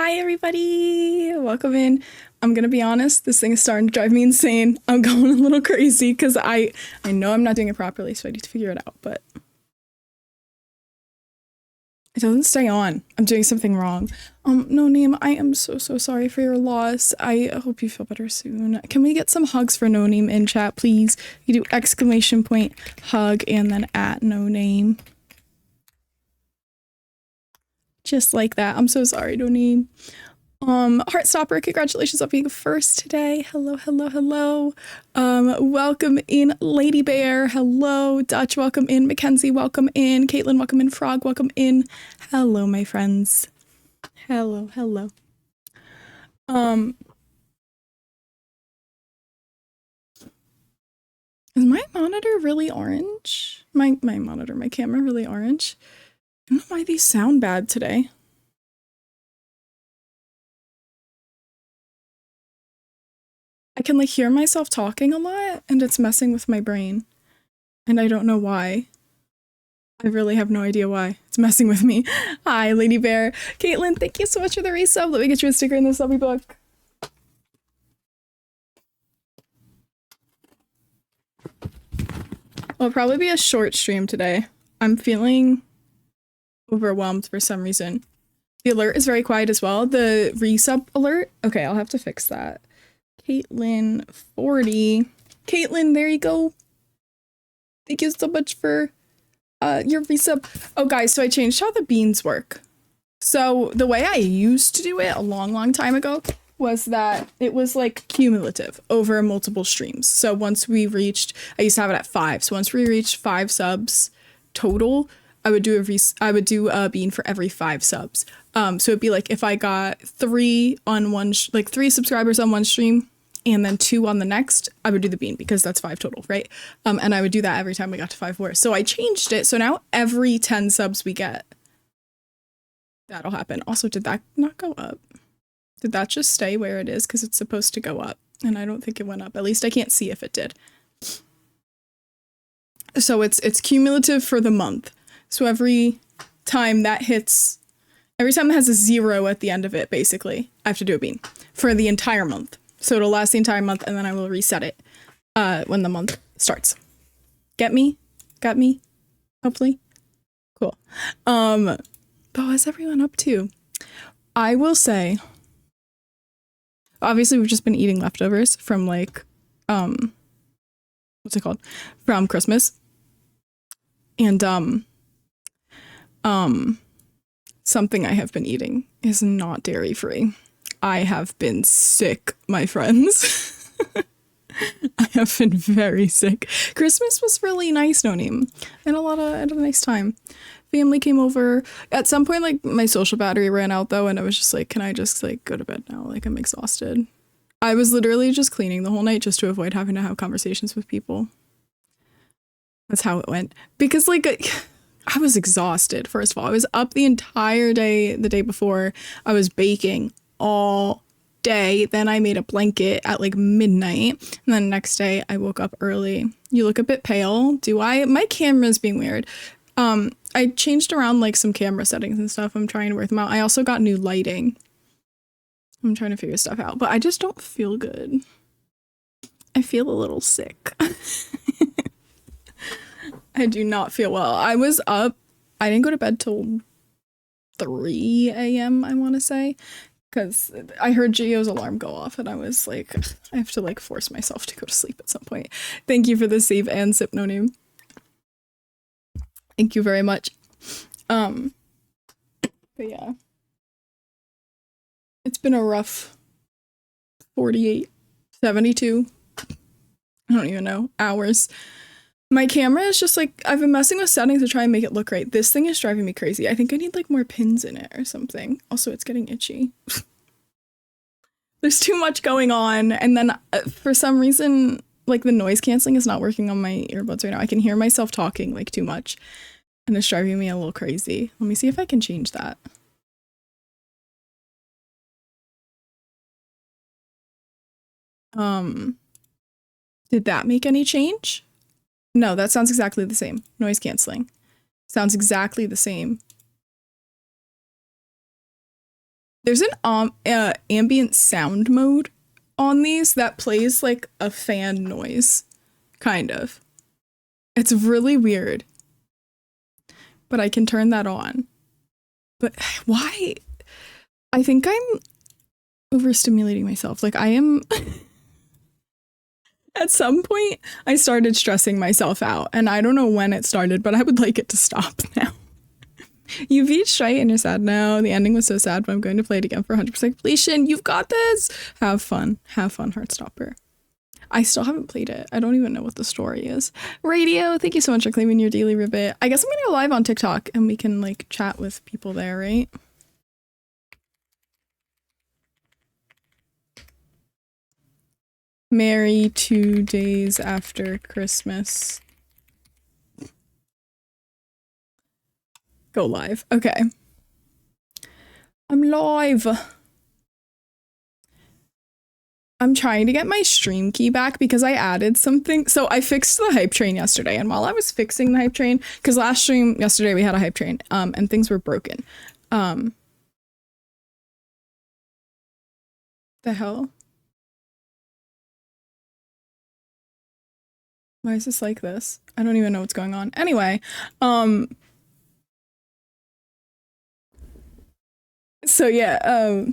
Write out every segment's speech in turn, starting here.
Hi everybody, welcome in. I'm gonna be honest, this thing is starting to drive me insane. I'm going a little crazy because I know I'm not doing it properly, so I need to figure it out, but it doesn't stay on. I'm doing something wrong. No name, I am so sorry for your loss. I hope you feel better soon. Can we get some hugs for No Name in chat, please? You do exclamation point hug and then at No Name. Just like that. I'm so sorry, No Name. Heartstopper, congratulations on being first today. Hello. Welcome in Lady Bear. Hello. Dutch, welcome in. Mackenzie, welcome in. Caitlin, welcome in. Frog, welcome in. Hello, my friends. Hello. Is my monitor really orange? My camera really orange? I don't know why these sound bad today. I can like hear myself talking a lot and it's messing with my brain. And I don't know why. I really have no idea why. It's messing with me. Hi, Lady Bear. Caitlin, thank you so much for the resub. Let me get you a sticker in the subby book. It'll probably be a short stream today. I'm feeling overwhelmed for some reason. The alert is very quiet as well. The resub alert. Okay, I'll have to fix that. Caitlin 40. Caitlin, there you go. Thank you so much for your resub. Oh guys, so I changed how the beans work. So the way I used to do it a long time ago was that it was like cumulative over multiple streams. So once we reached, I used to have it at 5. So once we reached 5 subs total, I would do a bean for every 5 subs. So it'd be like if I got 3 on one, 3 subscribers on one stream and then 2 on the next, I would do the bean because that's 5 total, right? And I would do that every time we got to 5 more. So I changed it. So now every 10 subs we get, that'll happen. Also, did that not go up? Did that just stay where it is? Because it's supposed to go up. And I don't think it went up. At least I can't see if it did. So it's cumulative for the month. So every time that hits, every time that has a 0 at the end of it, basically, I have to do a bean for the entire month. So it'll last the entire month and then I will reset it when the month starts. Get me? Got me? Hopefully? Cool. But what's everyone up to? I will say, obviously we've just been eating leftovers from like, what's it called? From Christmas. And something I have been eating is not dairy free. I have been sick, my friends. I have been very sick. Christmas was really nice, No Name. I had a nice time. Family came over. At some point, like, my social battery ran out, though, and I was just like, can I just, like, go to bed now? Like, I'm exhausted. I was literally just cleaning the whole night just to avoid having to have conversations with people. That's how it went. Because, like, I was exhausted, first of all. I was up the entire day the day before. I was baking all day. Then I made a blanket at like midnight. And then next day I woke up early. You look a bit pale. Do I? My camera's being weird. I changed around like some camera settings and stuff. I'm trying to work them out. I also got new lighting. I'm trying to figure stuff out, but I just don't feel good. I feel a little sick. I do not feel well. I was up. I didn't go to bed till 3 a.m. I want to say. Because I heard Gio's alarm go off and I was like, I have to like force myself to go to sleep at some point. Thank you for the save and sip, No Name. Thank you very much. But yeah. It's been a rough 48, 72, I don't even know, hours. My camera is just like, I've been messing with settings to try and make it look right. This thing is driving me crazy. I think I need like more pins in it or something. Also, it's getting itchy. There's too much going on. And then for some reason, like the noise canceling is not working on my earbuds right now. I can hear myself talking like too much and it's driving me a little crazy. Let me see if I can change that. Did that make any change? No, that sounds exactly the same. Noise canceling. Sounds exactly the same. There's an ambient sound mode on these that plays like a fan noise, kind of. It's really weird. But I can turn that on. But why? I think I'm overstimulating myself. Like I am at some point I started stressing myself out, and I don't know when it started, but I would like it to stop now. You beat straight and you're sad now. The ending was so sad, but I'm going to play it again for 100% completion. You've got this. Have fun. Have fun, Heartstopper. I still haven't played it. I don't even know what the story is. Radio, thank you so much for claiming your daily ribbit. I guess I'm gonna go live on TikTok and we can like chat with people there, right? Merry 2 days after Christmas. Go live. Okay. I'm live. I'm trying to get my stream key back because I added something. So I fixed the hype train yesterday, and while I was fixing the hype train, because last stream yesterday we had a hype train, and things were broken. The hell? Why is this like this? I don't even know what's going on. Anyway, so yeah,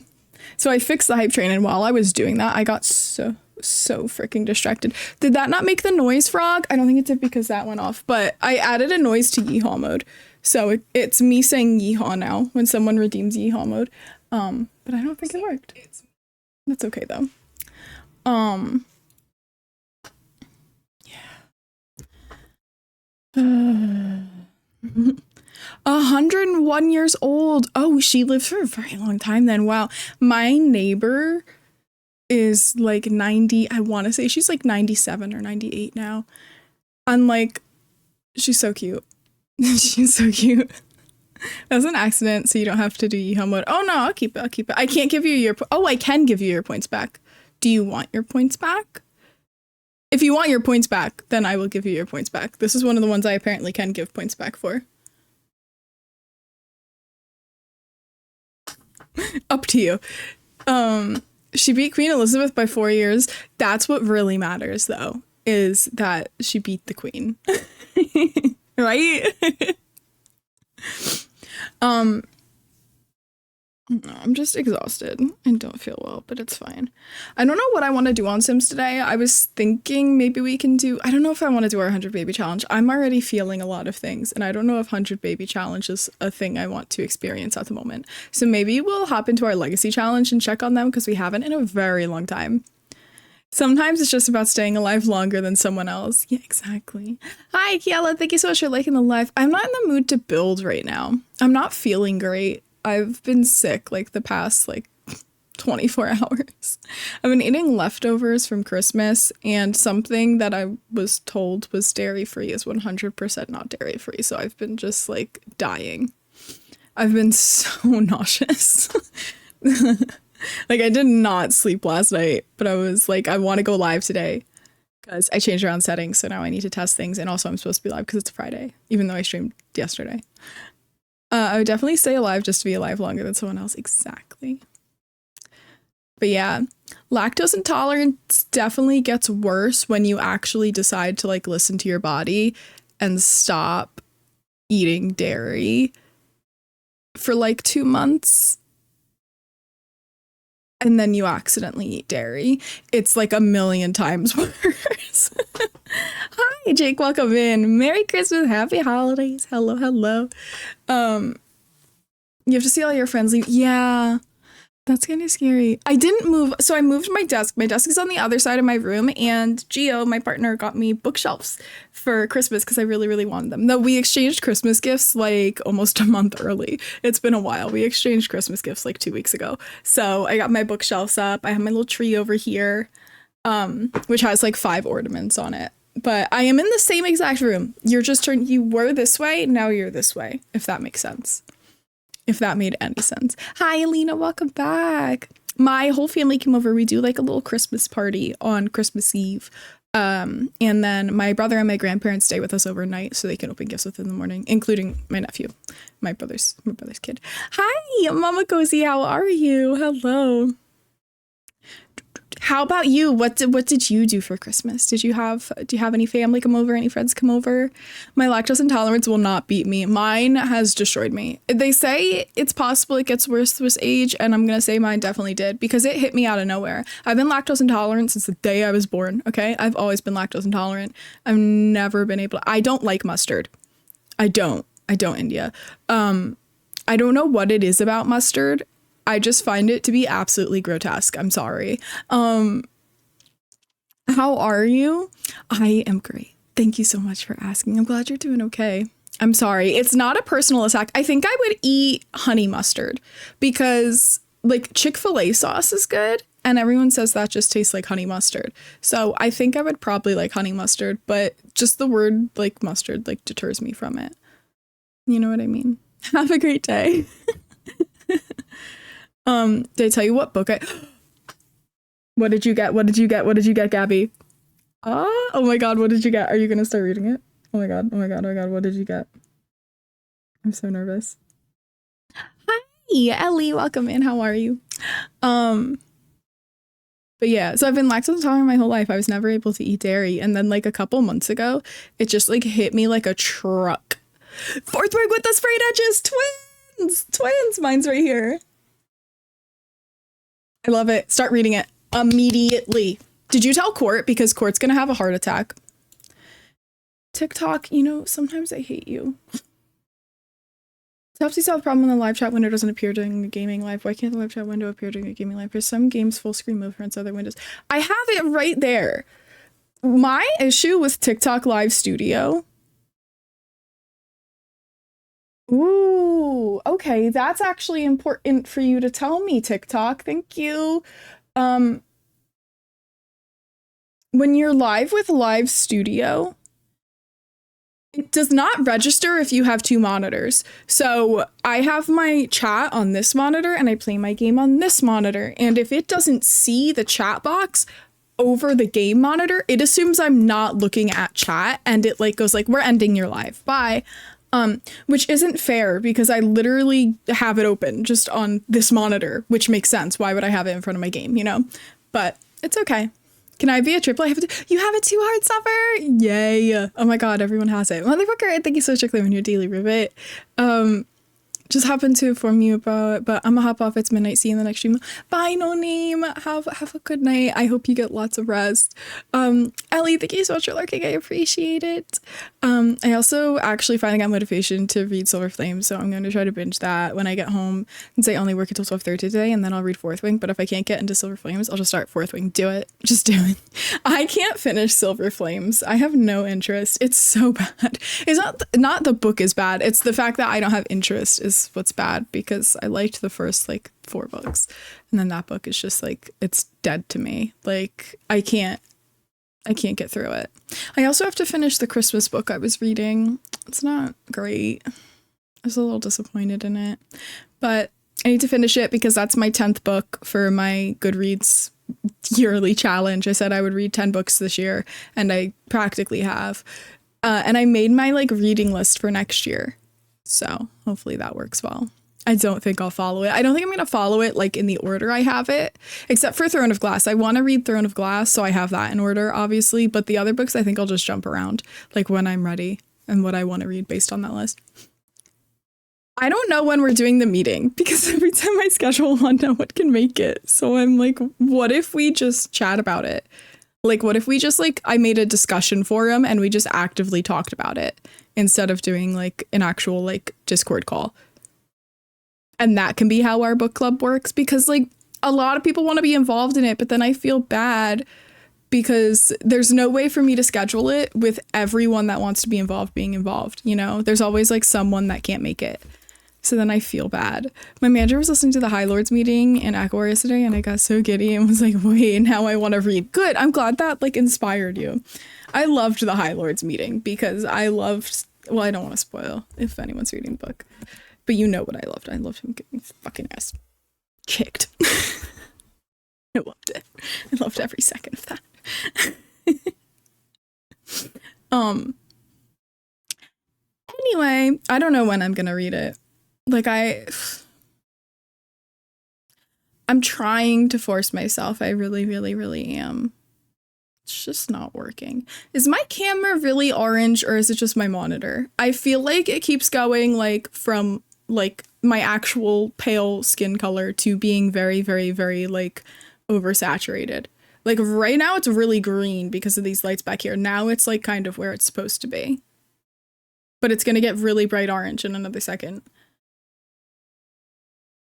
so I fixed the hype train, and while I was doing that, I got so freaking distracted. Did that not make the noise, Frog? I don't think it did because that went off, but I added a noise to yeehaw mode. So it's me saying yeehaw now when someone redeems yeehaw mode. But I don't think it worked. That's okay though. Yeah. 101 years old. Oh, she lived for a very long time then. Wow. My neighbor is like 90. I want to say she's like 97 or 98 now. And like, she's so cute. She's so cute. That was an accident, so you don't have to do yeehaw mode. Oh no, I'll keep it. I'll keep it. I can't give you your... Oh, I can give you your points back. Do you want your points back? If you want your points back, then I will give you your points back. This is one of the ones I apparently can give points back for. Up to you. She beat Queen Elizabeth by 4 years. That's what really matters, though, is that she beat the Queen. Right? I'm just exhausted and don't feel well, but it's fine. I don't know what I want to do on Sims today. I was thinking maybe we can do... I don't know if I want to do our 100 baby challenge. I'm already feeling a lot of things, and I don't know if 100 baby challenge is a thing I want to experience at the moment. So maybe we'll hop into our legacy challenge and check on them because we haven't in a very long time. Sometimes it's just about staying alive longer than someone else. Yeah, exactly. Hi, Kiela. Thank you so much for liking the live. I'm not in the mood to build right now. I'm not feeling great. I've been sick like the past like 24 hours. I've been eating leftovers from Christmas, and something that I was told was dairy free is 100% not dairy free. So I've been just like dying. I've been so nauseous. Like I did not sleep last night, but I was like, I want to go live today because I changed around settings. So now I need to test things. And also I'm supposed to be live because it's Friday, even though I streamed yesterday. I would definitely stay alive just to be alive longer than someone else. Exactly. But yeah, lactose intolerance definitely gets worse when you actually decide to like listen to your body and stop eating dairy for like 2 months. And then you accidentally eat dairy. It's like a million times worse. Hi, Jake. Welcome in. Merry Christmas. Happy holidays. Hello, hello. You have to see all your friends leave. Yeah, that's kind of scary. I didn't move. So I moved my desk. My desk is on the other side of my room. And Gio, my partner, got me bookshelves for Christmas because I really, really wanted them. Though we exchanged Christmas gifts like almost a month early. It's been a while. We exchanged Christmas gifts like 2 weeks ago. So I got my bookshelves up. I have my little tree over here, which has like 5 ornaments on it. But I am in the same exact room. You're just you were this way. Now you're this way, if that makes sense. If that made any sense. Hi, Alina. Welcome back. My whole family came over. We do like a little Christmas party on Christmas Eve. And then my brother and my grandparents stay with us overnight so they can open gifts within the morning, including my nephew, my brother's kid. Hi, Mama Cozy, how are you? Hello. How about you? What did you do for Christmas? Do you have any family come over, any friends come over? My lactose intolerance will not beat me. Mine has destroyed me. They say it's possible it gets worse with age, and I'm going to say mine definitely did because it hit me out of nowhere. I've been lactose intolerant since the day I was born, okay? I've always been lactose intolerant. I've never been able to, I don't like mustard. I don't, India. I don't know what it is about mustard. I just find it to be absolutely grotesque. I'm sorry. How are you? I am great. Thank you so much for asking. I'm glad you're doing okay. I'm sorry. It's not a personal attack. I think I would eat honey mustard because like Chick-fil-A sauce is good and everyone says that just tastes like honey mustard. So I think I would probably like honey mustard, but just the word like mustard like deters me from it. You know what I mean? Have a great day. Did I tell you what book what did you get? What did you get? What did you get, Gabby? Oh my God, what did you get? Are you gonna start reading it? Oh my God, what did you get? I'm so nervous. Hi, Ellie, welcome in. How are you? But yeah, so I've been lactose intolerant my whole life. I was never able to eat dairy. And then like a couple months ago, it just like hit me like a truck. Fourth wig with the sprayed edges, twins. Mine's right here. I love it. Start reading it immediately. Did you tell Court? Because Court's gonna have a heart attack. TikTok, you know, sometimes I hate you. Topsy saw the problem when the live chat window doesn't appear during the gaming live. Why can't the live chat window appear during a gaming live? For some games, full screen mode for other windows. I have it right there. My issue with TikTok Live Studio. Ooh, okay, that's actually important for you to tell me, TikTok. Thank you. When you're live with Live Studio, it does not register if you have two monitors. So I have my chat on this monitor and I play my game on this monitor. And if it doesn't see the chat box over the game monitor, it assumes I'm not looking at chat and it like goes like, we're ending your live. Bye. Which isn't fair because I literally have it open just on this monitor, which makes sense. Why would I have it in front of my game, you know? But it's okay. Can I be a triple? You have it too, Heartstopper? Yay. Oh my God, everyone has it. Motherfucker, thank you so much for clearing your daily ribbit. Just happened to inform you about it, but I'm gonna hop off. It's midnight. See you in the next stream. Bye, no name. Have a good night. I hope you get lots of rest. Ellie, thank you so much for lurking. I appreciate it. I also actually finally got motivation to read Silver Flames, so I'm going to try to binge that when I get home since I only work until 12:30 today, and then I'll read Fourth Wing. But if I can't get into Silver Flames, I'll just start Fourth Wing. Do it. Just do it. I can't finish Silver Flames. I have no interest. It's so bad. It's not the book is bad. It's the fact that I don't have interest is what's bad, because I liked the first like 4 books and then that book is just like, it's dead to me. Like I can't get through it. I also have to finish the Christmas book I was reading. It's not great. I was a little disappointed in it, but I need to finish it because that's my 10th book for my Goodreads yearly challenge. I said I would read 10 books this year and I practically have. And I made my like reading list for next year. So hopefully that works well. I don't think I'll follow it. I don't think I'm going to follow it like in the order I have it, except for Throne of Glass. I want to read Throne of Glass, so I have that in order, obviously. But the other books, I think I'll just jump around like when I'm ready and what I want to read based on that list. I don't know when we're doing the meeting because every time I schedule one, no one can make it. So I'm like, what if we just chat about it? Like, what if we just like, I made a discussion forum and we just actively talked about it instead of doing like an actual like Discord call. And that can be how our book club works, because like a lot of people want to be involved in it, but then I feel bad because there's no way for me to schedule it with everyone that wants to be involved being involved. You know, there's always like someone that can't make it. So then I feel bad. My manager was listening to the High Lords meeting in Akbar yesterday and I got so giddy and was like, wait, now I want to read. Good. I'm glad that like inspired you. I loved the High Lords meeting because I loved, well, I don't want to spoil if anyone's reading the book, but you know what I loved. I loved him getting fucking ass kicked. I loved it. I loved every second of that. Um, anyway, I don't know when I'm gonna read it. Like I'm trying to force myself. I really, really, really am. It's just not working. Is my camera really orange or is it just my monitor? I feel like it keeps going like from like my actual pale skin color to being very, very, very like oversaturated. Like right now it's really green because of these lights back here. Now it's like kind of where it's supposed to be. But it's gonna get really bright orange in another second.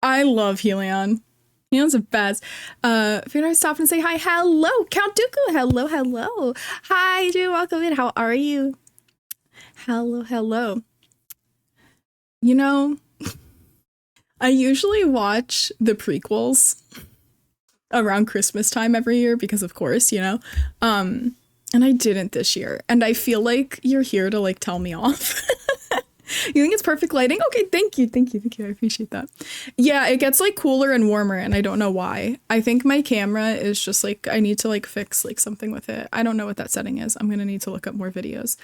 I love Helion. Heon's the best. If you're gonna stop and say hi, hello, Count Dooku. Hello, hello. Hi, Drew. Welcome in. How are you? Hello, hello. You know, I usually watch the prequels around Christmas time every year because, of course, you know. And I didn't this year, and I feel like you're here to like tell me off. You think it's perfect lighting? Okay, thank you. I appreciate that. Yeah, it gets like cooler and warmer and I don't know why. I think my camera is just like, I need to like fix like something with it. I don't know what that setting is. I'm gonna need to look up more videos.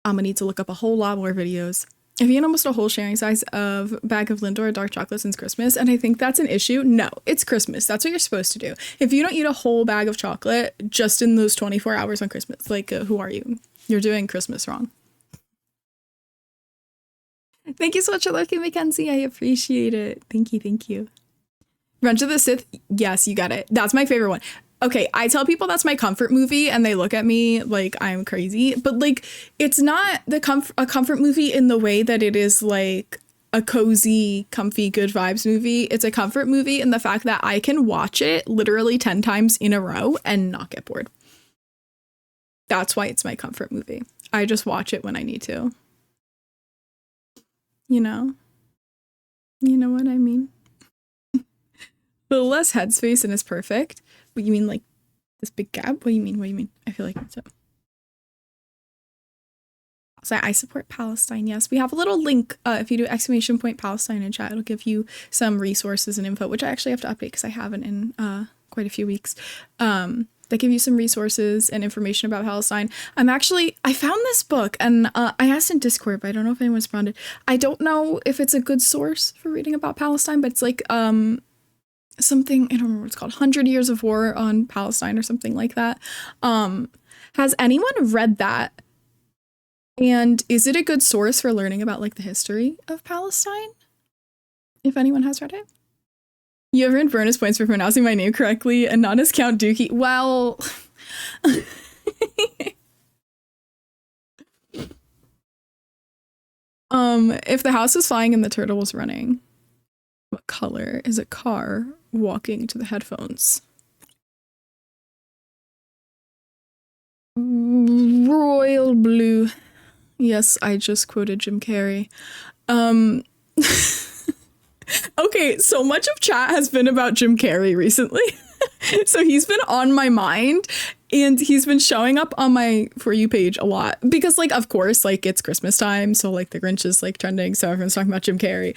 I'm gonna need to look up a whole lot more videos. I've eaten almost a whole sharing size of bag of Lindor dark chocolate since Christmas, and I think that's an issue. No, it's Christmas. That's what you're supposed to do. If you don't eat a whole bag of chocolate just in those 24 hours on Christmas, like who are you? You're doing Christmas wrong. Thank you so much for lurking, Mackenzie. I appreciate it. Thank you. Revenge of the Sith. Yes, you got it. That's my favorite one. Okay, I tell people that's my comfort movie and they look at me like I'm crazy, but like it's not a comfort movie in the way that it is like a cozy, comfy, good vibes movie. It's a comfort movie in the fact that I can watch it literally 10 times in a row and not get bored. That's why it's my comfort movie. I just watch it when I need to. You know what I mean? The less headspace and it's perfect. What you mean, like this big gap? What do you mean? I feel like that's it. So I support Palestine. Yes, we have a little link. If you do !Palestine in chat, it'll give you some resources and info, which I actually have to update because I haven't in quite a few weeks. That give you some resources and information about Palestine. I found this book and I asked in Discord, but I don't know if anyone responded. I don't know if it's a good source for reading about Palestine, but it's like something, I don't remember what it's called, 100 Years of War on Palestine or something like that. Has anyone read that? And is it a good source for learning about like the history of Palestine? If anyone has read it? You ever earned bonus points for pronouncing my name correctly and not as Count Dookie? Well, if the house was flying and the turtle was running, what color is a car walking to the headphones? Royal blue. Yes, I just quoted Jim Carrey. Okay, so much of chat has been about Jim Carrey recently. So he's been on my mind and he's been showing up on my For You page a lot because like, of course, like it's Christmas time. So like the Grinch is like trending. So everyone's talking about Jim Carrey,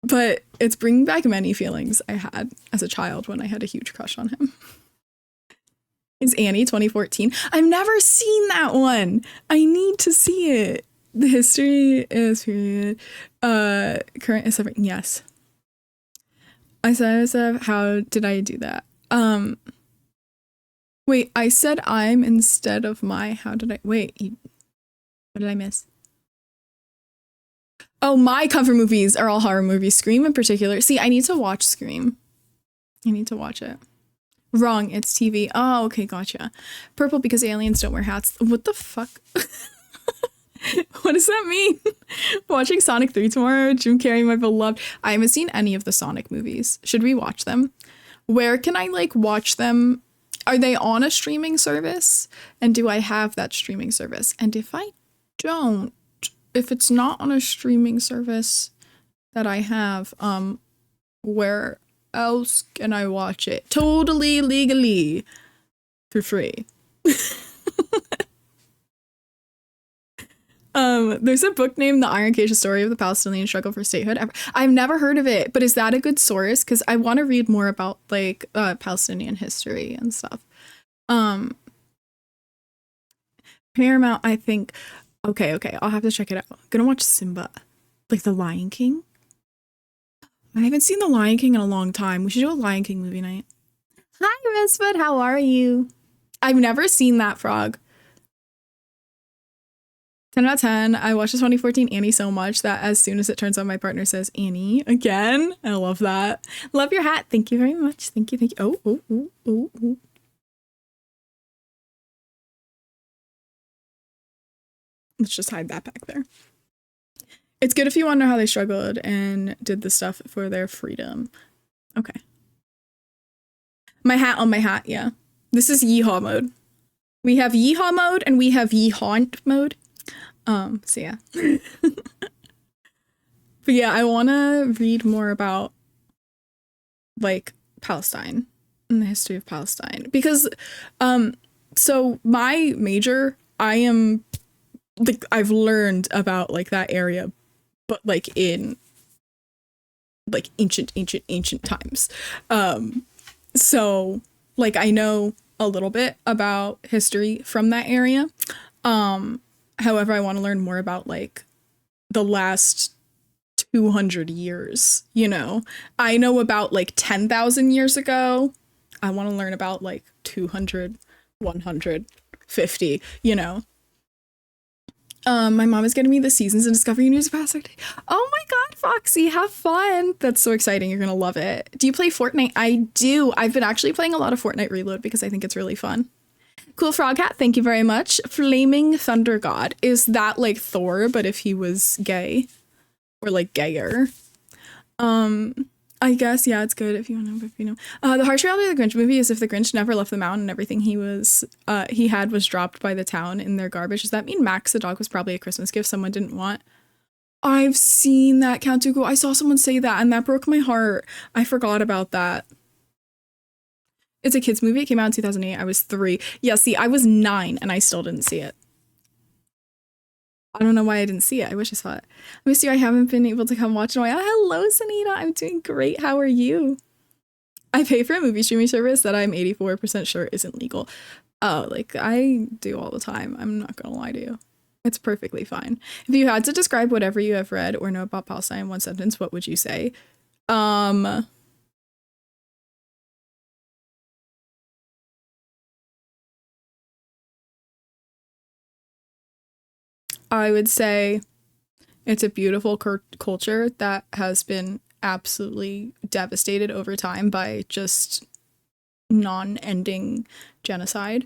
but it's bringing back many feelings I had as a child when I had a huge crush on him. Is Annie 2014? I've never seen that one. I need to see it. The history is period. Current is separate. Yes. I said, how did I do that? Wait, I said I'm instead of my, how did I, wait, what did I miss? Oh, my comfort movies are all horror movies. Scream in particular. See, I need to watch Scream. I need to watch it. Wrong, it's TV. Oh, okay, gotcha. Purple because aliens don't wear hats. What the fuck? What does that mean? Watching Sonic 3 tomorrow, Jim Carrey, my beloved. I haven't seen any of the Sonic movies. Should we watch them? Where can I like watch them? Are they on a streaming service? And do I have that streaming service? And if I don't, if it's not on a streaming service that I have, where else can I watch it? Totally legally for free. There's a book named The Iron Cage: A Story of the Palestinian Struggle for Statehood. I've never heard of it, but is that a good source? Because I want to read more about like Palestinian history and stuff. Paramount, I think. Okay, I'll have to check it out. Gonna watch Simba. Like The Lion King? I haven't seen The Lion King in a long time. We should do a Lion King movie night. Hi, Riswood. How are you? I've never seen that frog. 10 out of 10. I watched the 2014 Annie so much that as soon as it turns on, my partner says, Annie, again. I love that. Love your hat. Thank you very much. Thank you. Oh. Let's just hide that back there. It's good if you want to know how they struggled and did the stuff for their freedom. Okay. My hat on my hat, yeah. This is yeehaw mode. We have yeehaw mode and we have yeehaunt mode. So yeah. But yeah, I want to read more about like Palestine and the history of Palestine because so my major, I've learned about like that area, but like in like ancient times. So like I know a little bit about history from that area. However, I want to learn more about like the last 200 years, you know. I know about like 10,000 years ago. I want to learn about like 200, 150, you know. My mom is getting me the seasons and Discovery News past. Oh my god, Foxy, have fun. That's so exciting. You're gonna love it. Do you play Fortnite? I do. I've been actually playing a lot of Fortnite Reload because I think it's really fun. Cool Frog Hat, thank you very much. Flaming Thunder God. Is that like Thor, but if he was gay? Or like gayer? I guess, yeah, it's good if you know, if you know. The harsh reality of the Grinch movie is if the Grinch never left the mountain and everything he had was dropped by the town in their garbage. Does that mean Max the dog was probably a Christmas gift someone didn't want? I've seen that, Count Dooku. I saw someone say that and that broke my heart. I forgot about that. It's a kid's movie. It came out in 2008. I was 3. Yeah, see, I was 9 and I still didn't see it. I don't know why I didn't see it. I wish I saw it. I miss you. I haven't been able to come watch in a while. Hello, Sanita. I'm doing great. How are you? I pay for a movie streaming service that I'm 84% sure isn't legal. Oh, like I do all the time. I'm not gonna lie to you. It's perfectly fine. If you had to describe whatever you have read or know about Palestine in one sentence, what would you say? I would say it's a beautiful culture that has been absolutely devastated over time by just non-ending genocide.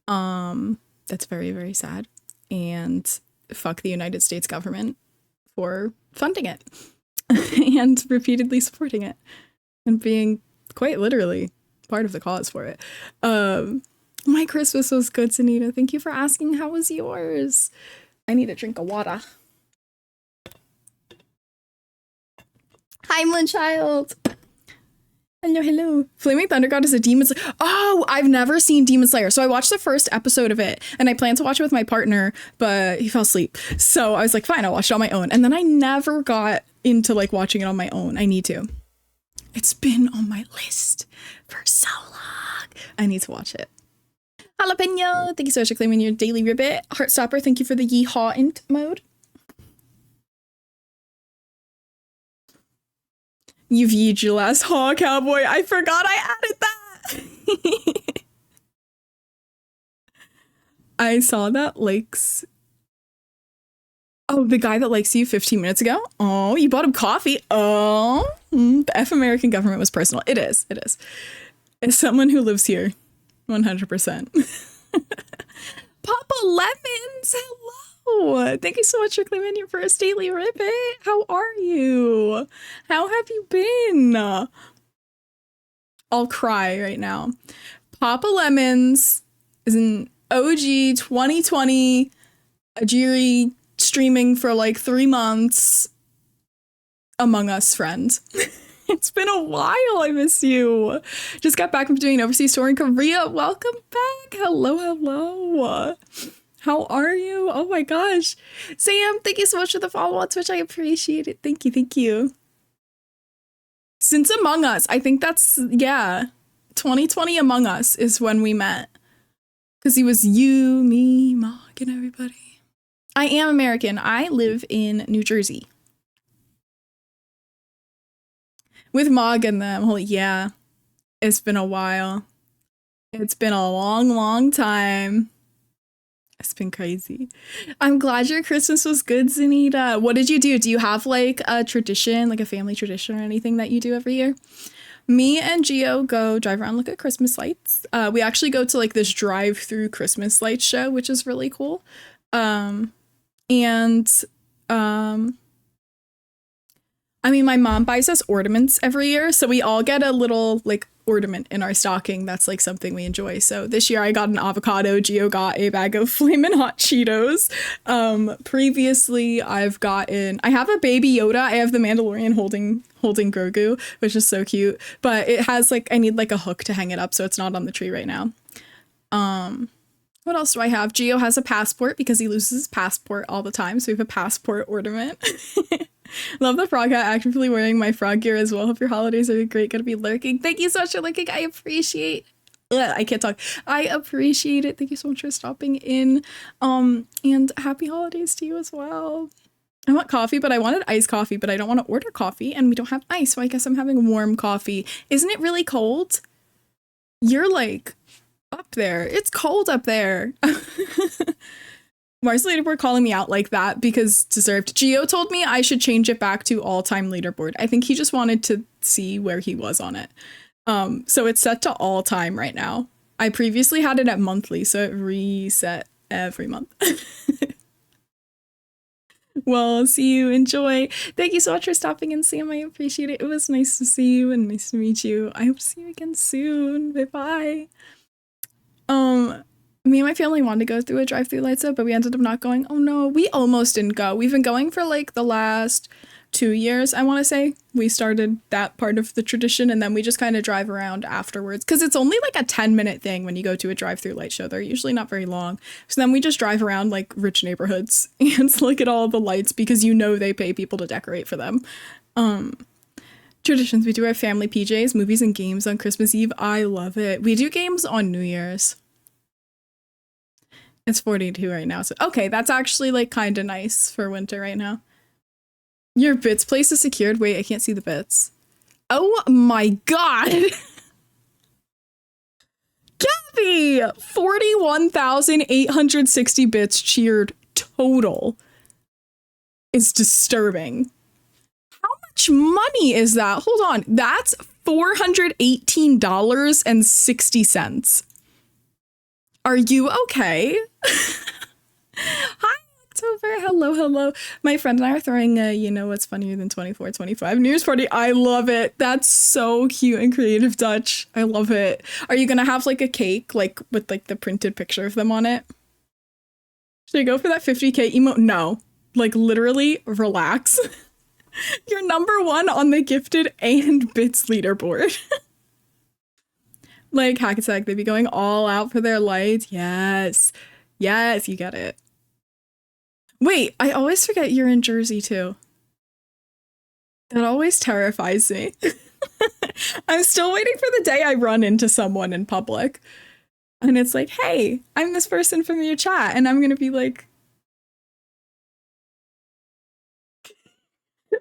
That's very, very sad. And fuck the United States government for funding it and repeatedly supporting it and being quite literally part of the cause for it. My Christmas was good, Sanita. Thank you for asking. How was yours? I need a drink of water. Hi, Moonchild. Hello. Flaming Thunder God is a Demon Slayer. Oh, I've never seen Demon Slayer. So I watched the first episode of it and I planned to watch it with my partner, but he fell asleep. So I was like, fine, I'll watch it on my own. And then I never got into like watching it on my own. I need to. It's been on my list for so long. I need to watch it. Jalapeno, thank you so much for claiming your daily ribbit. Heartstopper, thank you for the yeehaw int mode. You viewed your last haw, cowboy. I forgot I added that. I saw that likes. Oh, the guy that likes you 15 minutes ago? Oh, you bought him coffee. Oh, the F American government was personal. It is. It is. As someone who lives here, 100%. Papa Lemons, hello. Thank you so much for claiming your first daily ribbit. How are you? How have you been? I'll cry right now. Papa Lemons is an OG 2020 Ajiri streaming for like 3 months Among Us friend. It's been a while. I miss you. Just got back from doing an overseas tour in Korea. Welcome back. Hello. How are you? Oh my gosh. Sam, thank you so much for the follow on Twitch. I appreciate it. Thank you. Since Among Us, I think that's, yeah. 2020 Among Us is when we met. Because he was you, me, Mog, American, everybody. I am American. I live in New Jersey. With Mog and them. Holy, yeah. It's been a while. It's been a long, long time. It's been crazy. I'm glad your Christmas was good, Zanita. What did you do? Do you have like a tradition, like a family tradition or anything that you do every year? Me and Gio go drive around, look at Christmas lights. We actually go to like this drive-through Christmas lights show, which is really cool. And I mean, my mom buys us ornaments every year, so we all get a little like ornament in our stocking. That's like something we enjoy. So this year I got an avocado. Gio got a bag of Flamin' Hot Cheetos. Previously I have a baby Yoda. I have the Mandalorian holding Grogu, which is so cute. But it has like, I need like a hook to hang it up, so it's not on the tree right now. What else do I have? Gio has a passport because he loses his passport all the time, so we have a passport ornament. Love the frog hat. Actively wearing my frog gear as well. Hope your holidays are great. Gonna be lurking. Thank you so much for lurking. I appreciate. I can't talk. I appreciate it. Thank you so much for stopping in. And happy holidays to you as well. I want coffee, but I wanted iced coffee, but I don't want to order coffee, and we don't have ice, so I guess I'm having warm coffee. Isn't it really cold? You're like up there. It's cold up there. Mars leaderboard calling me out like that because deserved. Gio told me I should change it back to all-time leaderboard. I think he just wanted to see where he was on it. So it's set to all-time right now. I previously had it at monthly, so it reset every month. Well, see you. Enjoy. Thank you so much for stopping in, Sam. I appreciate it. It was nice to see you and nice to meet you. I hope to see you again soon. Bye-bye. Me and my family wanted to go through a drive-through lights up, but we ended up not going. Oh no, we almost didn't go. We've been going for like the last 2 years, I want to say. We started that part of the tradition, and then we just kind of drive around afterwards because it's only like a 10-minute thing when you go to a drive-through light show. They're usually not very long. So then we just drive around like rich neighborhoods and look at all the lights because you know they pay people to decorate for them. Traditions. We do our family PJs, movies, and games on Christmas Eve. I love it. We do games on New Year's. It's 42 right now, so okay, that's actually like kind of nice for winter right now. Your bits place is secured. Wait, I can't see the bits. Oh my god. Gabby! 41,860 bits cheered total is disturbing. How much money is that? Hold on, that's $418.60. Are you okay? Hi, October. Hello, hello. My friend and I are throwing a, you know what's funnier than 24/25 New Year's party. I love it. That's so cute and creative, Dutch. I love it. Are you gonna have like a cake, like with like the printed picture of them on it? Should I go for that 50K emote? No. Like literally, relax. You're number one on the gifted and bits leaderboard. Like Hackattack, they'd be going all out for their lights. Yes. Yes, you get it. Wait, I always forget you're in Jersey too. That always terrifies me. I'm still waiting for the day I run into someone in public. And it's like, hey, I'm this person from your chat. And I'm gonna be like,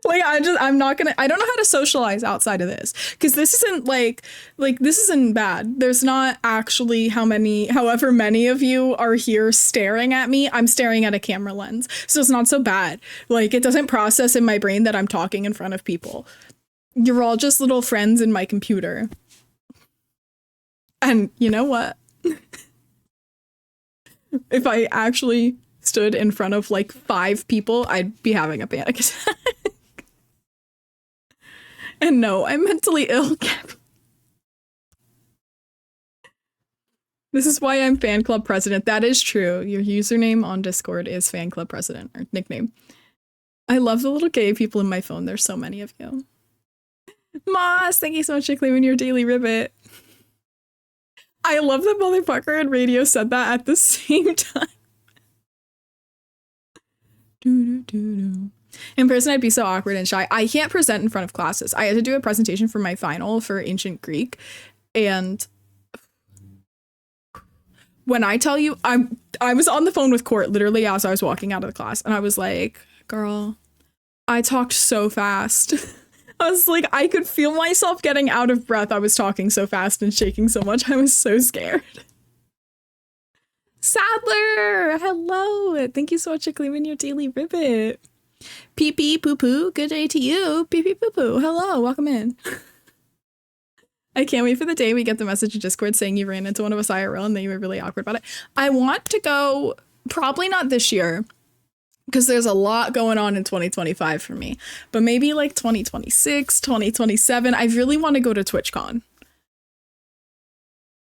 I don't know how to socialize outside of this because this isn't like this isn't bad. There's not actually however many of you are here staring at me. I'm staring at a camera lens, so it's not so bad. Like it doesn't process in my brain that I'm talking in front of people. You're all just little friends in my computer. And you know what? If I actually stood in front of like 5 people, I'd be having a panic attack. And no, I'm mentally ill. This is why I'm fan club president. That is true. Your username on Discord is fan club president, or nickname. I love the little gay people in my phone. There's so many of you. Moss, thank you so much for claiming your daily ribbit. I love that motherfucker and radio said that at the same time. In person, I'd be so awkward and shy. I can't present in front of classes. I had to do a presentation for my final for ancient Greek. And When I tell you, I was on the phone with Court literally as I was walking out of the class, and I was like, girl, I talked so fast. I was like, I could feel myself getting out of breath. I was talking so fast and shaking so much. I was so scared. Sadler, hello. Thank you so much for claiming your daily ribbit. Pee pee poo poo, good day to you. Pee pee poo poo, hello, welcome in. I can't wait for the day we get the message in Discord saying you ran into one of us IRL and that you were really awkward about it. I want to go, probably not this year, because there's a lot going on in 2025 for me, but maybe like 2026, 2027. I really want to go to TwitchCon.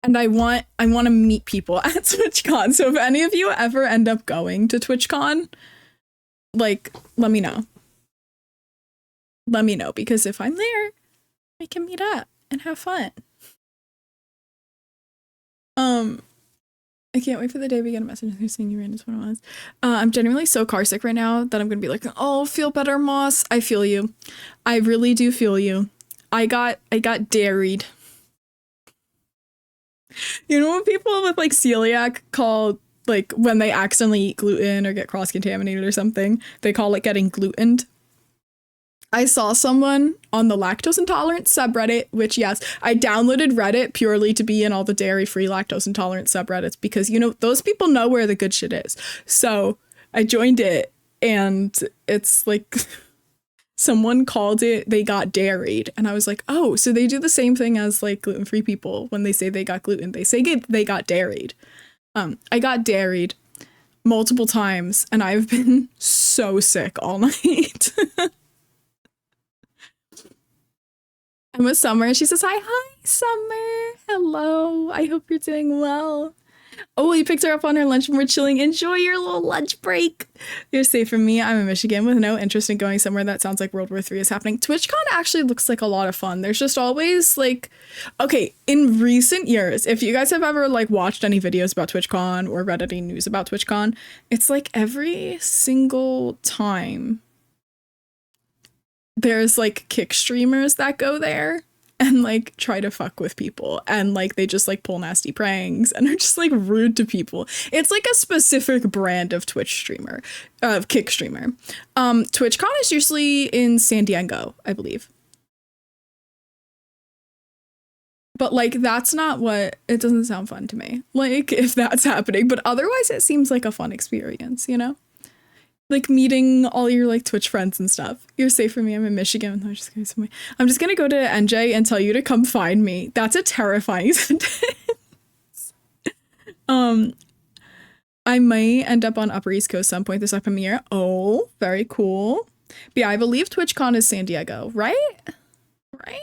And I want to meet people at TwitchCon. So if any of you ever end up going to TwitchCon, like, let me know. Let me know, because if I'm there, we can meet up and have fun. I can't wait for the day we get a message saying you ran into one of us. I'm genuinely so car sick right now that I'm gonna be like, oh, feel better, Moss. I feel you. I really do feel you. I got dairied. You know what people with like celiac call, like when they accidentally eat gluten or get cross-contaminated or something, they call it getting glutened. I saw someone on the lactose intolerant subreddit, which, yes, I downloaded Reddit purely to be in all the dairy-free lactose intolerant subreddits because, you know, those people know where the good shit is. So I joined it, and it's like someone called it they got dairied, and I was like, oh, so they do the same thing as like gluten-free people when they say they got gluten. They say they got dairied. I got dairied multiple times, and I've been so sick all night. I'm with Summer, and she says, hi, Summer. Hello. I hope you're doing well. Oh, you picked her up on her lunch and we're chilling. Enjoy your little lunch break. You're safe from me. I'm in Michigan with no interest in going somewhere that sounds like World War III is happening. TwitchCon actually looks like a lot of fun. There's just always like, okay, in recent years, if you guys have ever like watched any videos about TwitchCon or read any news about TwitchCon, it's like every single time there's like kick streamers that go there and like try to fuck with people, and like they just like pull nasty pranks and are just like rude to people. It's like a specific brand of Twitch streamer, of kick streamer. TwitchCon is usually in San Diego, I believe. But like that's not what, it doesn't sound fun to me. Like if that's happening, but otherwise it seems like a fun experience, you know? Like meeting all your like Twitch friends and stuff. You're safe from me. I'm in Michigan. I'm just gonna go to NJ and tell you to come find me. That's a terrifying sentence. I might end up on Upper East Coast some point this upcoming year. Oh, very cool. But yeah, I believe TwitchCon is San Diego, right? Right?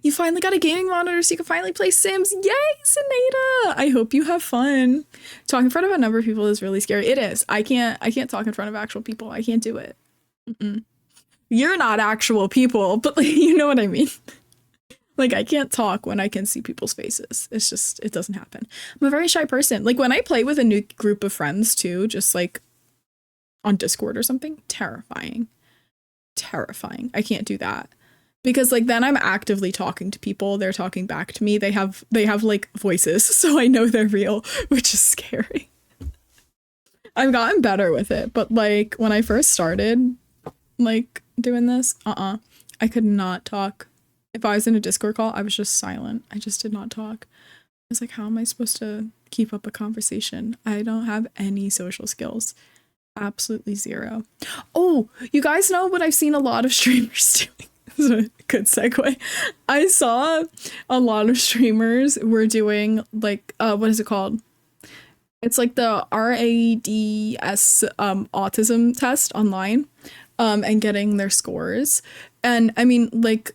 You finally got a gaming monitor so you can finally play Sims. Yay, Sinead! I hope you have fun. Talking in front of a number of people is really scary. It is. I can't talk in front of actual people. I can't do it. You're not actual people, but like, you know what I mean? Like I can't talk when I can see people's faces. It's just, it doesn't happen. I'm a very shy person. Like when I play with a new group of friends too, just like on Discord or something, terrifying. Terrifying. I can't do that. Because like then I'm actively talking to people, they're talking back to me, they have like voices, so I know they're real, which is scary. I've gotten better with it, but like when I first started like doing this, I could not talk. If I was in a Discord call, I was just silent. I just did not talk. I was like, how am I supposed to keep up a conversation? I don't have any social skills. Absolutely zero. Oh, you guys know what I've seen a lot of streamers doing? This is a good segue. I saw a lot of streamers were doing like what is it called? It's like the RADS autism test online and getting their scores. And I mean, like,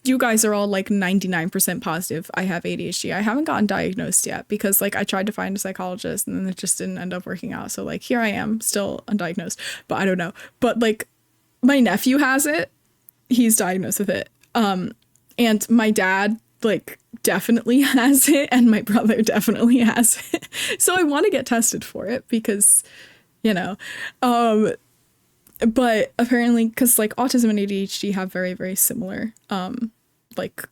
you guys are all like 99% positive I have ADHD. I haven't gotten diagnosed yet because like I tried to find a psychologist and then it just didn't end up working out. So like here I am still undiagnosed, but I don't know. But like my nephew has it. He's diagnosed with it. And my dad like definitely has it and my brother definitely has it. So I want to get tested for it because, you know, but apparently because like autism and ADHD have very, very similar like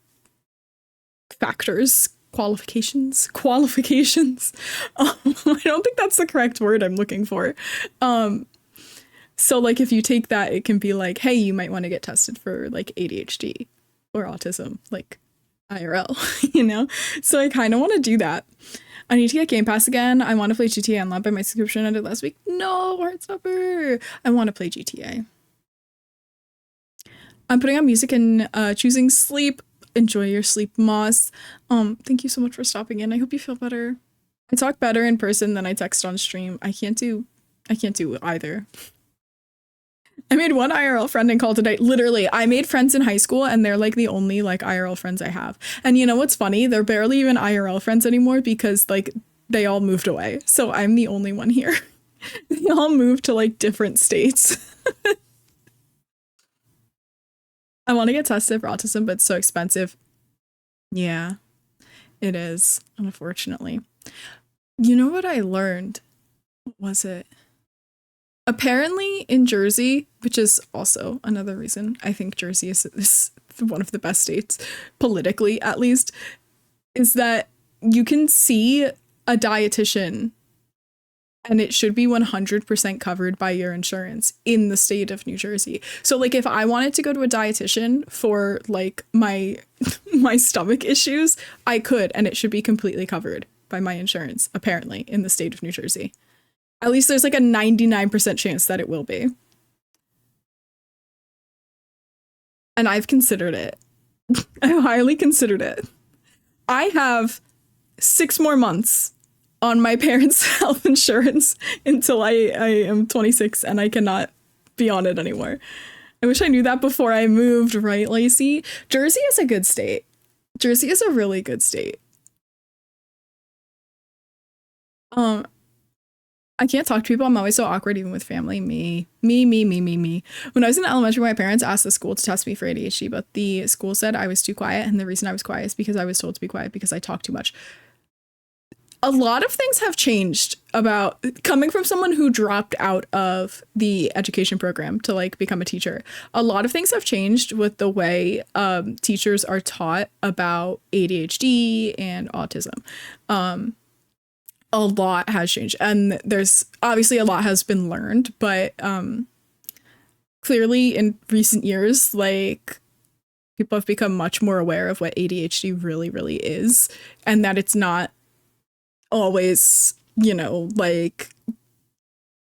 factors qualifications. I don't think that's the correct word I'm looking for. So like if you take that, it can be like, hey, you might want to get tested for like ADHD or autism, like IRL, you know? So I kind of want to do that. I need to get Game Pass again. I want to play GTA Unlocked, but my subscription ended last week. No, Heartstopper. I want to play GTA. I'm putting on music and choosing sleep. Enjoy your sleep, Moss. Thank you so much for stopping in. I hope you feel better. I talk better in person than I text on stream. I can't do either. I made one IRL friend and called it a night. Literally, I made friends in high school and they're like the only like IRL friends I have. And you know what's funny? They're barely even IRL friends anymore because like they all moved away. So I'm the only one here. They all moved to like different states. I want to get tested for autism, but it's so expensive. Yeah, it is, unfortunately. You know what I learned? What was it? Apparently in Jersey, which is also another reason I think Jersey is one of the best states, politically at least, is that you can see a dietitian and it should be 100% covered by your insurance in the state of New Jersey. So like if I wanted to go to a dietitian for like my stomach issues, I could, and it should be completely covered by my insurance, apparently, in the state of New Jersey. At least there's like a 99% chance that it will be. And I've considered it. I've highly considered it. I have 6 more months on my parents' health insurance until I am 26 and I cannot be on it anymore. I wish I knew that before I moved, right, Lacey? Jersey is a good state. Jersey is a really good state. I can't talk to people. I'm always so awkward, even with family. Me. When I was in elementary, my parents asked the school to test me for ADHD, but the school said I was too quiet. And the reason I was quiet is because I was told to be quiet because I talk too much. A lot of things have changed about coming from someone who dropped out of the education program to like become a teacher. A lot of things have changed with the way teachers are taught about ADHD and autism. A lot has changed, and there's obviously a lot has been learned, but clearly in recent years, like people have become much more aware of what ADHD really, really is, and that it's not always, you know, like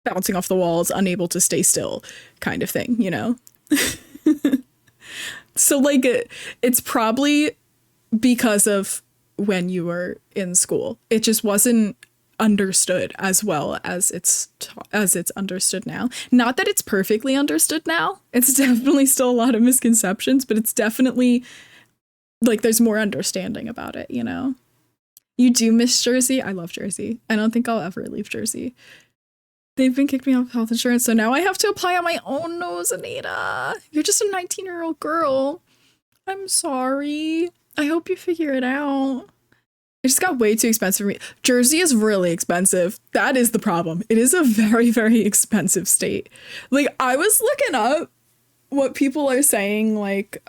bouncing off the walls, unable to stay still kind of thing, you know? So like it's probably because of when you were in school. It just wasn't understood as well as it's understood now. Not that it's perfectly understood now. It's definitely still a lot of misconceptions, but it's definitely like there's more understanding about it, you know? You do miss Jersey? I love Jersey. I don't think I'll ever leave Jersey. They've been kicked me off health insurance, so now I have to apply on my own nose, Anita. You're just a 19-year-old girl. I'm sorry. I hope you figure it out. It just got way too expensive for me. Jersey is really expensive. That is the problem. It is a very, very expensive state. Like, I was looking up what people are saying, like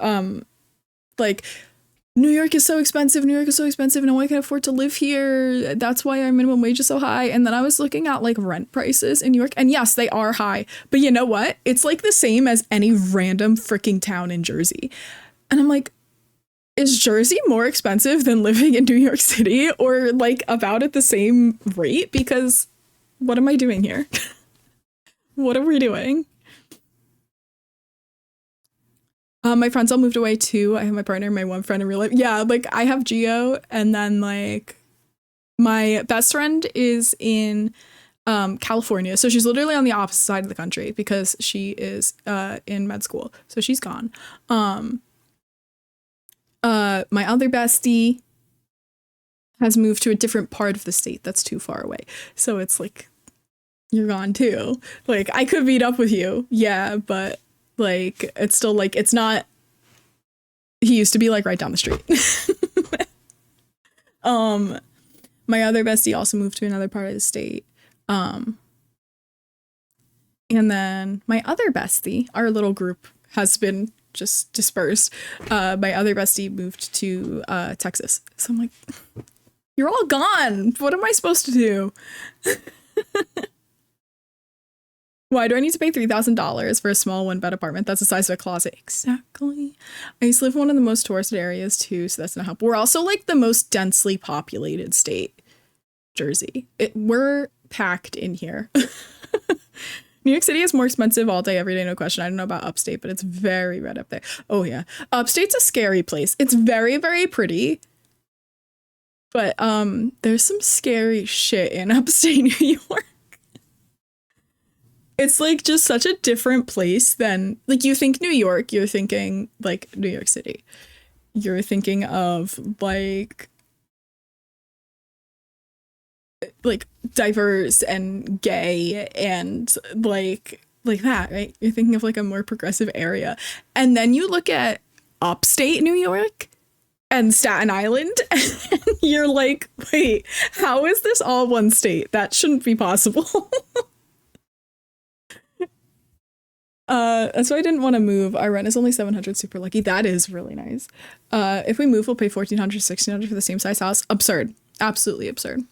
New York is so expensive, no one can afford to live here. That's why our minimum wage is so high. And then I was looking at like rent prices in New York, and yes, they are high. But you know what? It's like the same as any random freaking town in Jersey. And I'm like, is Jersey more expensive than living in New York City, or like about at the same rate? Because what am I doing here? What are we doing? My friends all moved away too. I have my partner, my one friend in real life. Yeah, like I have Geo, and then like my best friend is in California. So she's literally on the opposite side of the country because she is in med school. So she's gone. My other bestie has moved to a different part of the state that's too far away. So it's like, you're gone too. Like, I could meet up with you. Yeah, but like, it's still like, it's not, he used to be like right down the street. My other bestie also moved to another part of the state. And then my other bestie, our little group has been just dispersed. My other bestie moved to Texas. So I'm like, you're all gone. What am I supposed to do? Why do I need to pay $3,000 for a small one-bed apartment that's the size of a closet? Exactly. I used to live in one of the most touristed areas too, so that's not help. We're also like the most densely populated state, Jersey. We're packed in here. New York City is more expensive all day, every day, no question. I don't know about upstate, but it's very red up there. Oh yeah. Upstate's a scary place. It's very, very pretty. But there's some scary shit in upstate New York. It's like just such a different place than, like, you think New York, you're thinking like New York City. You're thinking of like diverse and gay and like that, right? You're thinking of like a more progressive area. And then you look at upstate New York and Staten Island and you're like, wait, how is this all one state? That shouldn't be possible. That's why I didn't want to move. Our rent is only $700, super lucky. That is really nice. If we move, we'll pay $1,400, $1,600 for the same size house. Absurd. Absolutely absurd.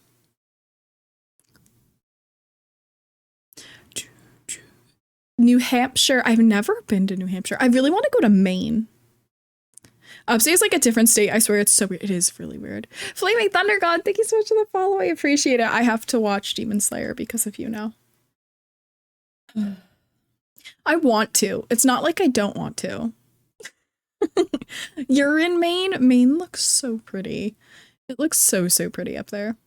New Hampshire. I've never been to New Hampshire. I really want to go to Maine. Upstate is like a different state. I swear it's so weird. It is really weird. Flaming Thunder God, thank you so much for the follow. I appreciate it. I have to watch Demon Slayer because of you now. I want to. It's not like I don't want to. You're in Maine? Maine looks so pretty. It looks so, so pretty up there.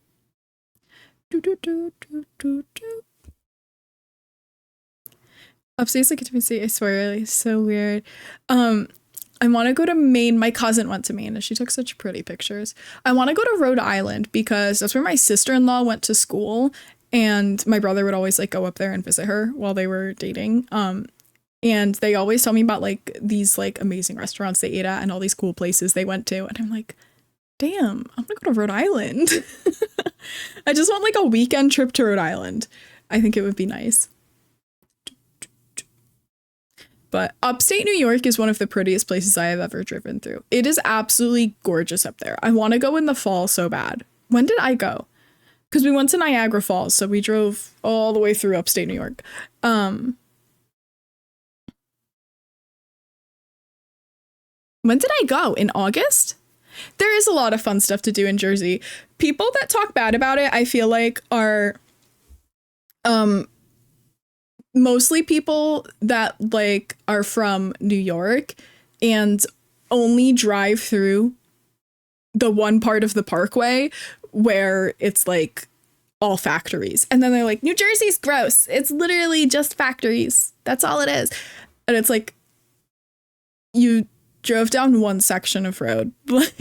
Upstate's like a different state, I swear. It's so weird. I want to go to Maine. My cousin went to Maine and she took such pretty pictures. I want to go to Rhode Island because that's where my sister-in-law went to school. And my brother would always like go up there and visit her while they were dating. And they always tell me about like these like amazing restaurants they ate at and all these cool places they went to. And I'm like, damn, I'm gonna go to Rhode Island. I just want like a weekend trip to Rhode Island. I think it would be nice. But upstate New York is one of the prettiest places I have ever driven through. It is absolutely gorgeous up there. I want to go in the fall so bad. When did I go? Because we went to Niagara Falls, so we drove all the way through upstate New York. When did I go? In August? There is a lot of fun stuff to do in Jersey. People that talk bad about it, I feel like, are mostly people that like are from New York and only drive through the one part of the parkway where it's like all factories. And then they're like, New Jersey's gross. It's literally just factories. That's all it is. And it's like, you drove down one section of road. Like,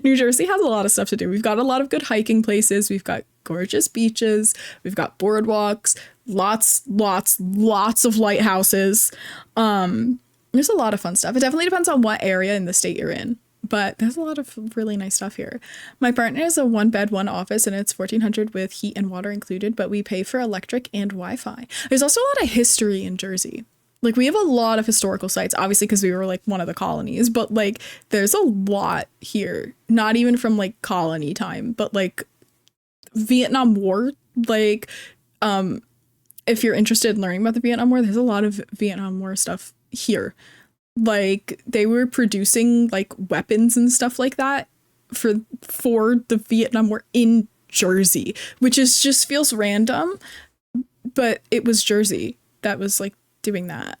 New Jersey has a lot of stuff to do. We've got a lot of good hiking places. We've got gorgeous beaches. We've got boardwalks, lots of lighthouses. There's a lot of fun stuff. It definitely depends on what area in the state you're in. But there's a lot of really nice stuff here. My partner is a 1-bed, 1 office, and it's $1,400 with heat and water included, but we pay for electric and Wi-Fi. There's also a lot of history in Jersey. Like, we have a lot of historical sites, obviously, because we were, like, one of the colonies, but, like, there's a lot here. Not even from, like, colony time, but, like, Vietnam War. Like, if you're interested in learning about the Vietnam War, there's a lot of Vietnam War stuff here. Like, they were producing like weapons and stuff like that for the Vietnam War in Jersey, which is just feels random, but it was Jersey that was like doing that.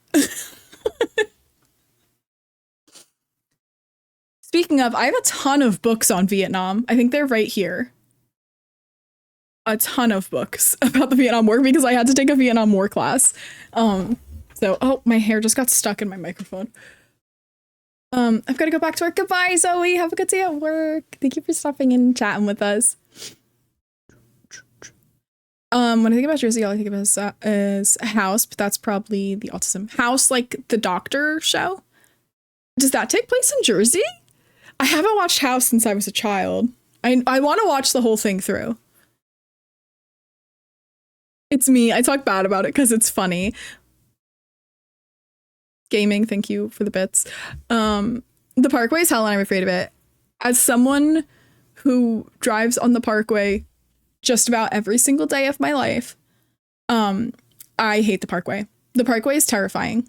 Speaking of, I have a ton of books on Vietnam. I think they're right here. A ton of books about the Vietnam War because I had to take a Vietnam War class. So, oh, my hair just got stuck in my microphone. I've got to go back to work. Goodbye, Zoe. Have a good day at work. Thank you for stopping in and chatting with us. When I think about Jersey, all I think about is House, but that's probably the autism. House, like the doctor show. Does that take place in Jersey? I haven't watched House since I was a child. I want to watch the whole thing through. It's me. I talk bad about it because it's funny. Gaming, thank you for the bits. The Parkway is hell and I'm afraid of it. As someone who drives on the Parkway just about every single day of my life, I hate the Parkway. The Parkway is terrifying.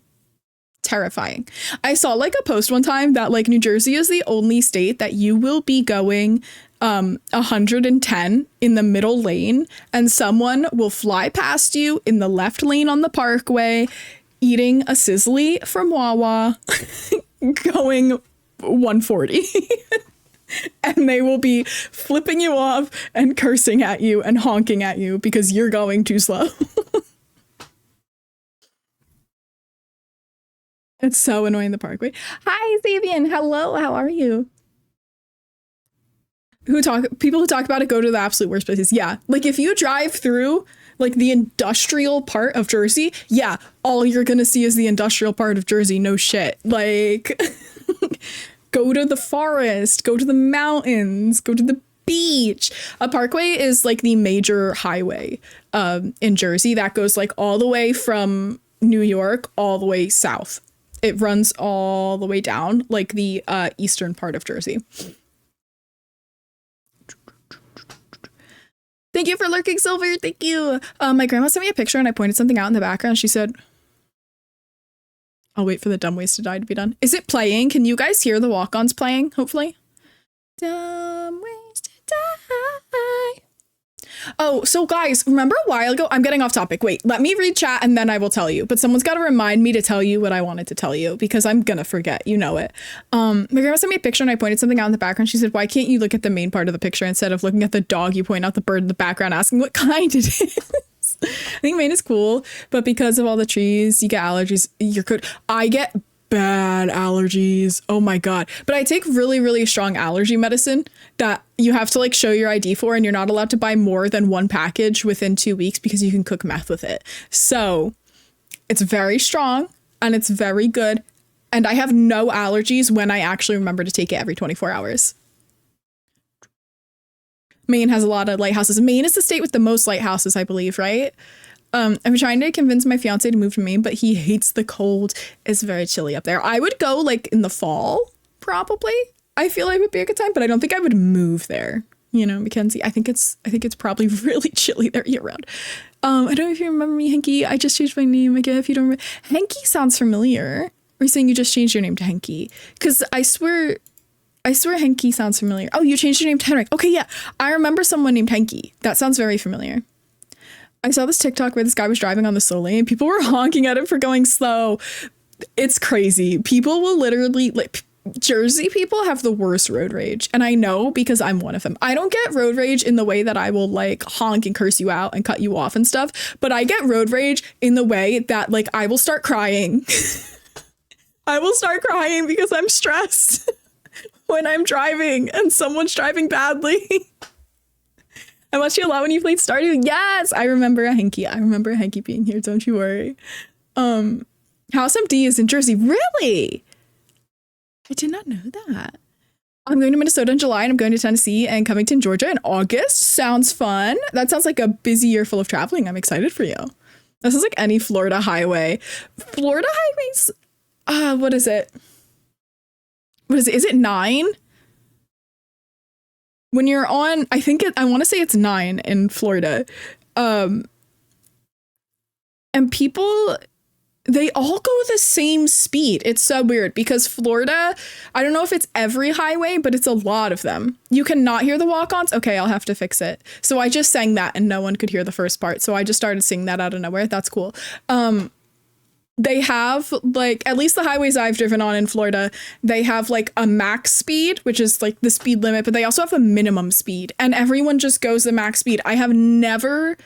Terrifying. I saw like a post one time that like New Jersey is the only state that you will be going 110 in the middle lane and someone will fly past you in the left lane on the Parkway eating a sizzly from Wawa going 140 and they will be flipping you off and cursing at you and honking at you because you're going too slow. It's so annoying, the Parkway. Hi, Xavian. Hello. How are you? People who talk about it go to the absolute worst places. Yeah. Like if you drive through like the industrial part of Jersey, yeah, all you're going to see is the industrial part of Jersey. No shit. Like go to the forest, go to the mountains, go to the beach. A Parkway is like the major highway in Jersey that goes like all the way from New York all the way south. It runs all the way down like the eastern part of Jersey. Thank you for lurking, Silver. Thank you. My grandma sent me a picture and I pointed something out in the background. She said, I'll wait for the Dumb Ways to Die to be done. Is it playing? Can you guys hear the walk-ons playing, hopefully? Dumb Ways to Die. Oh, so guys, remember a while ago? I'm getting off topic. Wait, let me read chat and then I will tell you. But someone's got to remind me to tell you what I wanted to tell you because I'm going to forget. You know it. My grandma sent me a picture and I pointed something out in the background. She said, why can't you look at the main part of the picture instead of looking at the dog? You point out the bird in the background asking what kind it is. I think Maine is cool, but because of all the trees, you get allergies. I get bad allergies. Oh my God. But I take really, really strong allergy medicine that you have to like show your ID for, and you're not allowed to buy more than one package within 2 weeks because you can cook meth with it. So it's very strong and it's very good. And I have no allergies when I actually remember to take it every 24 hours. Maine has a lot of lighthouses. Maine is the state with the most lighthouses, I believe, right? I'm trying to convince my fiance to move to Maine, but he hates the cold. It's very chilly up there. I would go like in the fall, probably. I feel like it would be a good time, but I don't think I would move there. You know, Mackenzie, I think it's probably really chilly there year round. I don't know if you remember me, Henky. I just changed my name again. If you don't remember, Henky sounds familiar. Are you saying you just changed your name to Henky? Because I swear Henky sounds familiar. Oh, you changed your name to Henrik. Okay, yeah. I remember someone named Henky. That sounds very familiar. I saw this TikTok where this guy was driving on the slow lane. People were honking at him for going slow. It's crazy. People will literally, like, Jersey people have the worst road rage. And I know because I'm one of them. I don't get road rage in the way that I will like honk and curse you out and cut you off and stuff. But I get road rage in the way that like I will start crying. I will start crying because I'm stressed when I'm driving and someone's driving badly. I watched you a lot when you played Stardew. Yes, I remember a Henky. I remember a Henky being here. Don't you worry. House MD is in Jersey. Really? I did not know that. I'm going to Minnesota in July and I'm going to Tennessee and Covington, Georgia in August. Sounds fun. That sounds like a busy year full of traveling. I'm excited for you. That sounds like any Florida highway. Florida highways. What is it? What is it? Is it 9? When you're on, I want to say it's 9 in Florida. And people, they all go the same speed. It's so weird because Florida, I don't know if it's every highway, but it's a lot of them. You cannot hear the walk-ons. Okay, I'll have to fix it. So I just sang that and no one could hear the first part. So I just started singing that out of nowhere. That's cool. They have like, at least the highways I've driven on in Florida, they have like a max speed, which is like the speed limit, but they also have a minimum speed and everyone just goes the max speed. I have never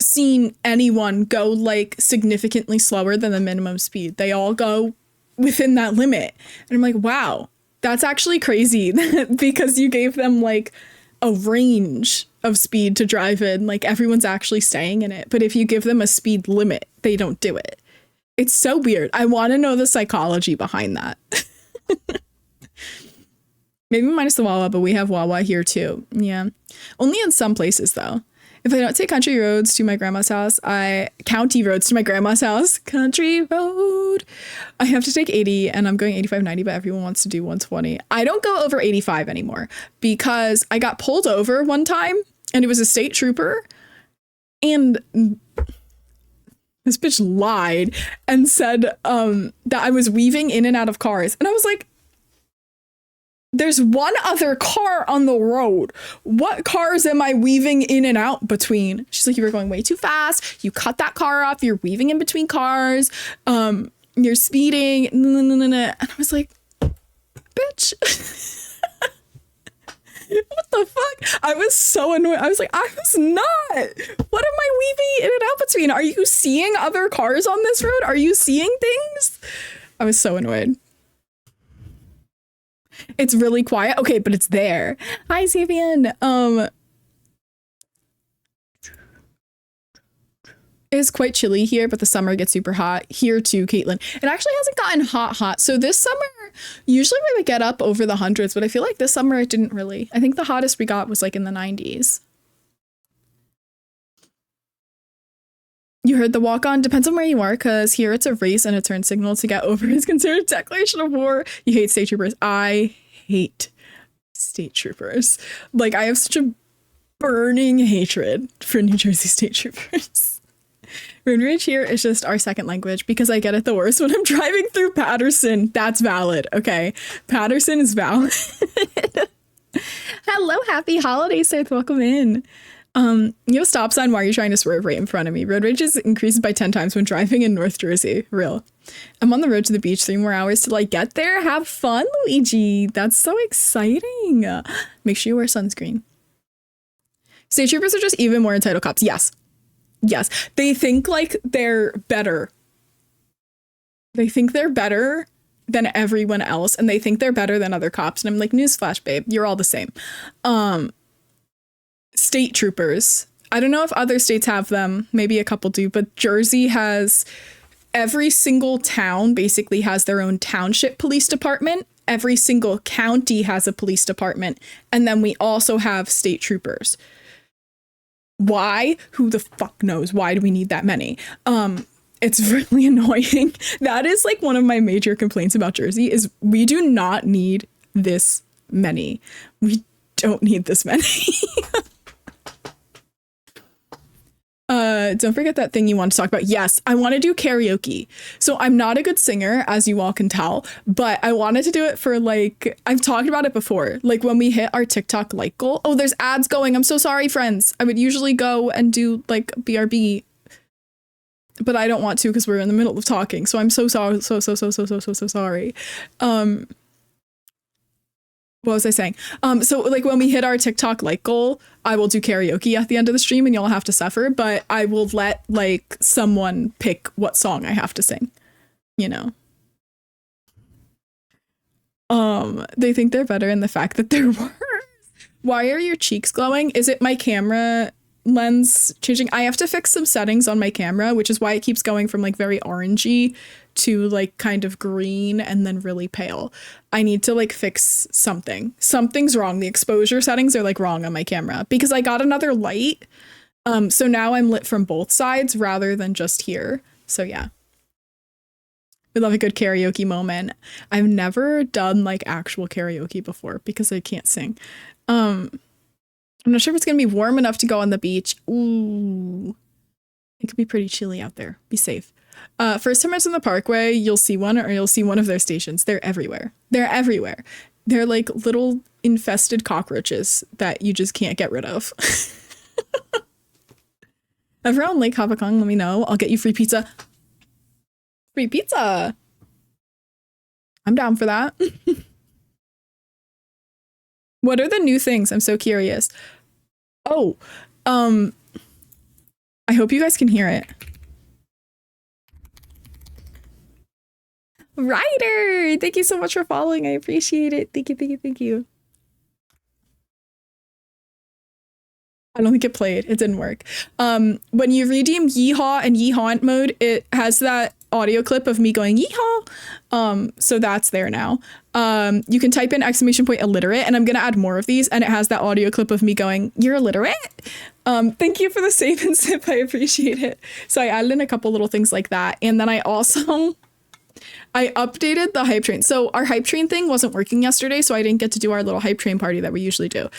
seen anyone go like significantly slower than the minimum speed. They all go within that limit. And I'm like, wow, that's actually crazy because you gave them like a range of speed to drive in. Like everyone's actually staying in it. But if you give them a speed limit, they don't do it. It's so weird. I want to know the psychology behind that. Maybe minus the Wawa, but we have Wawa here too. Yeah. Only in some places though. If I don't take country roads to my grandma's house, county roads to my grandma's house, country road, I have to take 80 and I'm going 85, 90, but everyone wants to do 120. I don't go over 85 anymore because I got pulled over one time and it was a state trooper and this bitch lied and said that I was weaving in and out of cars. And I was like, there's one other car on the road. What cars am I weaving in and out between? She's like, you were going way too fast. You cut that car off. You're weaving in between cars. You're speeding. And I was like, bitch. What the fuck? I was so annoyed. I was like, I was not. What am I weaving in and out between? Are you seeing other cars on this road? Are you seeing things? I was so annoyed. It's really quiet. Okay, but it's there. Hi, Savian. It's quite chilly here, but the summer gets super hot here too, Caitlin. It actually hasn't gotten hot. So this summer, usually we would get up over the hundreds, but I feel like this summer it didn't really. I think the hottest we got was like in the 90s. You heard the walk on? Depends on where you are, because here it's a race and a turn signal to get over is considered declaration of war. You hate state troopers. I hate state troopers. Like, I have such a burning hatred for New Jersey state troopers. Road rage here is just our second language because I get it the worst when I'm driving through Patterson. That's valid. Okay. Patterson is valid. Hello, happy holidays, Seth. Welcome in. You have a stop sign while you're trying to swerve right in front of me. Road rage is increased by 10 times when driving in North Jersey. Real. I'm on the road to the beach 3 more hours to like get there. Have fun, Luigi. That's so exciting. Make sure you wear sunscreen. State troopers are just even more entitled cops. Yes. Yes. They think like they're better. They think they're better than everyone else. And they think they're better than other cops. And I'm like, newsflash, babe. You're all the same. State troopers. I don't know if other states have them. Maybe a couple do, but Jersey has every single town basically has their own township police department. Every single county has a police department. And then we also have state troopers. Why? Who the fuck knows? Why do we need that many? It's really annoying. That is like one of my major complaints about Jersey is we do not need this many. We don't need this many. Don't forget that thing you want to talk about. Yes, I want to do karaoke. So I'm not a good singer, as you all can tell, but I wanted to do it for like, I've talked about it before, like when we hit our TikTok like goal. Oh, there's ads going. I'm so sorry, friends. I would usually go and do like BRB, but I don't want to because we're in the middle of talking. So I'm so sorry. So sorry. What was I saying? So like when we hit our TikTok like goal, I will do karaoke at the end of the stream and y'all have to suffer, but I will let like someone pick what song I have to sing, you know? They think they're better in the fact that they're worse. Why are your cheeks glowing? Is it my camera lens changing? I have to fix some settings on my camera, which is why it keeps going from like very orangey to like kind of green and then really pale. I need to like fix something. Something's wrong. The exposure settings are like wrong on my camera because I got another light. So now I'm lit from both sides rather than just here. So yeah. We love a good karaoke moment. I've never done like actual karaoke before because I can't sing. I'm not sure if it's gonna be warm enough to go on the beach. Ooh. It could be pretty chilly out there. Be safe. First time I was in the Parkway, you'll see one or you'll see one of their stations. They're everywhere. They're everywhere. They're like little infested cockroaches that you just can't get rid of. If you're on Lake Hopatcong, let me know. I'll get you free pizza. Free pizza. I'm down for that. What are the new things? I'm so curious. Oh, I hope you guys can hear it. Ryder, thank you so much for following. I appreciate it. Thank you. I don't think it played. It didn't work. When you redeem Yeehaw and Yeehawant mode, it has that audio clip of me going yeehaw. So that's there now. You can type in !illiterate, and I'm gonna add more of these, and it has that audio clip of me going, "You're illiterate?" Thank you for the save and sip. I appreciate it. So I added in a couple little things like that. And then I also I updated the hype train. So our hype train thing wasn't working yesterday, so I didn't get to do our little hype train party that we usually do.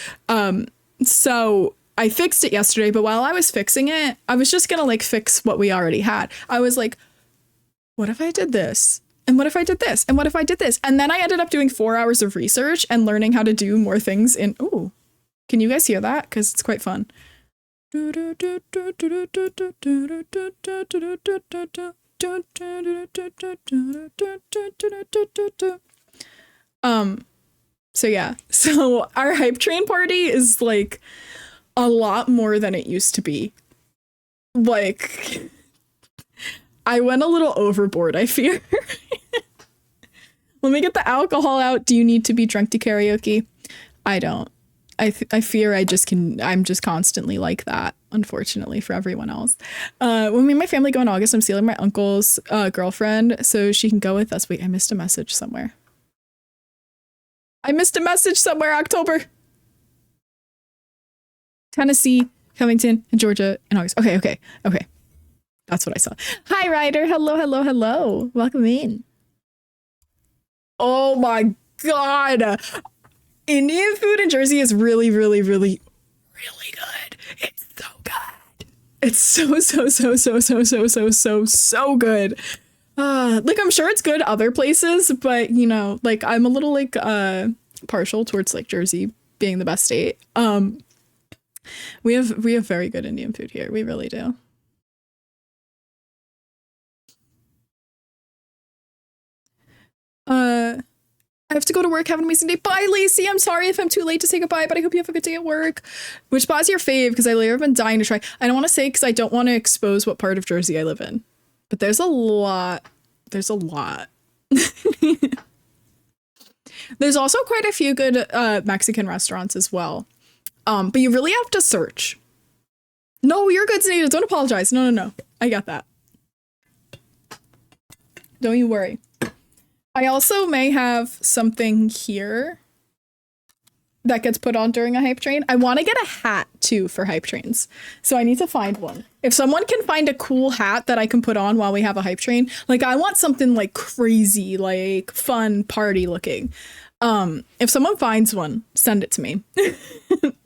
So I fixed it yesterday, but while I was fixing it, I was just gonna like fix what we already had. I was like, what if I did this? And what if I did this? And what if I did this? And then I ended up doing 4 hours of research and learning how to do more things in, ooh, can you guys hear that? Because it's quite fun. So yeah, so our hype train party is like a lot more than it used to be. Like, I went a little overboard, I fear. Let me get the alcohol out. Do you need to be drunk to karaoke? I don't. I fear I'm just constantly like that, unfortunately, for everyone else. When me and my family go in August, I'm stealing my uncle's girlfriend so she can go with us. Wait, I missed a message somewhere. October. Tennessee, Covington, and Georgia in August. Okay. That's what I saw. Hi, Ryder. Hello. Welcome in. Oh my God. Indian food in Jersey is really good. It's so good. It's so good. Like, I'm sure it's good other places, but you know, like, I'm a little like partial towards like Jersey being the best state. We have very good Indian food here. We really do. I have to go to work. Have an amazing day. Bye, Lacey. I'm sorry if I'm too late to say goodbye, but I hope you have a good day at work. Which spot's your fave? Because I literally have been dying to try. I don't want to say because I don't want to expose what part of Jersey I live in. But there's a lot. There's also quite a few good Mexican restaurants as well. But you really have to search. No, you're good, Zanita. Don't apologize. No. I got that. Don't you worry. I also may have something here that gets put on during a hype train. I want to get a hat too for hype trains. So I need to find one. If someone can find a cool hat that I can put on while we have a hype train, like I want something like crazy, like fun party looking. If someone finds one, send it to me.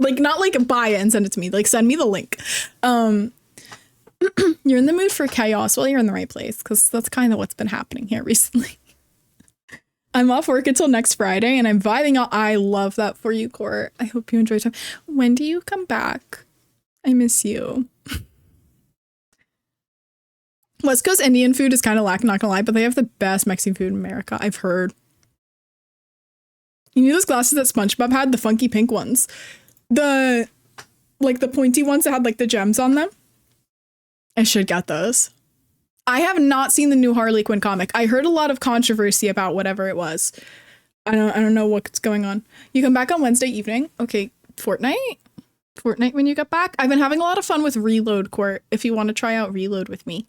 Like not like buy it and send it to me, like send me the link. You're in the mood for chaos. Well, you're in the right place because that's kind of what's been happening here recently. I'm off work until next Friday and I'm vibing out. I love that for you, Court. I hope you enjoy time. When do you come back? I miss you. West Coast Indian food is kind of lacking, not gonna lie, but they have the best Mexican food in America, I've heard. You knew those glasses that SpongeBob had? The funky pink ones. The pointy ones that had like the gems on them? I should get those. I have not seen the new Harley Quinn comic. I heard a lot of controversy about whatever it was. I don't know what's going on. You come back on Wednesday evening. Okay, Fortnite when you get back. I've been having a lot of fun with Reload, Court, if you want to try out Reload with me.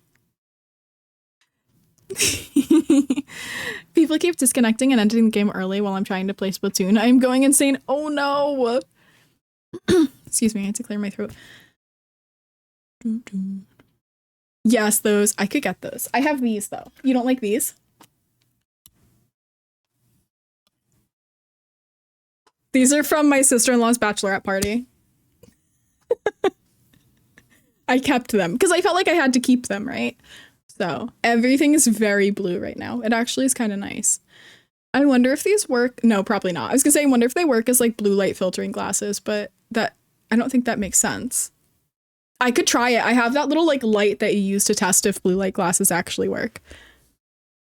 People keep disconnecting and ending the game early while I'm trying to play Splatoon. I'm going insane. Oh no. Excuse me, I had to clear my throat. Yes, those. I could get those. I have these, though. You don't like these? These are from my sister-in-law's bachelorette party. I kept them because I felt like I had to keep them, right? So everything is very blue right now. It actually is kind of nice. I wonder if these work. No, probably not. I was gonna say, I wonder if they work as like blue light filtering glasses, but I don't think that makes sense. I could try it. I have that little like light that you use to test if blue light glasses actually work.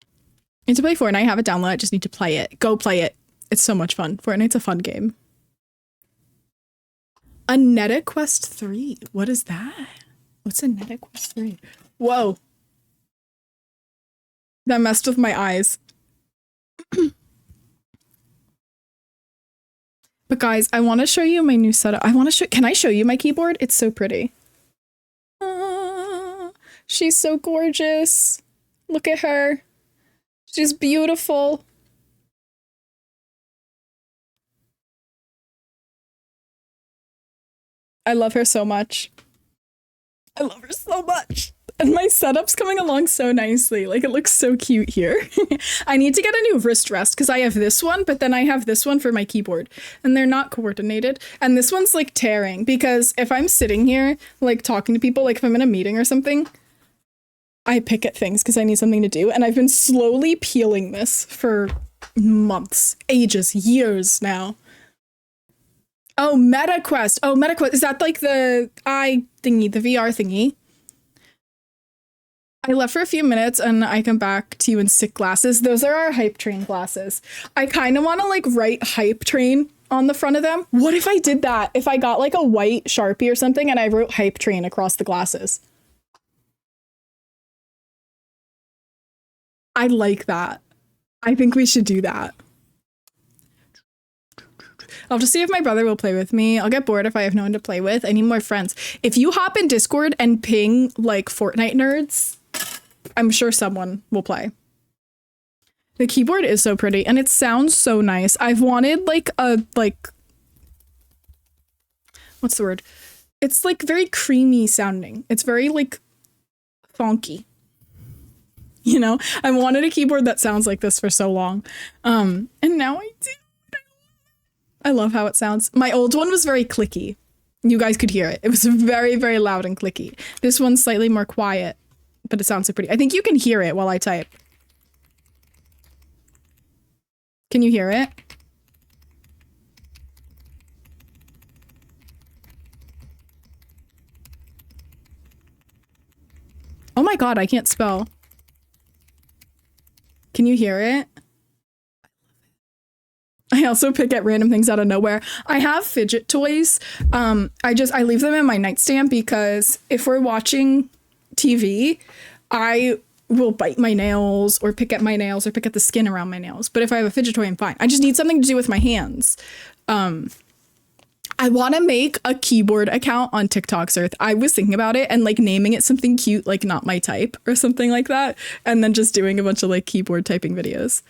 I need to play Fortnite. I have it downloaded. I just need to play it. Go play it. It's so much fun. Fortnite's a fun game. A Neta Quest 3. What is that? What's a Neta Quest 3? Whoa. That messed with my eyes. But guys, I want to show you my new setup. Can I show you my keyboard? It's so pretty. She's so gorgeous. Look at her. She's beautiful. I love her so much. I love her so much. And my setup's coming along so nicely. Like, it looks so cute here. I need to get a new wrist rest because I have this one, but then I have this one for my keyboard. And they're not coordinated. And this one's, like, tearing because if I'm sitting here, like, talking to people, like, if I'm in a meeting or something, I pick at things because I need something to do. And I've been slowly peeling this for months, ages, years now. Oh, MetaQuest. Oh, MetaQuest. Is that like the eye thingy, the VR thingy? I left for a few minutes and I come back to you in sick glasses. Those are our hype train glasses. I kind of want to like write hype train on the front of them. What if I did that? If I got like a white Sharpie or something and I wrote hype train across the glasses. I like that. I think we should do that. I'll just see if my brother will play with me. I'll get bored if I have no one to play with. I need more friends. If you hop in Discord and ping like Fortnite nerds, I'm sure someone will play. The keyboard is so pretty and it sounds so nice. I've wanted like a, like, what's the word? It's like very creamy sounding. It's very like funky. You know, I wanted a keyboard that sounds like this for so long. And now I do. I love how it sounds. My old one was very clicky. You guys could hear it. It was very, very loud and clicky. This one's slightly more quiet, but it sounds so pretty. I think you can hear it while I type. Can you hear it? Oh my god, I can't spell. Can you hear it? I also pick at random things out of nowhere. I have fidget toys. I leave them in my nightstand because if we're watching TV, I will bite my nails or pick at my nails or pick at the skin around my nails. But if I have a fidget toy, I'm fine. I just need something to do with my hands. I want to make a keyboard account on TikTok, Earth. I was thinking about it and like naming it something cute, like not my type or something like that. And then just doing a bunch of like keyboard typing videos.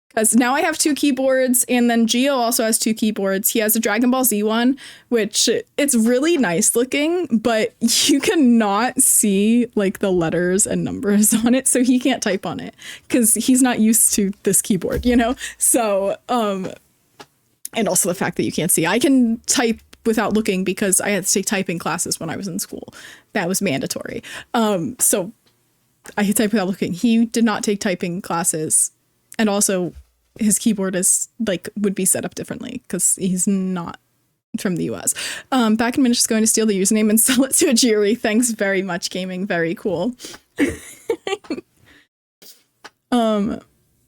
Because now I have 2 keyboards, and then Gio also has 2 keyboards. He has a Dragon Ball Z one, which it's really nice looking, but you cannot see like the letters and numbers on it, so he can't type on it because he's not used to this keyboard, you know? So, and also the fact that you can't see. I can type without looking because I had to take typing classes when I was in school. That was mandatory. So I could type without looking. He did not take typing classes. And also his keyboard is like would be set up differently because he's not from the US. Back in minutes just going to steal the username and sell it to a jury. Thanks very much, gaming. Very cool. You have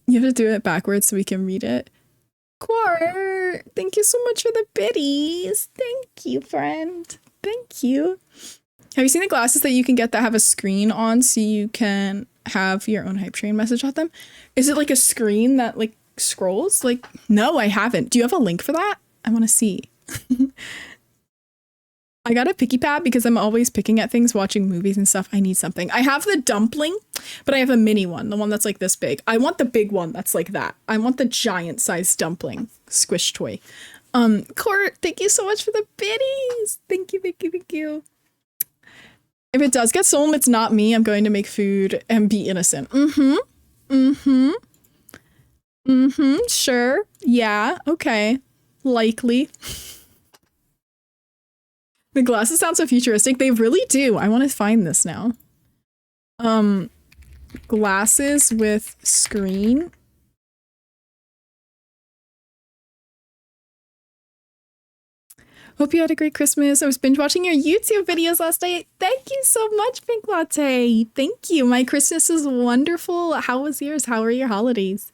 to do it backwards so we can read it. Quart, thank you so much for the biddies. Thank you, friend. Thank you. Have you seen the glasses that you can get that have a screen on so you can have your own hype train message on them? Is it like a screen that like scrolls? Like, no, I haven't. Do you have a link for that? I want to see. I got a picky pad because I'm always picking at things, watching movies and stuff. I need something. I have the dumpling, but I have a mini one, the one that's like this big. I want the big one that's like that. I want the giant size dumpling squish toy. Court, thank you so much for the biddies. Thank you, thank you, thank you. If it does get stolen, it's not me. I'm going to make food and be innocent. Sure. Yeah. Okay. Likely. The glasses sound so futuristic. They really do. I want to find this now. Glasses with screen. Hope you had a great Christmas. I was binge watching your YouTube videos last night. Thank you so much, Pink Latte. Thank you. My Christmas is wonderful. How was yours? How are your holidays?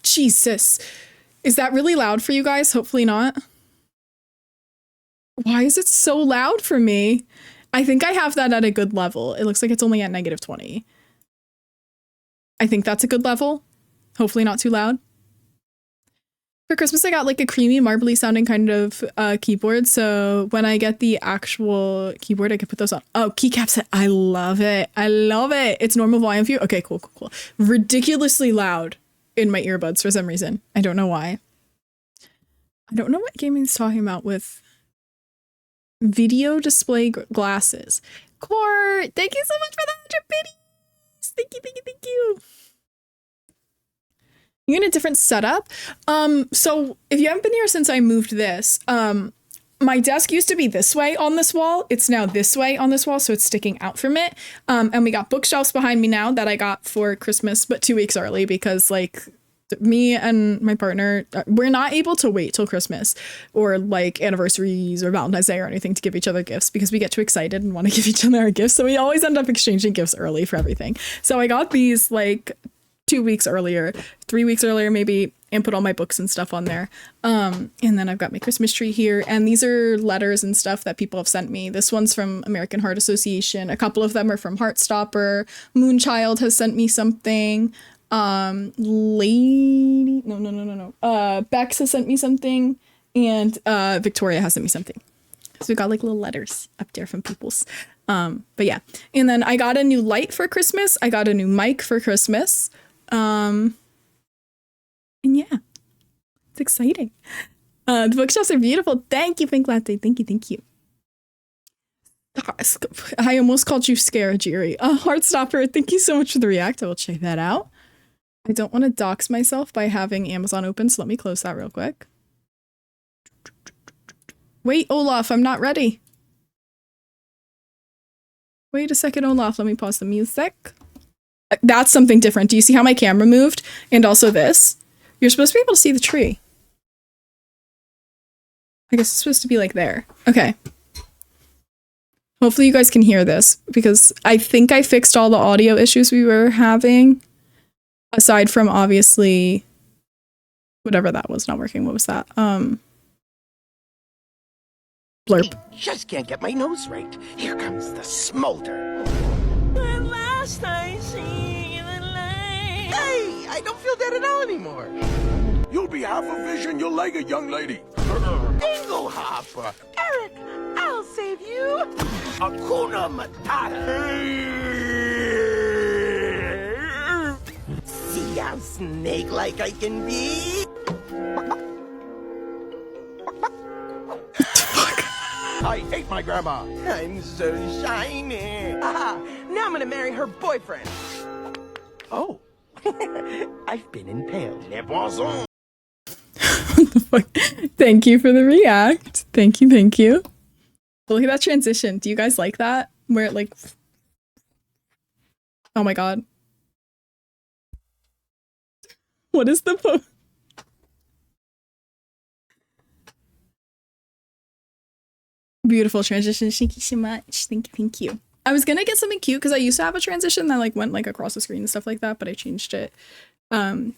Jesus. Is that really loud for you guys? Hopefully not. Why is it so loud for me? I think I have that at a good level. It looks like it's only at -20. I think that's a good level. Hopefully not too loud. For Christmas, I got like a creamy, marbly sounding kind of keyboard. So when I get the actual keyboard, I can put those on. Oh, keycap set. I love it. I love it. It's normal volume view. Okay, cool, cool, cool. Ridiculously loud in my earbuds for some reason. I don't know why. I don't know what gaming's talking about with video display glasses. Court, thank you so much for the 100 biddies. Thank you, thank you, thank you. You're in a different setup. So if you haven't been here since I moved this, my desk used to be this way on this wall. It's now this way on this wall, so it's sticking out from it. And we got bookshelves behind me now that I got for Christmas, but 2 weeks early because like me and my partner, we're not able to wait till Christmas or like anniversaries or Valentine's Day or anything to give each other gifts because we get too excited and want to give each other our gifts. So we always end up exchanging gifts early for everything. So I got these like 2 weeks earlier, 3 weeks earlier maybe, and put all my books and stuff on there. And then I've got my Christmas tree here, and these are letters and stuff that people have sent me. This one's from American Heart Association. A couple of them are from Heartstopper. Moonchild has sent me something. Bex has sent me something, and Victoria has sent me something. So we got like little letters up there from people's. But yeah, and then I got a new light for Christmas. I got a new mic for Christmas. And yeah, it's exciting. The bookshelves are beautiful. Thank you, Pink Latte. Thank you, thank you. I almost called you Scare, Jerry. Heartstopper, thank you so much for the react. I will check that out. I don't want to dox myself by having Amazon open, so let me close that real quick. Wait, Olaf, I'm not ready. Wait a second, Olaf. Let me pause the music. That's something different. Do you see how my camera moved? And also this? You're supposed to be able to see the tree. I guess it's supposed to be like there. Okay. Hopefully you guys can hear this because I think I fixed all the audio issues we were having. Aside from obviously whatever that was not working. What was that? Blurp. Just can't get my nose right. Here comes the smolder. At last I see the light. Hey, I don't feel that at all anymore. You'll be half a fish and your leg a young lady. Dingle hopper. Eric, I'll save you. Hakuna Matata. See how snake-like I can be? I hate my grandma. I'm so shiny. Aha, now I'm gonna marry her boyfriend. Oh, I've been impaled. Les poissons. Thank you for the react. Thank you, thank you. Look at that transition. Do you guys like that? Where it like... Oh my god. What is the po- Beautiful transition. Thank you so much. Thank you, thank you. I was gonna get something cute because I used to have a transition that like went like across the screen and stuff like that, but I changed it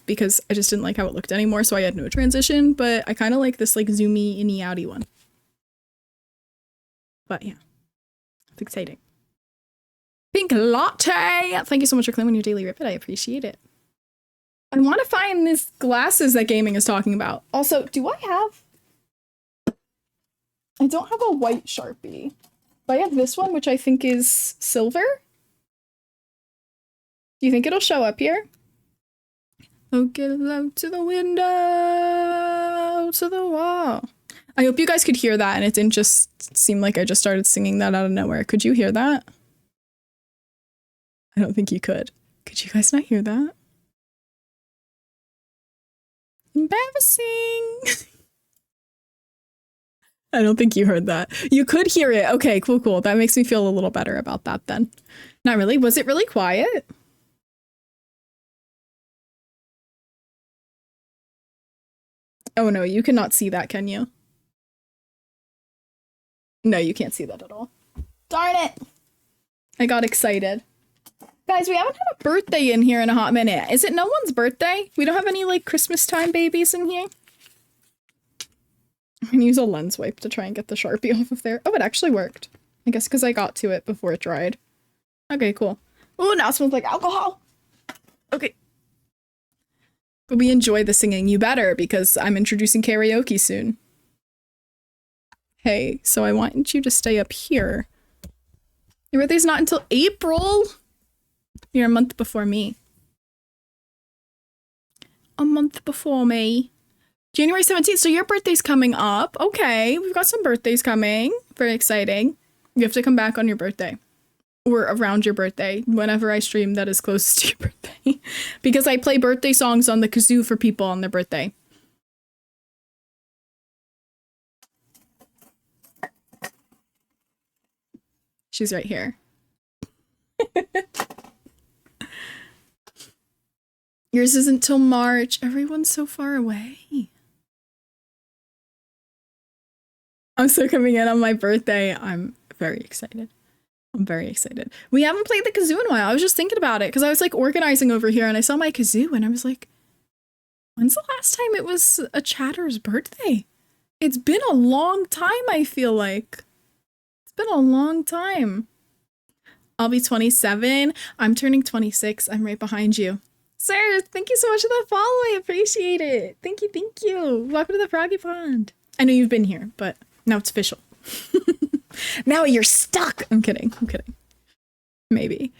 because I just didn't like how it looked anymore, so I had no transition, but I kind of like this like zoomy inny outy one. But yeah, it's exciting. Pink Latte! Thank you so much for claiming your daily ripet. I appreciate it. I want to find these glasses that gaming is talking about. Also, do I have... I don't have a white Sharpie. But I have this one, which I think is silver. Do you think it'll show up here? Oh, get love to the window, to the wall. I hope you guys could hear that and it didn't just seem like I just started singing that out of nowhere. Could you hear that? I don't think you could. Could you guys not hear that? Embarrassing. I don't think you heard that. You could hear it. Okay, cool, cool. That makes me feel a little better about that then. Not really. Was it really quiet? Oh no, you cannot see that, can you? No, you can't see that at all. Darn it! I got excited. Guys, we haven't had a birthday in here in a hot minute. Is it no one's birthday? We don't have any, like, Christmas time babies in here? I'm gonna use a lens wipe to try and get the Sharpie off of there. Oh, it actually worked. I guess because I got to it before it dried. Okay, cool. Oh, now it smells like alcohol! Okay. But we enjoy the singing. You better, because I'm introducing karaoke soon. Hey, so I want you to stay up here. Your birthday's not until April! You're a month before me. A month before me. January 17th. So your birthday's coming up. Okay, we've got some birthdays coming. Very exciting. You have to come back on your birthday. Or around your birthday. Whenever I stream that is closest to your birthday. Because I play birthday songs on the kazoo for people on their birthday. She's right here. Yours isn't till March. Everyone's so far away. I'm still coming in on my birthday. I'm very excited. I'm very excited. We haven't played the kazoo in a while. I was just thinking about it because I was like organizing over here and I saw my kazoo and I was like, when's the last time it was a chatter's birthday? It's been a long time, I feel like. It's been a long time. I'll be 27. I'm turning 26. I'm right behind you. Sir, thank you so much for the follow. I appreciate it. Thank you, thank you. Welcome to the Froggy Pond. I know you've been here, but now it's official. Now you're stuck. I'm kidding. I'm kidding. Maybe.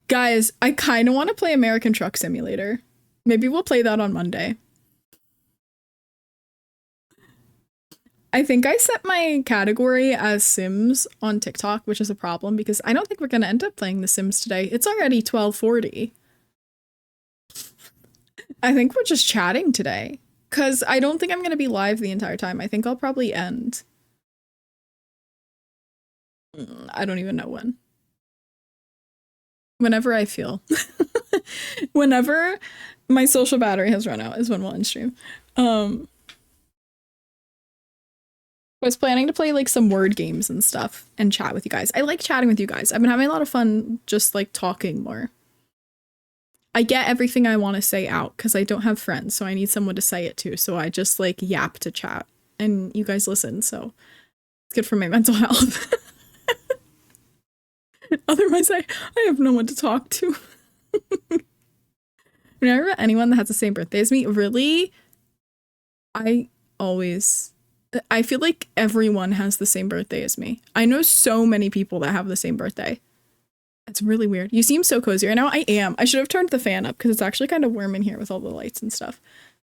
Guys, I kind of want to play American Truck Simulator. Maybe we'll play that on Monday. I think I set my category as Sims on TikTok, which is a problem because I don't think we're going to end up playing The Sims today. It's already 12:40. I think we're just chatting today because I don't think I'm going to be live the entire time. I think I'll probably end. I don't even know when. Whenever I feel. Whenever my social battery has run out is when we'll end stream. I was planning to play like some word games and stuff and chat with you guys. I like chatting with you guys. I've been having a lot of fun just like talking more. I get everything I want to say out because I don't have friends, so I need someone to say it to. So I just like yap to chat and you guys listen. So it's good for my mental health. Otherwise, I have no one to talk to. Whenever anyone that has the same birthday as me, really, I feel like everyone has the same birthday as me. I know so many people that have the same birthday. It's really weird. You seem so cozy right now. I am. I should have turned the fan up because it's actually kind of warm in here with all the lights and stuff.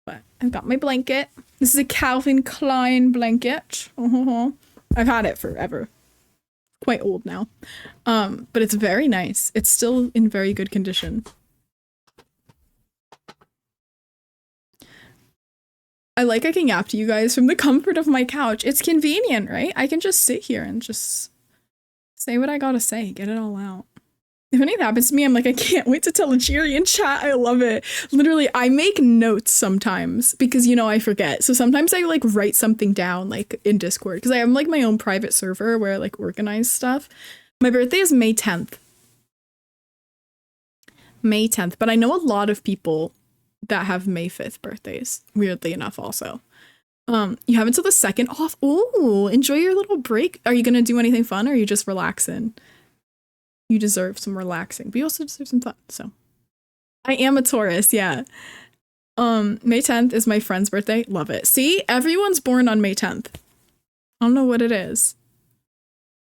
But I've got my blanket. This is a Calvin Klein blanket. I've had it forever. Quite old now. But it's very nice. It's still in very good condition. I can yap to you guys from the comfort of my couch. It's convenient, right? I can just sit here and just say what I gotta say, get it all out. If anything happens to me, I'm like, I can't wait to tell a cheery in chat. I love it. Literally, I make notes sometimes because, you know, I forget. So sometimes I like write something down like in Discord because I have like my own private server where I like organize stuff. My birthday is May 10th. May 10th, but I know a lot of people that have May 5th birthdays, weirdly enough also. You have until the 2nd off. Oh, enjoy your little break. Are you gonna do anything fun or are you just relaxing? You deserve some relaxing, but you also deserve some fun, so. I am a Taurus, yeah. May 10th is my friend's birthday. Love it. See, everyone's born on May 10th. I don't know what it is.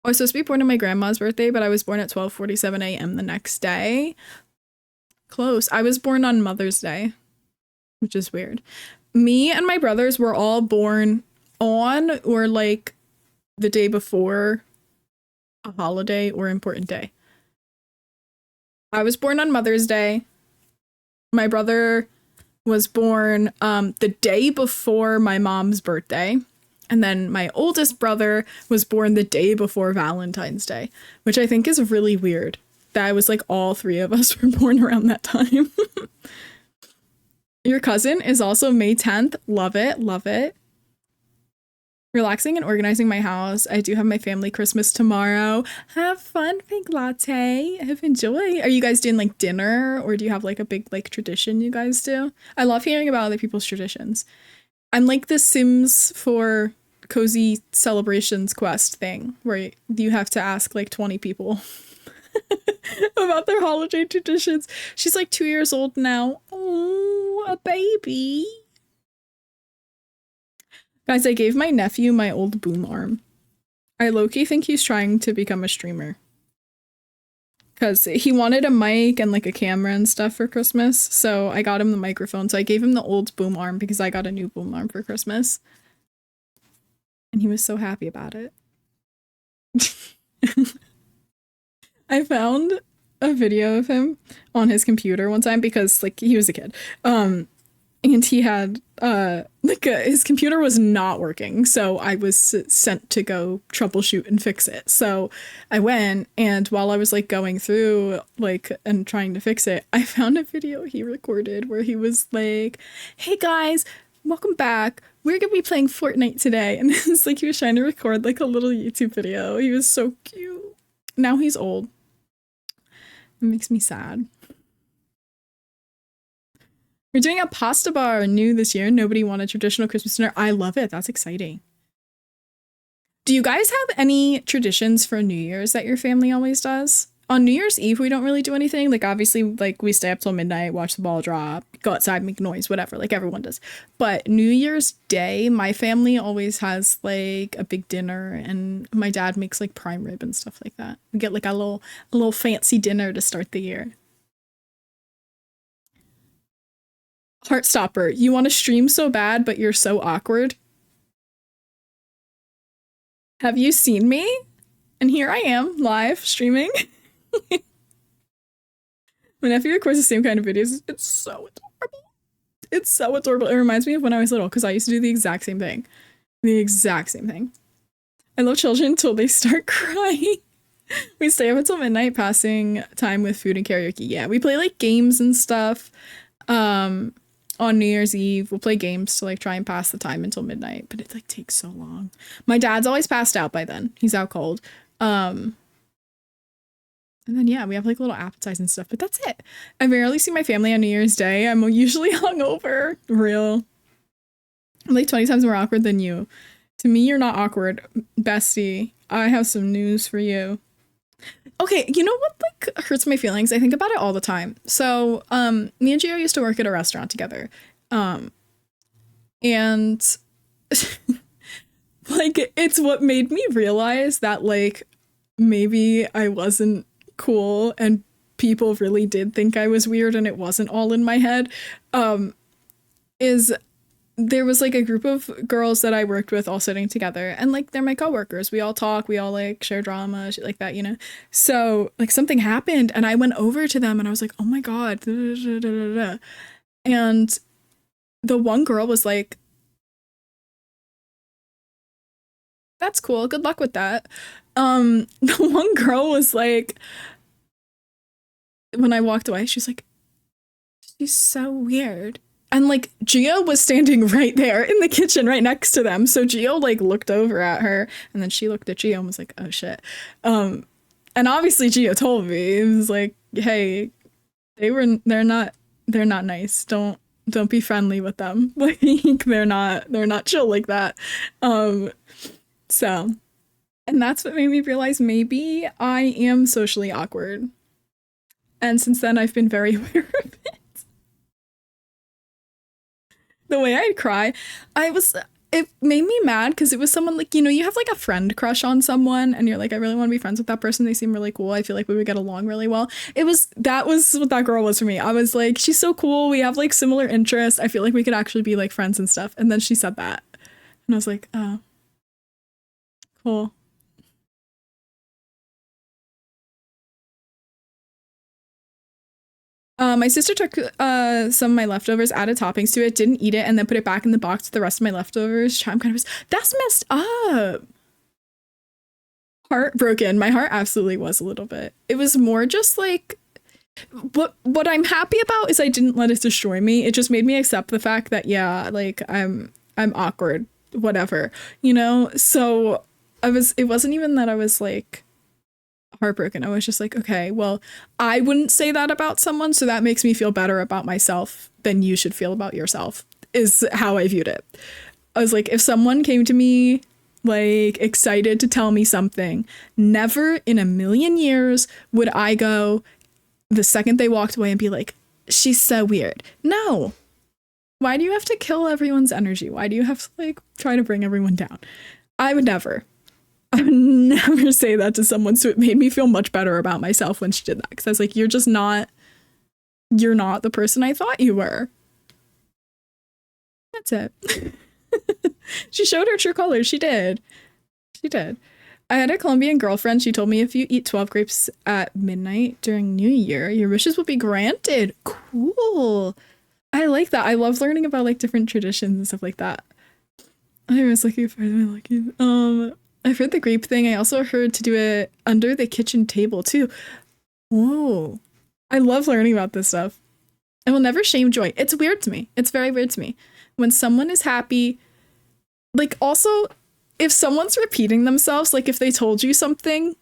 I was supposed to be born on my grandma's birthday, but I was born at 12:47 a.m. the next day. Close. I was born on Mother's Day, which is weird. Me and my brothers were all born on or like the day before a holiday or important day. I was born on Mother's Day. My brother was born the day before my mom's birthday. And then my oldest brother was born the day before Valentine's Day, which I think is really weird. That I was like all three of us were born around that time. Your cousin is also May 10th. Love it. Love it. Relaxing and organizing my house. I do have my family Christmas tomorrow. Have fun, Pink Latte. Have enjoy. Are you guys doing like dinner or do you have like a big like tradition you guys do? I love hearing about other people's traditions. I'm like the Sims for cozy celebrations quest thing where you have to ask like 20 people about their holiday traditions. She's like 2 years old now. Oh, a baby. Guys, I gave my nephew my old boom arm. I low-key think he's trying to become a streamer. because he wanted a mic and like a camera and stuff for Christmas. So I got him the microphone. So I gave him the old boom arm because I got a new boom arm for Christmas. And he was so happy about it. I found a video of him on his computer one time because like he was a kid. And he had his computer was not working, so I was sent to go troubleshoot and fix it. So I went, and while I was like going through like and trying to fix it, I found a video he recorded where he was like, "Hey guys, welcome back. We're gonna be playing Fortnite today." And it's like he was trying to record like a little YouTube video. He was so cute. Now he's old. It makes me sad. We're doing a pasta bar new this year. Nobody wanted traditional Christmas dinner. I love it. That's exciting. Do you guys have any traditions for New Year's that your family always does? On New Year's Eve, we don't really do anything. Like, obviously, like, we stay up till midnight, watch the ball drop, go outside, make noise, whatever, like everyone does. But New Year's Day, my family always has, like, a big dinner, and my dad makes, like, prime rib and stuff like that. We get, like, a little fancy dinner to start the year. Heartstopper, you want to stream so bad, but you're so awkward. Have you seen me? And here I am, live, streaming. My nephew records the same kind of videos. It's so adorable. It's so adorable. It reminds me of when I was little, because I used to do the exact same thing. The exact same thing. I love children until they start crying. We stay up until midnight, passing time with food and karaoke. Yeah, we play, like, games and stuff. On New Year's Eve, we'll play games to like try and pass the time until midnight, but it like takes so long. My dad's always passed out by then. He's out cold. And then yeah, we have like little appetizers and stuff, but that's it. I rarely see my family on New Year's Day. I'm usually hungover. Real. I'm like 20 times more awkward than you. To me, you're not awkward, bestie. I have some news for you. Okay, you know what like hurts my feelings? I think about it all the time. So, me and Gio used to work at a restaurant together. And like it's what made me realize that like maybe I wasn't cool and people really did think I was weird and it wasn't all in my head. Is there was like a group of girls that I worked with all sitting together, and like they're my coworkers. We all talk, we all like share drama, shit like that, you know? So like something happened and I went over to them and I was like, oh my God. And the one girl was like, that's cool. Good luck with that. The one girl was like, when I walked away, she's like, she's so weird. And like Gio was standing right there in the kitchen right next to them. So Gio like looked over at her and then she looked at Gio and was like, oh shit. And obviously Gio told me, it was like, hey, they're not nice. Don't be friendly with them. Like they're not chill like that. So, and that's what made me realize maybe I am socially awkward. And since then I've been very aware of it. The way I'd cry, it made me mad because it was someone like, you know, you have like a friend crush on someone and you're like, I really want to be friends with that person. They seem really cool. I feel like we would get along really well. That was what that girl was for me. I was like, she's so cool. We have like similar interests. I feel like we could actually be like friends and stuff. And then she said that. And I was like, oh, cool. My sister took some of my leftovers, added toppings to it, didn't eat it, and then put it back in the box with the rest of my leftovers. I'm kind of, that's messed up. Heartbroken. My heart absolutely was a little bit. It was more just like, what I'm happy about is I didn't let it destroy me. It just made me accept the fact that, yeah, like I'm awkward, whatever, you know? So it wasn't even that I was like heartbroken. I was just like, okay, well, I wouldn't say that about someone, so that makes me feel better about myself than you should feel about yourself, is how I viewed it. I was like, if someone came to me like excited to tell me something, never in a million years would I go the second they walked away and be like, she's so weird. No. Why do you have to kill everyone's energy? Why do you have to like try to bring everyone down? I would never. I would never say that to someone. So it made me feel much better about myself when she did that. Because I was like, you're not the person I thought you were. That's it. She showed her true colors. She did. She did. I had a Colombian girlfriend. She told me if you eat 12 grapes at midnight during New Year, your wishes will be granted. Cool. I like that. I love learning about like different traditions and stuff like that. I was looking for my lucky. I've heard the grape thing. I also heard to do it under the kitchen table too. Whoa. I love learning about this stuff. I will never shame joy. It's weird to me. It's very weird to me. When someone is happy, like also if someone's repeating themselves, like if they told you something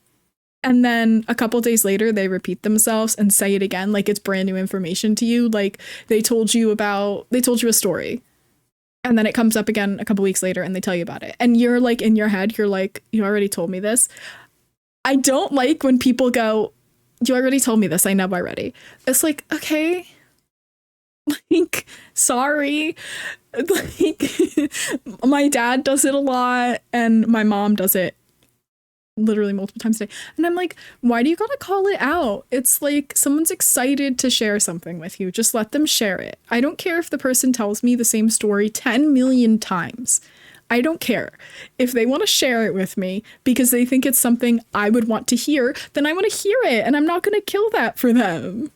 and then a couple days later they repeat themselves and say it again, like it's brand new information to you, like they told you a story and then it comes up again a couple weeks later and they tell you about it. And you're like in your head, you're like, you already told me this. I don't like when people go, you already told me this. I know already. It's like, okay, like, sorry. Like, my dad does it a lot and my mom does it literally multiple times a day. And I'm like, why do you gotta call it out? It's like someone's excited to share something with you. Just let them share it. I don't care if the person tells me the same story 10 million times. I don't care. If they want to share it with me because they think it's something I would want to hear, then I want to hear it and I'm not going to kill that for them.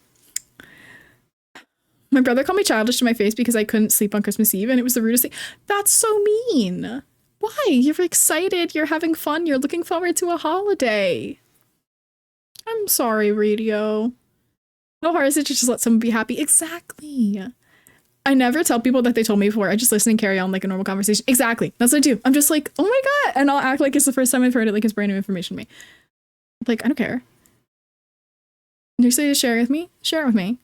My brother called me childish to my face because I couldn't sleep on Christmas Eve and it was the rudest thing. That's so mean. Why? You're excited. You're having fun. You're looking forward to a holiday. I'm sorry, radio. How hard is it to just let someone be happy? Exactly. I never tell people that they told me before. I just listen and carry on like a normal conversation. Exactly. That's what I do. I'm just like, oh my God. And I'll act like it's the first time I've heard it, like it's brand new information to me. Like, I don't care. You're excited to share it with me? Share it with me.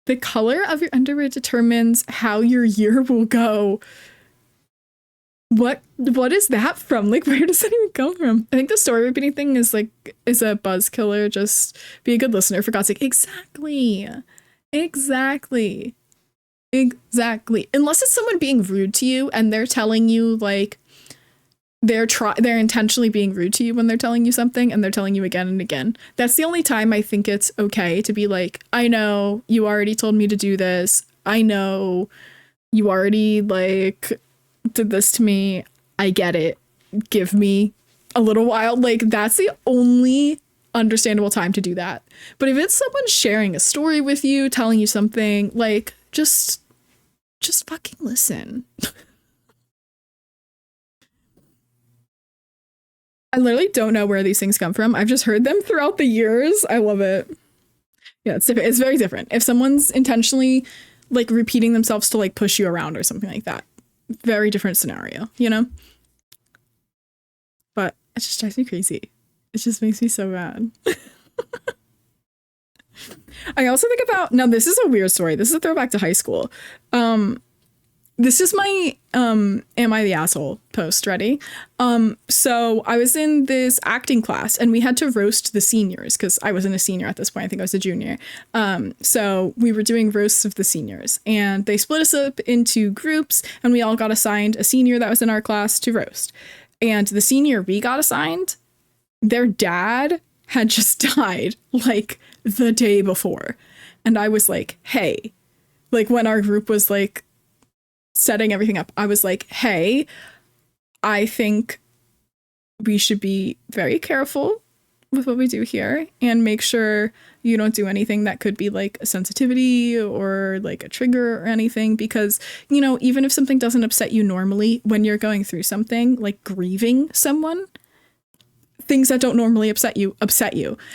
The color of your underwear determines how your year will go. What is that from? Like, where does that even come from? I think the story repeating thing is a buzz killer. Just be a good listener, for God's sake. Exactly. Unless it's someone being rude to you and they're telling you like they're intentionally being rude to you when they're telling you something and they're telling you again and again. That's the only time I think it's okay to be like, I know you already told me to do this. I know you already like did this to me. I get it. Give me a little while. Like that's the only understandable time to do that. But if it's someone sharing a story with you, telling you something, like just fucking listen. I literally don't know where these things come from. I've just heard them throughout the years. I love it. Yeah, it's different. It's very different. If someone's intentionally like repeating themselves to like push you around or something like that, very different scenario, you know? But it just drives me crazy. It just makes me so mad. I also think about, now this is a weird story. This is a throwback to high school. This is my Am I the Asshole post. Ready? So I was in this acting class and we had to roast the seniors because I wasn't a senior at this point. I think I was a junior. So we were doing roasts of the seniors and they split us up into groups and we all got assigned a senior that was in our class to roast. And the senior we got assigned, their dad had just died like the day before. And I was like, hey, like when our group was like setting everything up, I was like, hey, I think we should be very careful with what we do here and make sure you don't do anything that could be like a sensitivity or like a trigger or anything, because, you know, even if something doesn't upset you normally, when you're going through something like grieving someone, things that don't normally upset you.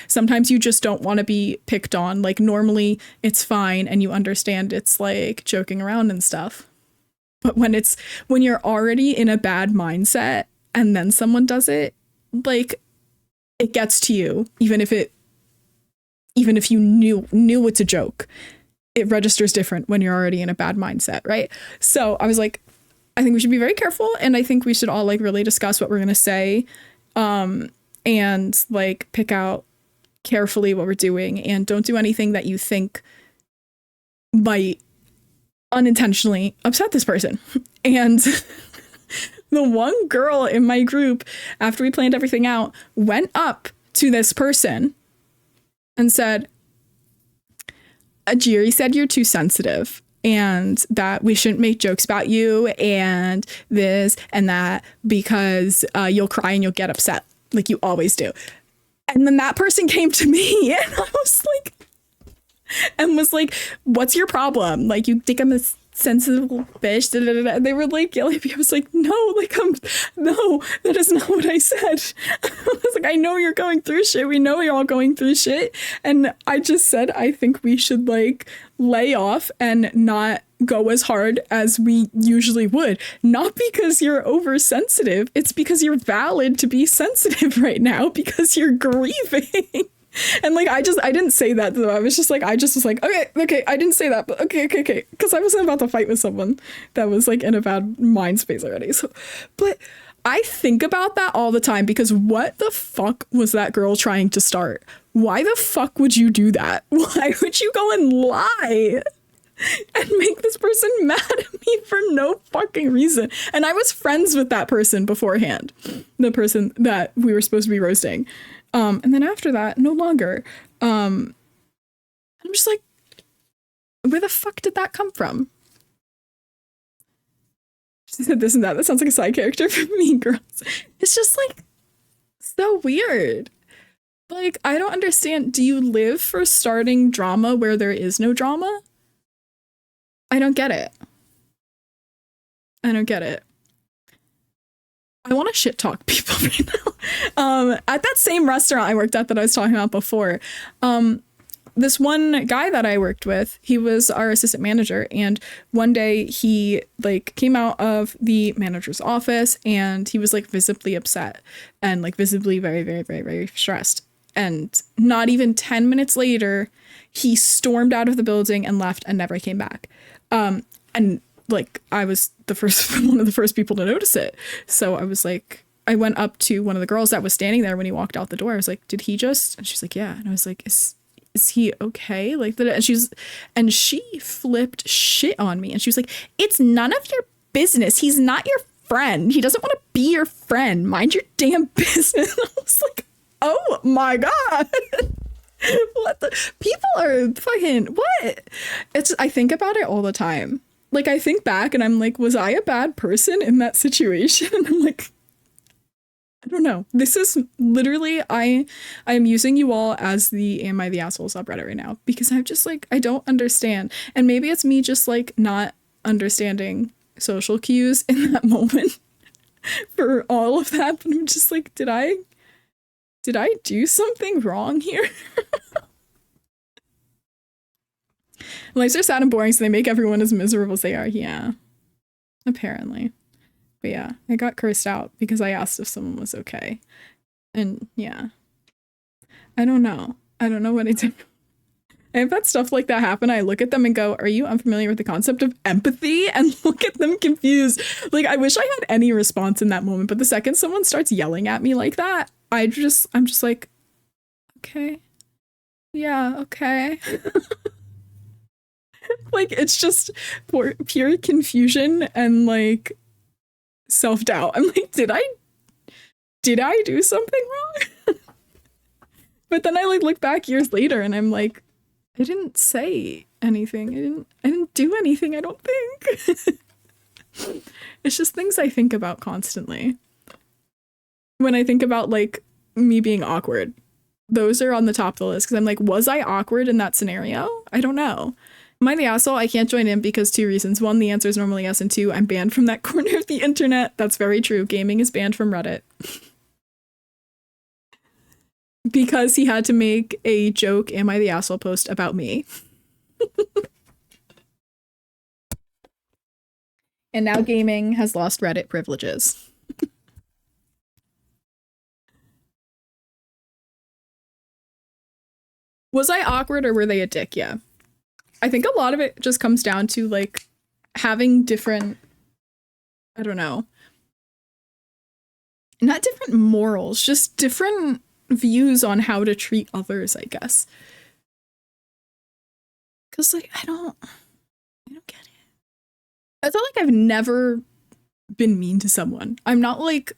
Sometimes you just don't want to be picked on. Like normally it's fine and you understand it's like joking around and stuff. But when you're already in a bad mindset and then someone does it, like it gets to you, even if you knew it's a joke, it registers different when you're already in a bad mindset, right? So I was like, I think we should be very careful and I think we should all like really discuss what we're going to say. And like pick out carefully what we're doing and don't do anything that you think might unintentionally upset this person. And the one girl in my group, after we planned everything out, went up to this person and said, Ajiri said you're too sensitive and that we shouldn't make jokes about you and this and that because you'll cry and you'll get upset like you always do. And then that person came to me and I was like, what's your problem? Like, you think I'm a sensitive bitch? Da, da, da, da. And they were like yelling at me. I was like, no, that is not what I said. I was like, I know you're going through shit. We know you're all going through shit. And I just said, I think we should like lay off and not go as hard as we usually would. Not because you're oversensitive. It's because you're valid to be sensitive right now because you're grieving. And like, I didn't say that though. I was just like, okay, I didn't say that, but okay. Because I wasn't about to fight with someone that was like in a bad mind space already. So, but I think about that all the time because what the fuck was that girl trying to start? Why the fuck would you do that? Why would you go and lie and make this person mad at me for no fucking reason? And I was friends with that person beforehand, the person that we were supposed to be roasting. And then after that, no longer. I'm just like, where the fuck did that come from? She said this and that. That sounds like a side character for Mean Girls. It's just like so weird. Like, I don't understand. Do you live for starting drama where there is no drama? I don't get it. I want to shit talk people right now. At that same restaurant I worked at that I was talking about before, this one guy that I worked with, he was our assistant manager, and one day he like came out of the manager's office and he was like visibly upset and like visibly very, very, very, very stressed. And not even 10 minutes later, he stormed out of the building and left and never came back. And like, I was one of the first people to notice it. So I was like, I went up to one of the girls that was standing there when he walked out the door. I was like, did he just? And she's like, yeah. And I was like, is he okay? Like that. And she flipped shit on me. And she was like, it's none of your business. He's not your friend. He doesn't want to be your friend. Mind your damn business. I was like, oh my God. What the? People are fucking, what? I think about it all the time. Like, I think back and I'm like, was I a bad person in that situation? And I'm like, I don't know. This is literally, I am using you all as the Am I the Asshole subreddit right now because I'm just like, I don't understand. And maybe it's me just like not understanding social cues in that moment for all of that. But I'm just like, did I do something wrong here? Lives are sad and boring, so they make everyone as miserable as they are. Yeah, apparently. But yeah, I got cursed out because I asked if someone was okay. And yeah, I don't know what I did. I've had stuff like that happen. I look at them and go, are you unfamiliar with the concept of empathy? And look at them confused. Like, I wish I had any response in that moment. But the second someone starts yelling at me like that, I'm just like, okay. Yeah, okay. Like, it's just pure confusion and like self-doubt. I'm like, did I do something wrong? But then I like look back years later and I'm like, I didn't say anything. I didn't do anything, I don't think. It's just things I think about constantly. When I think about like me being awkward, those are on the top of the list because I'm like, was I awkward in that scenario? I don't know. Am I the asshole? I can't join in because 2 reasons. 1, the answer is normally yes, and 2, I'm banned from that corner of the internet. That's very true. Gaming is banned from Reddit. Because he had to make a joke, Am I the Asshole post about me. And now gaming has lost Reddit privileges. Was I awkward or were they a dick? Yeah. I think a lot of it just comes down to like having different, I don't know, not different morals, just different views on how to treat others, I guess. Cause like I don't get it. I feel like I've never been mean to someone. I'm not like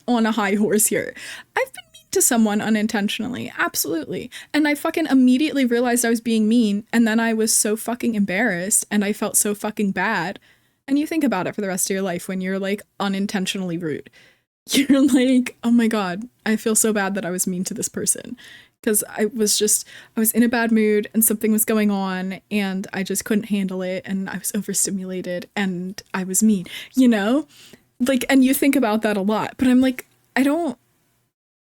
on a high horse here. I've been mean to someone unintentionally, absolutely. And I fucking immediately realized I was being mean, and then I was so fucking embarrassed and I felt so fucking bad. And you think about it for the rest of your life when you're like unintentionally rude. You're like, oh my God, I feel so bad that I was mean to this person. Because I was in a bad mood and something was going on and I just couldn't handle it and I was overstimulated and I was mean, you know? Like, and you think about that a lot, but I'm like, I don't,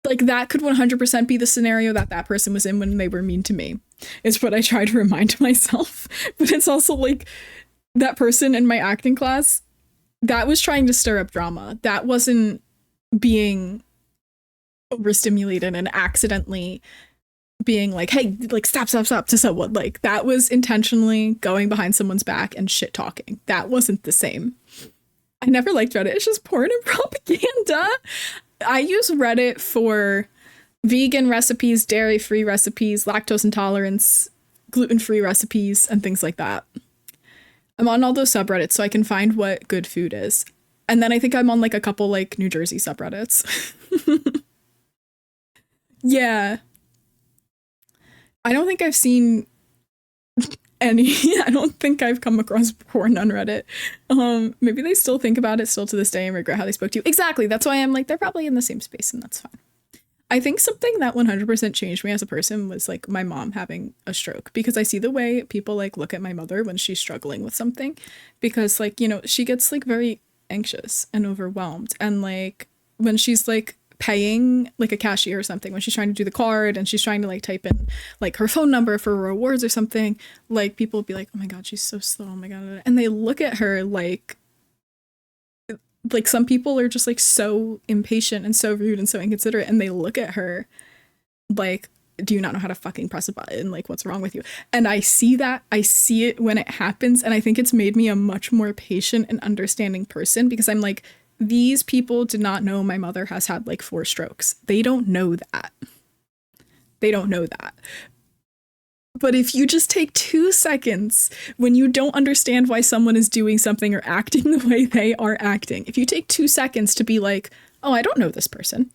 like, that could 100% be the scenario that that person was in when they were mean to me, is what I try to remind myself. But it's also like, that person in my acting class, that was trying to stir up drama. That wasn't being overstimulated and accidentally being like, hey, like, stop to someone. Like, that was intentionally going behind someone's back and shit talking. That wasn't the same. I never liked Reddit. It's just porn and propaganda. I use Reddit for vegan recipes, dairy-free recipes, lactose intolerance, gluten-free recipes, and things like that. I'm on all those subreddits so I can find what good food is. And then I think I'm on like a couple like New Jersey subreddits. Yeah. I don't think I've seen any. I don't think I've come across porn on Reddit. Maybe they still think about it still to this day and regret how they spoke to you. Exactly. That's why I'm like, they're probably in the same space and that's fine. I think something that 100% changed me as a person was like my mom having a stroke, because I see the way people like look at my mother when she's struggling with something, because like, you know, she gets like very anxious and overwhelmed. And like when she's like paying like a cashier or something, when she's trying to do the card and she's trying to like type in like her phone number for rewards or something, like people will be like, oh my God, she's so slow. Oh my God. And they look at her like some people are just like so impatient and so rude and so inconsiderate, and they look at her like, do you not know how to fucking press a button? Like, what's wrong with you? And I see that. I see it when it happens. And I think it's made me a much more patient and understanding person, because I'm like, these people did not know my mother has had like 4 strokes. They don't know that. They don't know that. But if you just take 2 seconds when you don't understand why someone is doing something or acting the way they are acting, if you take 2 seconds to be like, oh, I don't know this person,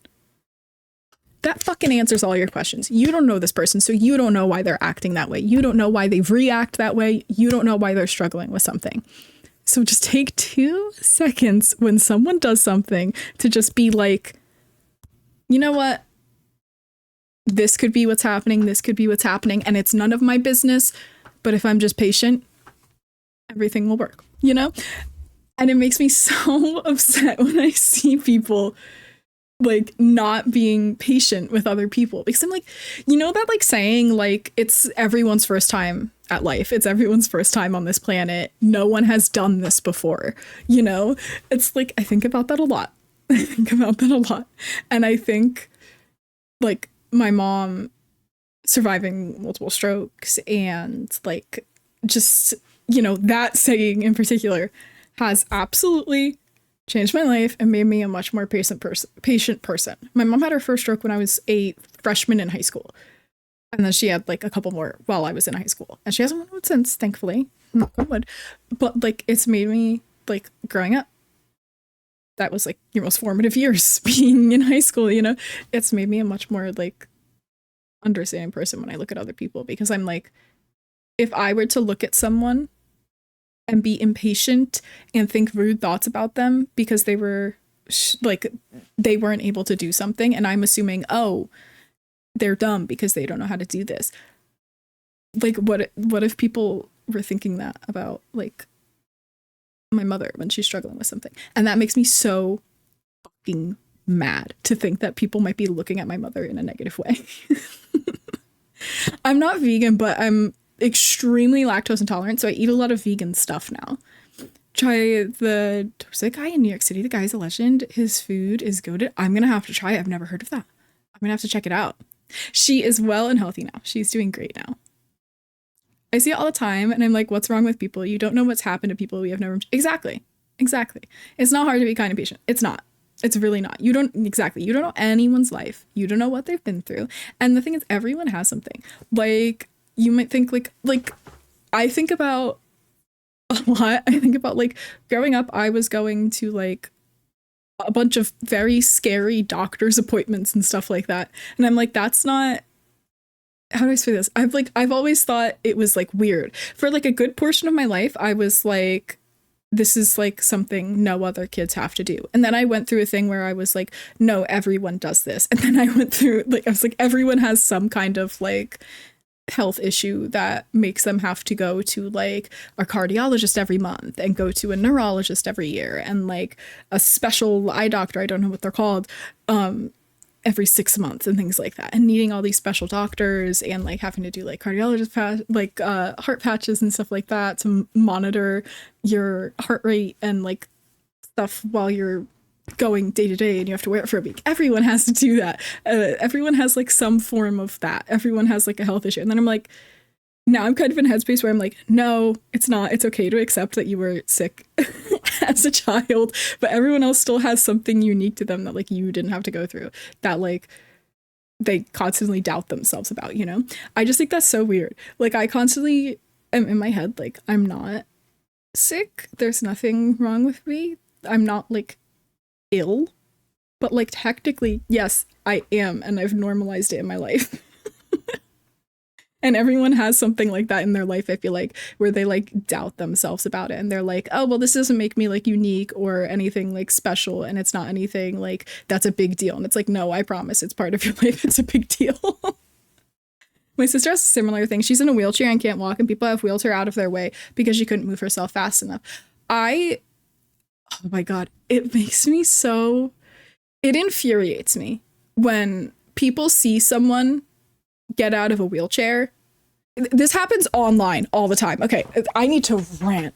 that fucking answers all your questions. You don't know this person, so you don't know why they're acting that way. You don't know why they react that way. You don't know why they're struggling with something. So just take 2 seconds when someone does something to just be like, you know what? This could be what's happening. This could be what's happening. And it's none of my business. But if I'm just patient, everything will work, you know? And it makes me so upset when I see people like not being patient with other people, because I'm like, you know, that like saying like it's everyone's first time at life. It's everyone's first time on this planet. No one has done this before, you know? It's like, I think about that a lot. I think about that a lot. And I think like my mom surviving multiple strokes and like just, you know, that saying in particular has absolutely changed my life and made me a much more patient person. My mom had her first stroke when I was a freshman in high school. And then she had like a couple more while I was in high school. And she hasn't had since, thankfully. Knock on wood. But like it's made me like growing up. That was like your most formative years being in high school, you know? It's made me a much more like understanding person when I look at other people, because I'm like, if I were to look at someone and be impatient and think rude thoughts about them because they were like they weren't able to do something, and I'm assuming, oh, they're dumb because they don't know how to do this. Like what if people were thinking that about like my mother when she's struggling with something? And that makes me so fucking mad to think that people might be looking at my mother in a negative way. I'm not vegan, but I'm extremely lactose intolerant, so I eat a lot of vegan stuff now. There's a guy in New York City, the guy's a legend. His food is goated. I'm gonna have to try it. I've never heard of that. I'm gonna have to check it out. She is well and healthy now. She's doing great now. I see it all the time and I'm like, what's wrong with people? You don't know what's happened to people we have never... Exactly. It's not hard to be kind and patient. It's not. It's really not. You don't know anyone's life. You don't know what they've been through. And the thing is, everyone has something. Like, you might think like I think about a lot. I think about like growing up, I was going to like a bunch of very scary doctor's appointments and stuff like that. And I'm like, that's not, how do I say this? I've always thought it was like weird. For like a good portion of my life, I was like, this is like something no other kids have to do. And then I went through a thing where I was like, no, everyone does this. And then I went through like, I was like, everyone has some kind of like health issue that makes them have to go to like a cardiologist every month and go to a neurologist every year and like a special eye doctor, I don't know what they're called, every 6 months and things like that, and needing all these special doctors and like having to do like cardiologist heart patches and stuff like that to monitor your heart rate and like stuff while you're going day to day and you have to wear it for a week. Everyone has to do that. Everyone has like some form of that. Everyone has like a health issue. And then I'm like, now I'm kind of in a headspace where I'm like, no, it's not. It's okay to accept that you were sick as a child, but everyone else still has something unique to them that like you didn't have to go through, that like they constantly doubt themselves about, you know? I just think that's so weird. Like I constantly am in my head, like I'm not sick. There's nothing wrong with me. I'm not like ill, but like technically, yes, I am. And I've normalized it in my life. And everyone has something like that in their life, I feel like, where they like doubt themselves about it. And they're like, oh, well, this doesn't make me like unique or anything like special. And it's not anything like that's a big deal. And it's like, no, I promise it's part of your life. It's a big deal. My sister has a similar thing. She's in a wheelchair and can't walk, and people have wheeled her out of their way because she couldn't move herself fast enough. Oh my God, it makes me so, it infuriates me when people see someone get out of a wheelchair. This happens online all the time. Okay, I need to rant.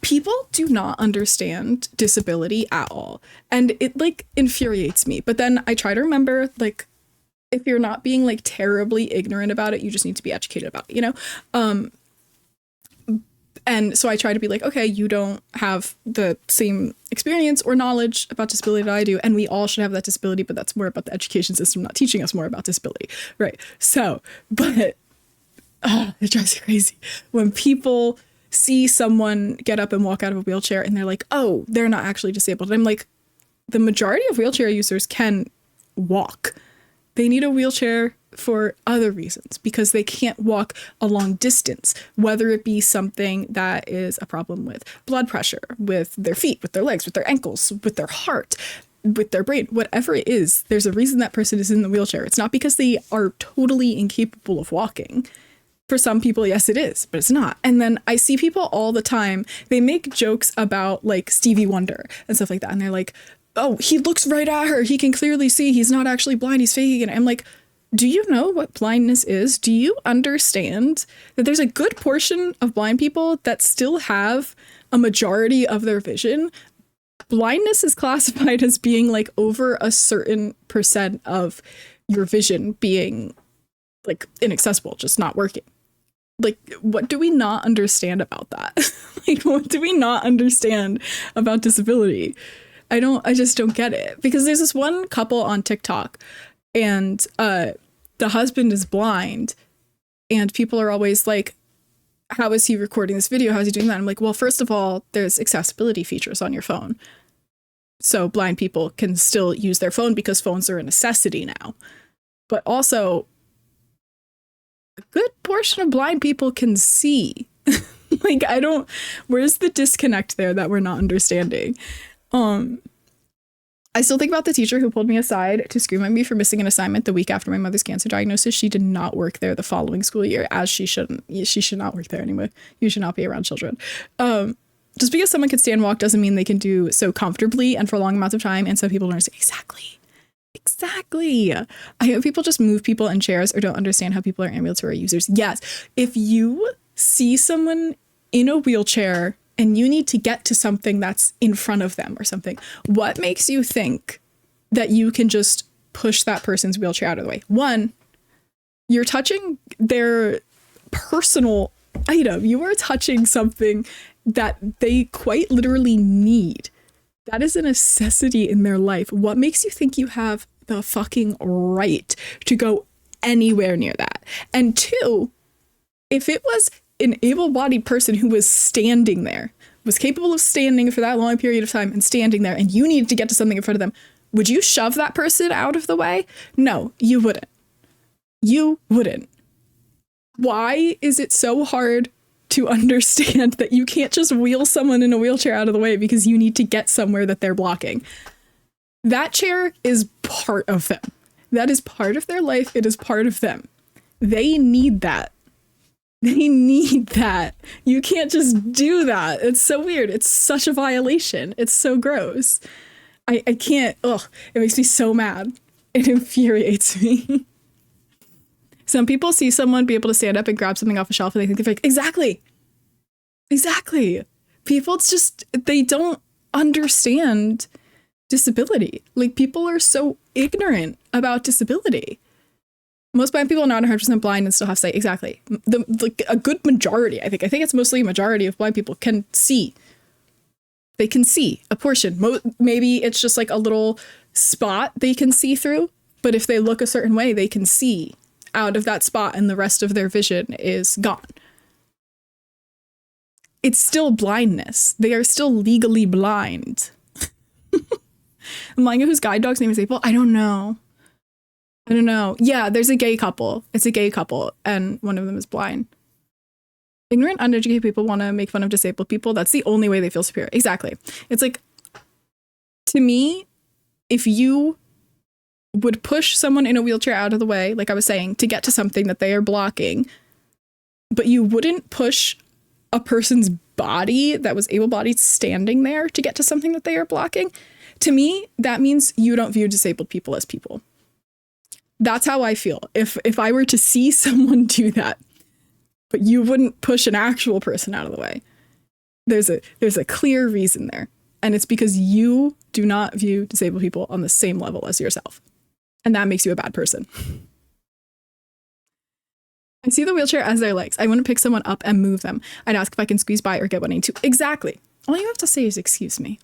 People do not understand disability at all. And it like infuriates me. But then I try to remember, like, if you're not being like terribly ignorant about it, you just need to be educated about it, you know? And so I try to be like, okay, you don't have the same experience or knowledge about disability that I do, and we all should have that disability, but that's more about the education system not teaching us more about disability, right? So, but it drives me crazy when people see someone get up and walk out of a wheelchair and they're like, oh, they're not actually disabled. And I'm like, the majority of wheelchair users can walk. They need a wheelchair for other reasons because they can't walk a long distance, whether it be something that is a problem with blood pressure, with their feet, with their legs, with their ankles, with their heart, with their brain, whatever it is. There's a reason that person is in the wheelchair. It's not because they are totally incapable of walking. For some people, yes, it is, but it's not. And then I see people all the time, they make jokes about like Stevie Wonder and stuff like that. And they're like, oh, he looks right at her. He can clearly see. He's not actually blind. He's faking it. I'm like, do you know what blindness is? Do you understand that there's a good portion of blind people that still have a majority of their vision? Blindness is classified as being like over a certain percent of your vision being like inaccessible, just not working. Like, what do we not understand about that? Like, what do we not understand about disability? I just don't get it, because there's this one couple on TikTok and the husband is blind and people are always like, how is he recording this video? How is he doing that? I'm like, well, first of all, there's accessibility features on your phone. So blind people can still use their phone because phones are a necessity now. But also, a good portion of blind people can see. Like, where's the disconnect there that we're not understanding? I still think about the teacher who pulled me aside to scream at me for missing an assignment the week after my mother's cancer diagnosis. She did not work there the following school year, as she shouldn't. She should not work there anyway. You should not be around children. Just because someone can stand walk doesn't mean they can do so comfortably and for long amounts of time. And some people don't understand. Exactly. I hope people just move people in chairs or don't understand how people are ambulatory users. Yes. If you see someone in a wheelchair and you need to get to something that's in front of them or something, what makes you think that you can just push that person's wheelchair out of the way? One, you're touching their personal item. You are touching something that they quite literally need. That is a necessity in their life. What makes you think you have the fucking right to go anywhere near that? And two, if it was an able-bodied person who was standing there was capable of standing for that long period of time and standing there, and you needed to get to something in front of them, would you shove that person out of the way? No, you wouldn't. You wouldn't. Why is it so hard to understand that you can't just wheel someone in a wheelchair out of the way because you need to get somewhere that they're blocking? That chair is part of them. That is part of their life. It is part of them. They need that. They need that. You can't just do that. It's so weird. It's such a violation. It's so gross. I can't. Ugh. It makes me so mad. It infuriates me. Some people see someone be able to stand up and grab something off a shelf and they think they're like, exactly. Exactly. People, it's just, they don't understand disability. Like, people are so ignorant about disability. Most blind people are not 100% blind and still have sight. Exactly. Like a good majority, I think it's mostly a majority of blind people can see. They can see a portion. Maybe it's just like a little spot they can see through, but if they look a certain way, they can see out of that spot and the rest of their vision is gone. It's still blindness. They are still legally blind. Manga whose guide dog's name is April? I don't know. Yeah, there's a gay couple. It's a gay couple, and one of them is blind. Ignorant, uneducated people want to make fun of disabled people. That's the only way they feel superior. Exactly. It's like, to me, if you would push someone in a wheelchair out of the way, like I was saying, to get to something that they are blocking, but you wouldn't push a person's body that was able-bodied standing there to get to something that they are blocking, to me, that means you don't view disabled people as people. That's how I feel. If I were to see someone do that, but you wouldn't push an actual person out of the way, there's a clear reason there. And it's because you do not view disabled people on the same level as yourself. And that makes you a bad person. I see the wheelchair as their legs. I want to pick someone up and move them. I'd ask if I can squeeze by or get one into. Exactly. All you have to say is, excuse me.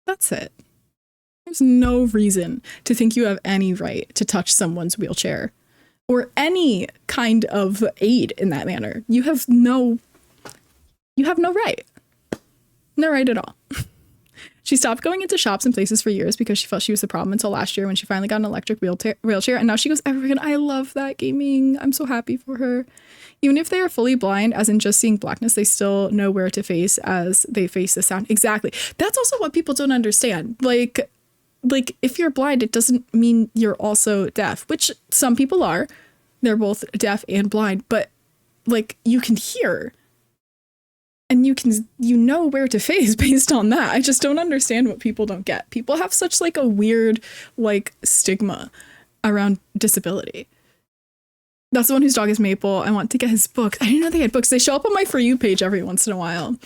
That's it. There's no reason to think you have any right to touch someone's wheelchair or any kind of aid in that manner. You have no right. No right at all. She stopped going into shops and places for years because she felt she was the problem until last year when she finally got an electric wheelchair. And now she goes everywhere. And I love that, gaming. I'm so happy for her. Even if they are fully blind, as in just seeing blackness, they still know where to face as they face the sound. Exactly. That's also what people don't understand. Like if you're blind, it doesn't mean you're also deaf, which some people are. They're both deaf and blind, but like you can hear and you know where to face based on that. I just don't understand what people don't get. People have such like a weird like stigma around disability. That's the one whose dog is Maple. I want to get his books. I didn't know they had books. They show up on my For You page every once in a while.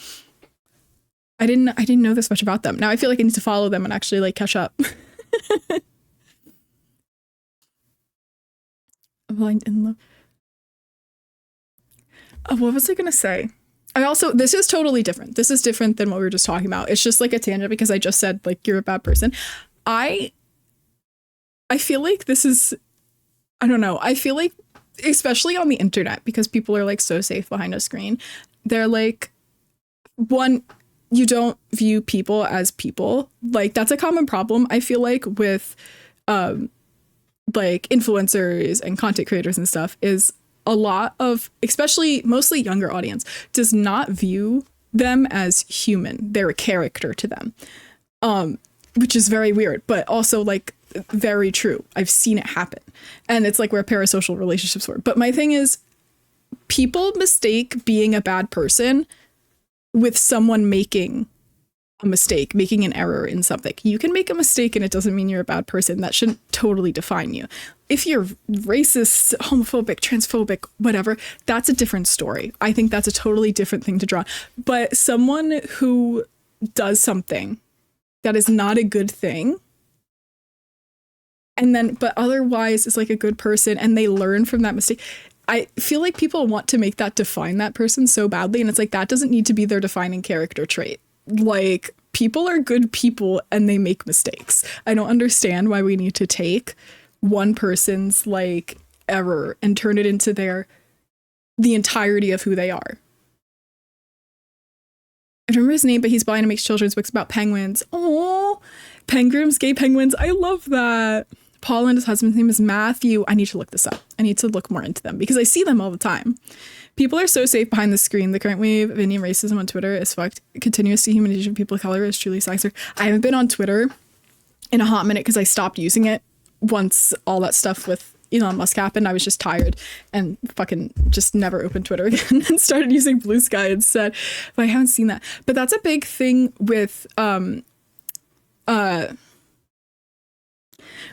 I didn't know this much about them. Now I feel like I need to follow them and actually like catch up. Blind in love. Oh, what was I gonna say? This is totally different. This is different than what we were just talking about. It's just like a tangent because I just said like you're a bad person. I feel like this is, I don't know. I feel like especially on the internet because people are like so safe behind a screen. They're like, one, you don't view people as people. Like that's a common problem I feel like with like influencers and content creators and stuff is a lot of, especially mostly younger audience, does not view them as human. They're a character to them, which is very weird, but also like very true. I've seen it happen. And it's like where parasocial relationships work. But my thing is, people mistake being a bad person with someone making a mistake, making an error in something. You can make a mistake and it doesn't mean you're a bad person. That shouldn't totally define you. If you're racist, homophobic, transphobic, whatever, that's a different story. I think that's a totally different thing to draw. But someone who does something that is not a good thing, and then, but otherwise is like a good person and they learn from that mistake. I feel like people want to make that define that person so badly. And it's like, that doesn't need to be their defining character trait. Like, people are good people and they make mistakes. I don't understand why we need to take one person's like error and turn it into the entirety of who they are. I don't remember his name, but he's blind and makes children's books about penguins. Oh, Pengrams, gay penguins. I love that. Paul and his husband's name is Matthew. I need to look this up. I need to look more into them because I see them all the time. People are so safe behind the screen. The current wave of Indian racism on Twitter is fucked. Continuous dehumanization of people of color is truly sexist. I haven't been on Twitter in a hot minute because I stopped using it once all that stuff with Elon Musk happened. I was just tired and fucking just never opened Twitter again and started using Blue Sky instead. But I haven't seen that. But that's a big thing with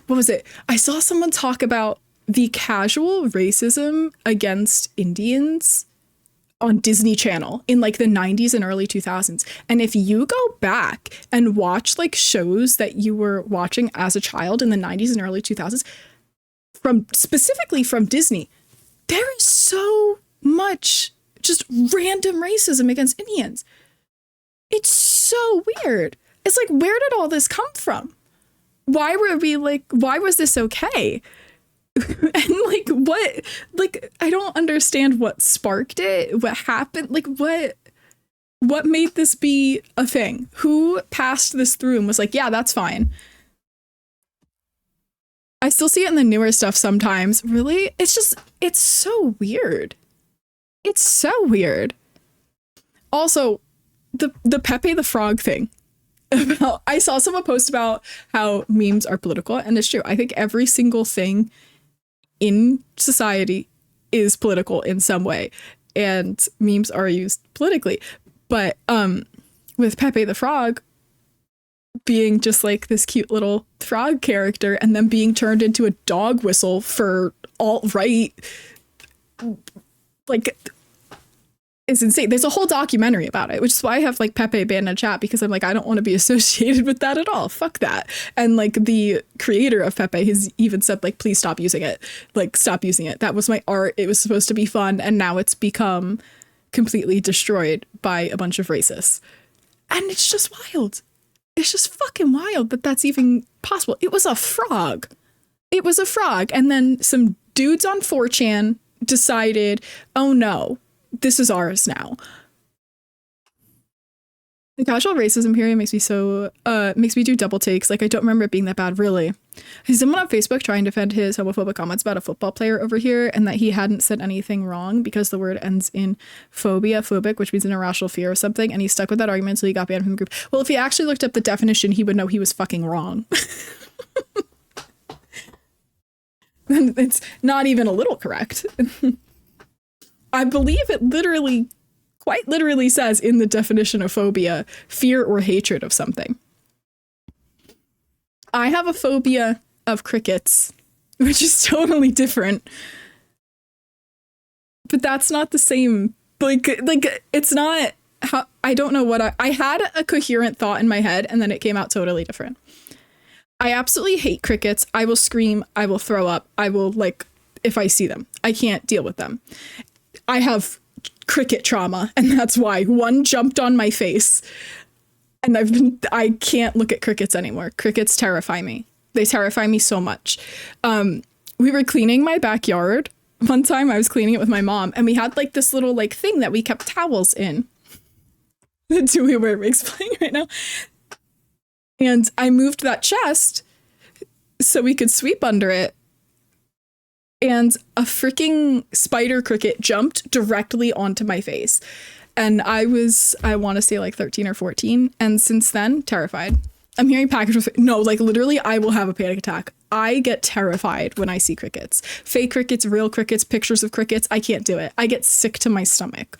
what was it? I saw someone talk about the casual racism against Indians on Disney Channel in like the 90s and early 2000s. And if you go back and watch like shows that you were watching as a child in the 90s and early 2000s, specifically from Disney, there is so much just random racism against Indians. It's so weird. It's like, where did all this come from? Why was this okay? And like, what, like, I don't understand what sparked it, what happened, like, what made this be a thing? Who passed this through and was like, yeah, that's fine. I still see it in the newer stuff sometimes. Really? It's so weird. It's so weird. Also, the Pepe the Frog thing. I saw someone post about how memes are political, and it's true. I think every single thing in society is political in some way, and memes are used politically. But with Pepe the Frog being just like this cute little frog character and then being turned into a dog whistle for alt-right, like, it's insane. There's a whole documentary about it, which is why I have like Pepe banned in chat, because I'm like, I don't want to be associated with that at all. Fuck that. And like the creator of Pepe has even said like, please stop using it. Like, stop using it. That was my art. It was supposed to be fun. And now it's become completely destroyed by a bunch of racists. And it's just wild. It's just fucking wild that that's even possible. It was a frog. It was a frog. And then some dudes on 4chan decided, oh no, this is ours now. The casual racism period makes me do double takes. Like, I don't remember it being that bad, really. Is someone on Facebook trying to defend his homophobic comments about a football player over here and that he hadn't said anything wrong because the word ends in phobic, which means an irrational fear or something, and he stuck with that argument until he got banned from the group. Well, if he actually looked up the definition, he would know he was fucking wrong. It's not even a little correct. I believe it quite literally says in the definition of phobia, fear or hatred of something. I have a phobia of crickets, which is totally different. But that's not the same. Like it's not how, I don't know what I had a coherent thought in my head and then it came out totally different. I absolutely hate crickets. I will scream. I will throw up. I will, like, if I see them, I can't deal with them. I have cricket trauma, and that's why one jumped on my face, and I can't look at crickets anymore. Crickets terrify me. They terrify me so much. We were cleaning my backyard one time. I was cleaning it with my mom, and we had like this little like thing that we kept towels in. The two we're explaining right now. And I moved that chest so we could sweep under it. And a freaking spider cricket jumped directly onto my face. And I want to say like 13 or 14. And since then, terrified. I'm hearing packages. No, like literally, I will have a panic attack. I get terrified when I see crickets. Fake crickets, real crickets, pictures of crickets. I can't do it. I get sick to my stomach.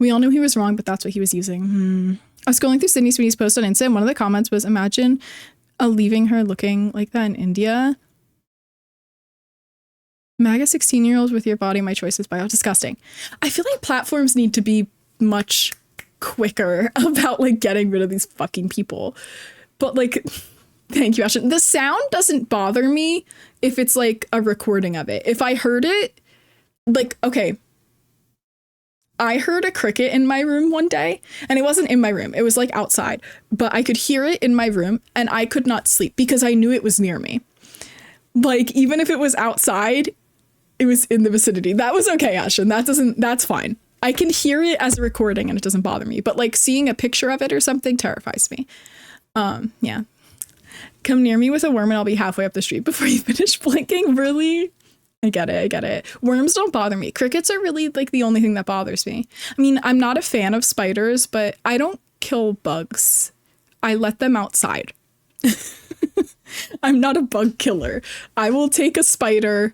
We all knew he was wrong, but that's what he was using. I was scrolling through Sydney Sweeney's post on Insta, and one of the comments was, imagine leaving her looking like that in India. MAGA 16-year-olds with your body, my choices by how disgusting. I feel like platforms need to be much quicker about like getting rid of these fucking people. But like, thank you, Ashton. The sound doesn't bother me if it's like a recording of it. If I heard it, like, okay, I heard a cricket in my room one day, and it wasn't in my room. It was like outside, but I could hear it in my room and I could not sleep because I knew it was near me. Like, even if it was outside, it was in the vicinity. That was okay, Ashton. That's fine. I can hear it as a recording and it doesn't bother me, but like seeing a picture of it or something terrifies me. Yeah. Come near me with a worm and I'll be halfway up the street before you finish blinking. Really? I get it. Worms don't bother me. Crickets are really like the only thing that bothers me. I mean, I'm not a fan of spiders, but I don't kill bugs. I let them outside. I'm not a bug killer. I will take a spider,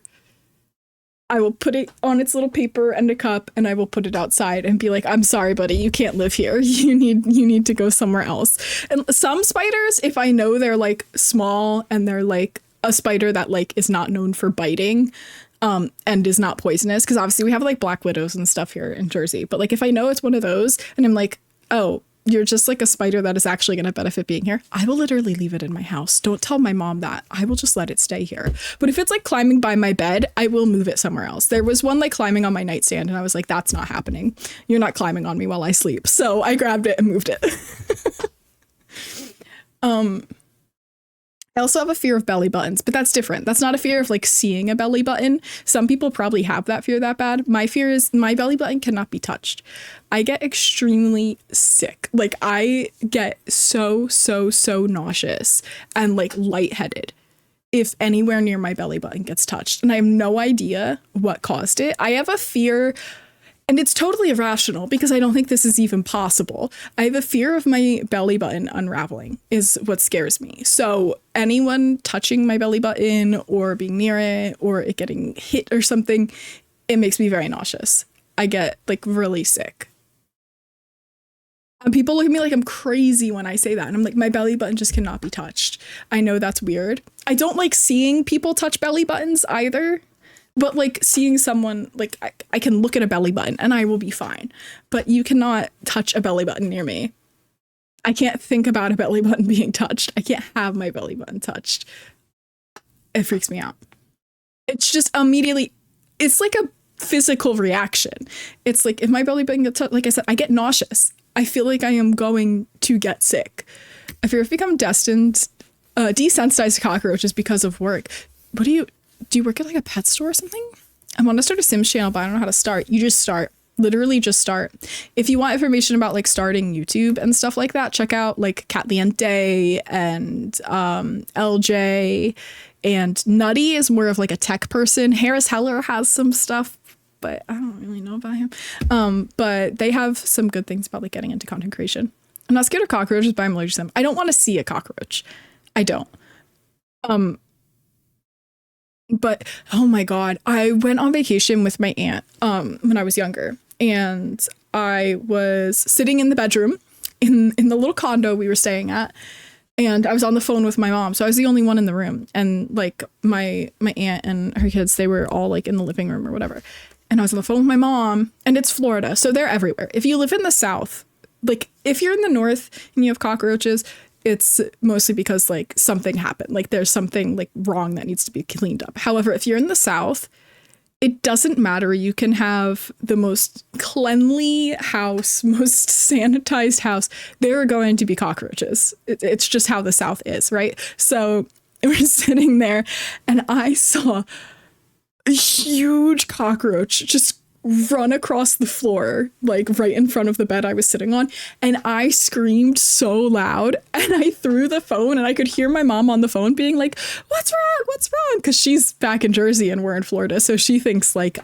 I will put it on its little paper and a cup, and I will put it outside and be like, I'm sorry, buddy, you can't live here. You need to go somewhere else. And some spiders, if I know they're like small and they're like a spider that like is not known for biting, and is not poisonous, because obviously we have like black widows and stuff here in Jersey, but like if I know it's one of those and I'm like, oh, you're just like a spider that is actually going to benefit being here, I will literally leave it in my house. Don't tell my mom that. I will just let it stay here. But if it's like climbing by my bed, I will move it somewhere else. There was one like climbing on my nightstand and I was like, that's not happening. You're not climbing on me while I sleep. So I grabbed it and moved it. I also have a fear of belly buttons, but that's different. That's not a fear of like seeing a belly button. Some people probably have that fear that bad. My fear is my belly button cannot be touched. I get extremely sick. Like I get so nauseous and like lightheaded if anywhere near my belly button gets touched. And I have no idea what caused it. I have a fear, and it's totally irrational because I don't think this is even possible. I have a fear of my belly button unraveling is what scares me. So anyone touching my belly button or being near it or it getting hit or something, it makes me very nauseous. I get like really sick. And people look at me like I'm crazy when I say that. And I'm like, my belly button just cannot be touched. I know that's weird. I don't like seeing people touch belly buttons either. But like seeing someone, like I can look at a belly button and I will be fine. But you cannot touch a belly button near me. I can't think about a belly button being touched. I can't have my belly button touched. It freaks me out. It's just immediately, it's like a physical reaction. It's like if my belly button gets touched, like I said, I get nauseous. I feel like I am going to get sick. I fear I've become desensitized to cockroaches because of work. Do you work at like a pet store or something? I want to start a Sims channel, but I don't know how to start. You just start. Literally just start. If you want information about like starting YouTube and stuff like that, check out like Catliente and LJ, and Nutty is more of like a tech person. Harris Heller has some stuff, but I don't really know about him. But they have some good things about like getting into content creation. I'm not scared of cockroaches, but I'm allergic to them. I don't want to see a cockroach. I don't. But oh my God, I went on vacation with my aunt when I was younger, and I was sitting in the bedroom in the little condo we were staying at, and I was on the phone with my mom. So I was the only one in the room, and like my aunt and her kids, they were all like in the living room or whatever. And I was on the phone with my mom, and it's Florida, so they're everywhere. If you live in the South, like if you're in the North and you have cockroaches, it's mostly because like something happened. Like there's something like wrong that needs to be cleaned up. However, if you're in the South, it doesn't matter. You can have the most cleanly house, most sanitized house. There are going to be cockroaches. It's just how the South is, right? So we're sitting there and I saw a huge cockroach just run across the floor, like right in front of the bed I was sitting on. And I screamed so loud and I threw the phone, and I could hear my mom on the phone being like, what's wrong? What's wrong? Because she's back in Jersey and we're in Florida. So she thinks like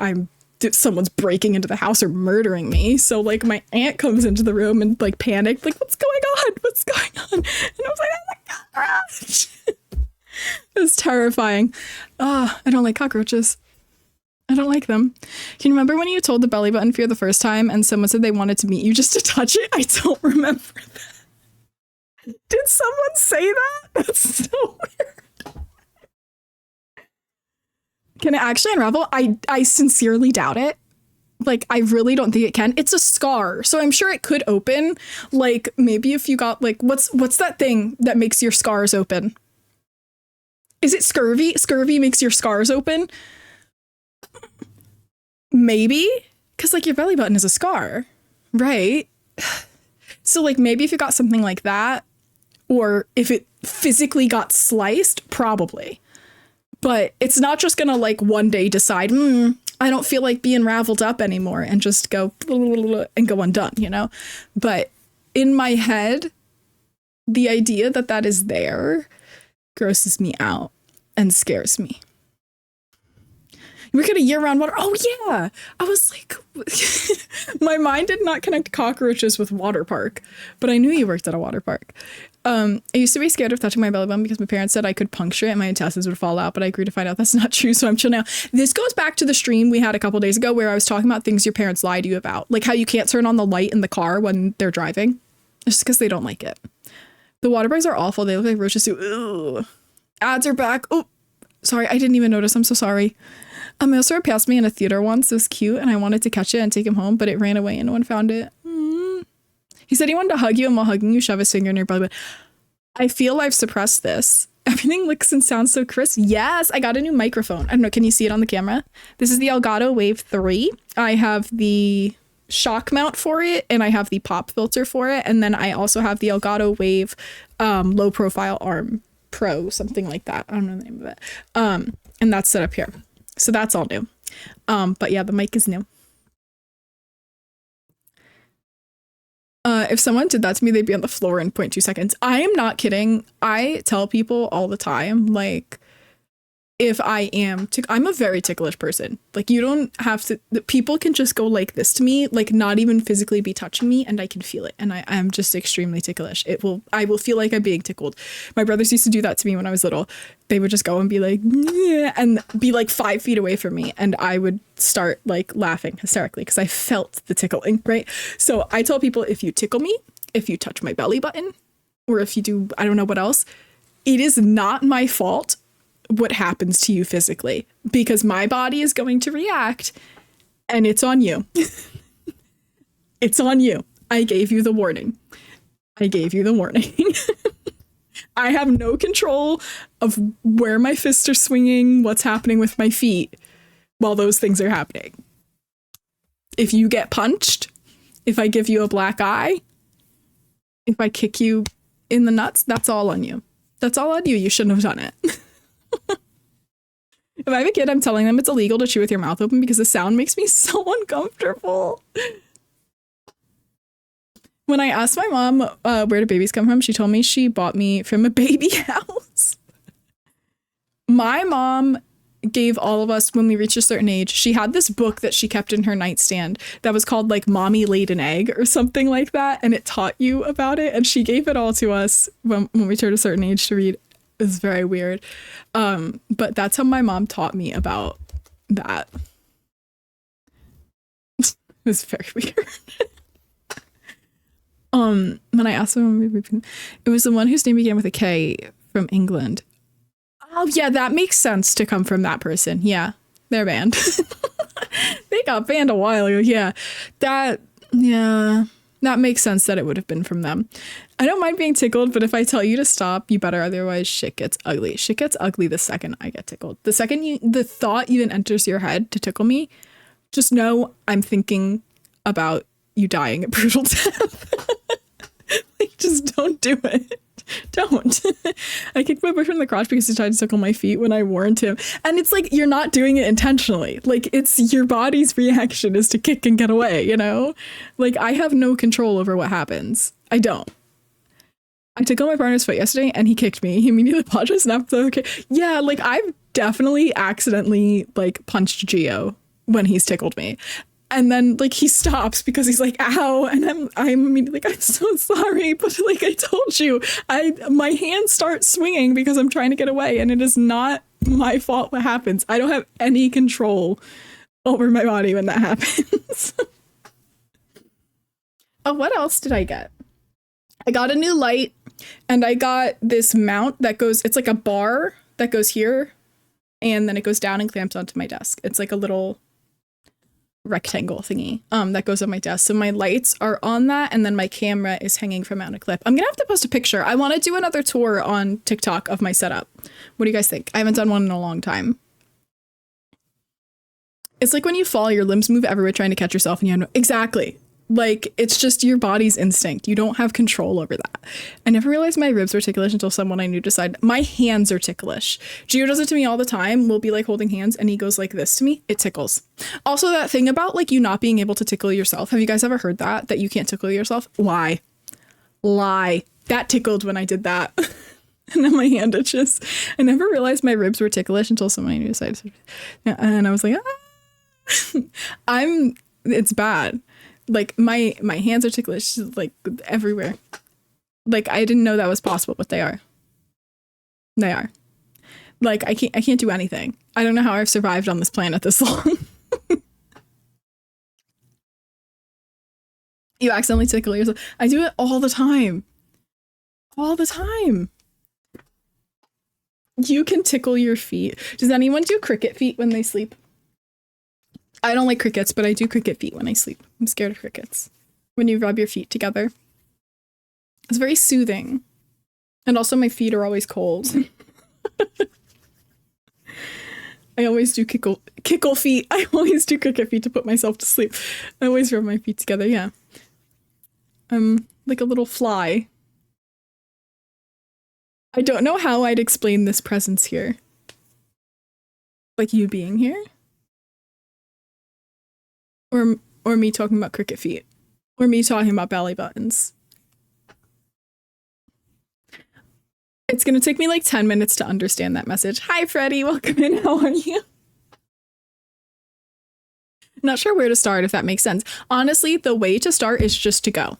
someone's breaking into the house or murdering me. So like my aunt comes into the room and like panicked, like, what's going on? What's going on? And I was like, oh my cockroach. It was terrifying. I don't like cockroaches. I don't like them. Can you remember when you told the belly button fear the first time and someone said they wanted to meet you just to touch it? I don't remember that. Did someone say that? That's so weird. Can it actually unravel? I sincerely doubt it. Like, I really don't think it can. It's a scar, so I'm sure it could open. Like, maybe if you got, like, what's that thing that makes your scars open? Is it scurvy? Scurvy makes your scars open? Maybe, because like your belly button is a scar, right? So like maybe if you got something like that, or if it physically got sliced, probably. But it's not just gonna like one day decide, I don't feel like being raveled up anymore and just go and go undone, you know? But in my head, the idea that that is there grosses me out and scares me. You work at a year-round water. Oh yeah, I was like, my mind did not connect cockroaches with water park, but I knew you worked at a water park. I used to be scared of touching my belly button because my parents said I could puncture it and my intestines would fall out, but I agreed to find out that's not true, so I'm chill now. This goes back to the stream we had a couple days ago where I was talking about things your parents lie to you about, like how you can't turn on the light in the car when they're driving. It's just because they don't like it. The water bugs are awful. They look like roaches too. Ugh. Ads are back. Oh, sorry, I didn't even notice. I'm so sorry. Mailstar passed me in a theater once. It was cute, and I wanted to catch it and take him home, but it ran away and no one found it. He said he wanted to hug you, and while hugging you, shove his finger in your belly button. I feel I've suppressed this. Everything looks and sounds so crisp. Yes, I got a new microphone. I don't know, can you see it on the camera? This is the Elgato Wave 3. I have the shock mount for it, and I have the pop filter for it, and then I also have the Elgato Wave low profile arm pro, something like that. I don't know the name of it. And that's set up here. So that's all new. But yeah, the mic is new. If someone did that to me, they'd be on the floor in 0.2 seconds. I am not kidding. I tell people all the time, like, if I am, I'm a very ticklish person. Like, you don't have to, people can just go like this to me, like not even physically be touching me, and I can feel it. And I'm just extremely ticklish. I will feel like I'm being tickled. My brothers used to do that to me when I was little. They would just go and be like, yeah, and be like 5 feet away from me. And I would start like laughing hysterically because I felt the tickling, right? So I tell people, if you tickle me, if you touch my belly button, or if you do, I don't know what else, it is not my fault what happens to you physically, because my body is going to react, and it's on you. It's on you. I gave you the warning. I gave you the warning. I have no control of where my fists are swinging, what's happening with my feet while those things are happening. If you get punched, if I give you a black eye, if I kick you in the nuts, that's all on you. That's all on you. You shouldn't have done it. If I have a kid, I'm telling them it's illegal to chew with your mouth open because the sound makes me so uncomfortable. When I asked my mom where do babies come from, she told me she bought me from a baby house. My mom gave all of us, when we reached a certain age, she had this book that she kept in her nightstand that was called like Mommy Laid an Egg or something like that, and it taught you about it, and she gave it all to us when we turned a certain age to read. It was very weird. But that's how my mom taught me about that. It was very weird. When I asked him, it was the one whose name began with a K from England. Oh yeah, that makes sense to come from that person. Yeah, they're banned. They got banned a while ago. Yeah, that makes sense that it would have been from them. I don't mind being tickled, but if I tell you to stop, you better, otherwise shit gets ugly. Shit gets ugly the second I get tickled. The second the thought even enters your head to tickle me, just know I'm thinking about you dying a brutal death. Like, just don't do it. Don't. I kicked my boyfriend in the crotch because he tried to tickle my feet when I warned him. And it's like, you're not doing it intentionally. Like, it's your body's reaction is to kick and get away, you know? Like, I have no control over what happens. I don't. I tickled my partner's foot yesterday and he kicked me. He immediately apologized and after okay. Yeah, like, I've definitely accidentally like punched Gio when he's tickled me. And then like he stops because he's like, ow, and I'm immediately like, I'm so sorry, but like I told you, my hands start swinging because I'm trying to get away, and it is not my fault what happens. I don't have any control over my body when that happens. Oh, what else did I get? I got a new light, and I got this mount that goes, it's like a bar that goes here, and then it goes down and clamps onto my desk. It's like a little rectangle thingy that goes on my desk. So my lights are on that, and then my camera is hanging from out a clip. I'm gonna have to post a picture. I want to do another tour on TikTok of my setup. What do you guys think? I haven't done one in a long time. It's like when you fall, your limbs move everywhere trying to catch yourself, and you have no... Exactly. Like, it's just your body's instinct. You don't have control over that. I never realized my ribs were ticklish until someone I knew decided. My hands are ticklish. Gio does it to me all the time. We'll be like holding hands and he goes like this to me. It tickles. Also, that thing about like you not being able to tickle yourself. Have you guys ever heard that? That you can't tickle yourself? Lie. That tickled when I did that. And then my hand itches. I never realized my ribs were ticklish until someone I knew decided. And I was like, it's bad. Like my hands are ticklish like everywhere. Like I didn't know that was possible, but they are. They are. Like I can't do anything. I don't know how I've survived on this planet this long. You accidentally tickle yourself. I do it all the time. All the time. You can tickle your feet. Does anyone do cricket feet when they sleep? I don't like crickets, but I do cricket feet when I sleep. I'm scared of crickets. When you rub your feet together. It's very soothing. And also my feet are always cold. I always do kickle feet. I always do cricket feet to put myself to sleep. I always rub my feet together, yeah. I'm like a little fly. I don't know how I'd explain this presence here. Like you being here? Or me talking about cricket feet. Or me talking about belly buttons. It's gonna take me like 10 minutes to understand that message. Hi, Freddie. Welcome in. How are you? Not sure where to start, if that makes sense. Honestly, the way to start is just to go.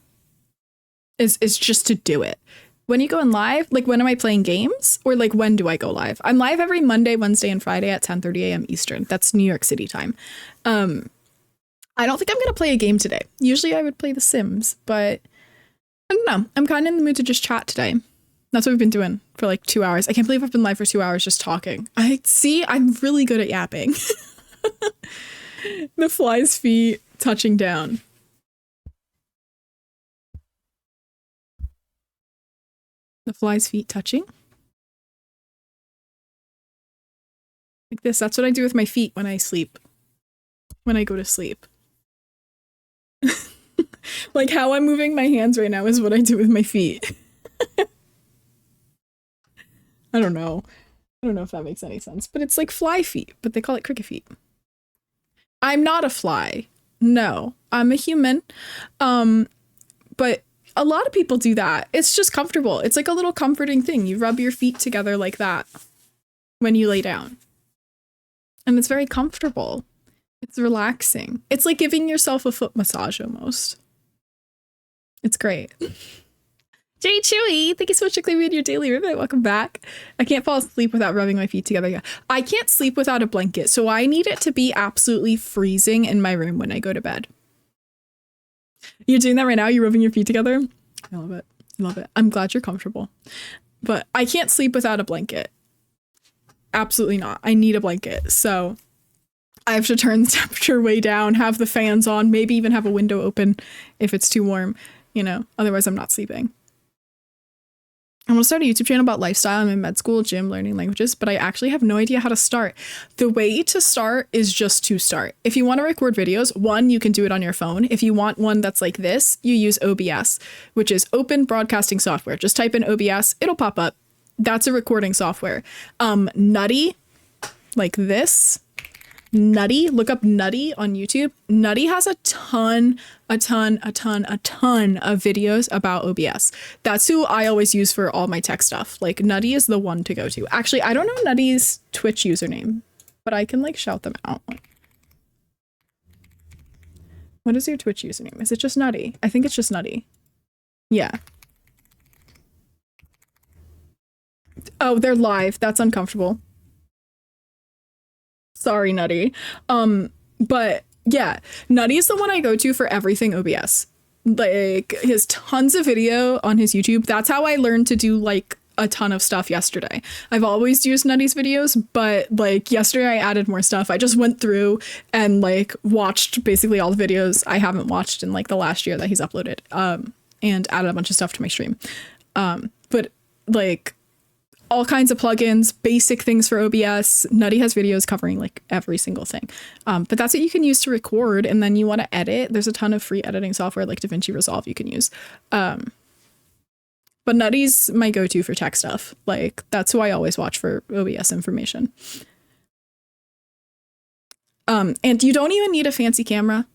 Is just to do it. When you go in live, like when am I playing games? Or like when do I go live? I'm live every Monday, Wednesday, and Friday at 10:30 a.m. Eastern. That's New York City time. I don't think I'm gonna play a game today. Usually I would play The Sims, but I don't know. I'm kind of in the mood to just chat today. That's what we've been doing for like 2 hours. I can't believe I've been live for 2 hours just talking. I'm really good at yapping. The fly's feet touching down. The fly's feet touching? Like this. That's what I do with my feet when I sleep. When I go to sleep. Like how I'm moving my hands right now is what I do with my feet. I don't know. I don't know if that makes any sense, but it's like fly feet, but they call it cricket feet. I'm not a fly. No, I'm a human. But a lot of people do that. It's just comfortable. It's like a little comforting thing. You rub your feet together like that when you lay down. And it's very comfortable. It's relaxing. It's like giving yourself a foot massage almost. It's great. Jay Chewy, thank you so much for claiming your daily ribbon. Welcome back. I can't fall asleep without rubbing my feet together. Yeah, I can't sleep without a blanket, so I need it to be absolutely freezing in my room when I go to bed. You're doing that right now? You're rubbing your feet together? I love it. I love it. I'm glad you're comfortable. But I can't sleep without a blanket. Absolutely not. I need a blanket. So I have to turn the temperature way down, have the fans on, maybe even have a window open if it's too warm, you know, otherwise I'm not sleeping. I want to start a YouTube channel about lifestyle. I'm in med school, gym, learning languages, but I actually have no idea how to start. The way to start is just to start. If you want to record videos, one, you can do it on your phone. If you want one that's like this, you use OBS, which is Open Broadcasting Software. Just type in OBS, it'll pop up. That's a recording software. Nutty, like this. Nutty, look up Nutty on YouTube. Nutty has a ton of videos about OBS. That's who I always use for all my tech stuff. Like Nutty is the one to go to. Actually, I don't know Nutty's Twitch username, but I can like shout them out. What is your Twitch username? Is it just Nutty? I think it's just Nutty. Yeah. Oh, they're live. That's uncomfortable. Sorry, Nutty. But yeah, Nutty is the one I go to for everything OBS. Like, he has tons of video on his YouTube. That's how I learned to do like a ton of stuff yesterday. I've always used Nutty's videos, but like yesterday I added more stuff. I just went through and like watched basically all the videos I haven't watched in like the last year that he's uploaded, and added a bunch of stuff to my stream. But like, all kinds of plugins, basic things for OBS. Nutty has videos covering like every single thing. But that's what you can use to record. And then you want to edit. There's a ton of free editing software like DaVinci Resolve you can use. But Nutty's my go-to for tech stuff. Like that's who I always watch for OBS information. And you don't even need a fancy camera.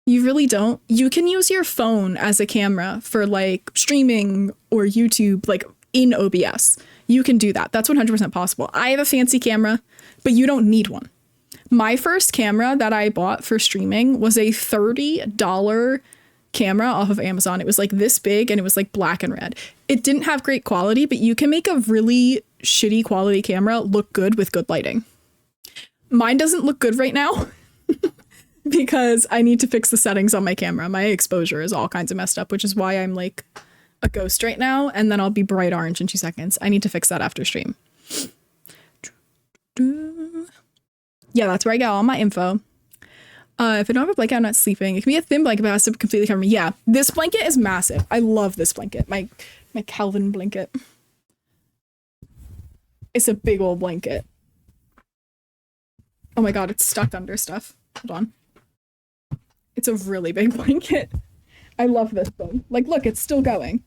You really don't. You can use your phone as a camera for like streaming or YouTube, like in OBS. You can do that. That's 100% possible. I have a fancy camera, but you don't need one. My first camera that I bought for streaming was a $30 camera off of Amazon. It was like this big and it was like black and red. It didn't have great quality, but you can make a really shitty quality camera look good with good lighting. Mine doesn't look good right now because I need to fix the settings on my camera. My exposure is all kinds of messed up, which is why I'm like a ghost right now, and then I'll be bright orange in 2 seconds. I need to fix that after stream. Yeah, that's where I get all my info. If I don't have a blanket, I'm not sleeping. It can be a thin blanket, but it has to completely cover me. Yeah, this blanket is massive. I love this blanket. My Calvin blanket. It's a big old blanket. Oh my god, it's stuck under stuff. Hold on. It's a really big blanket. I love this thing. Like, look, it's still going.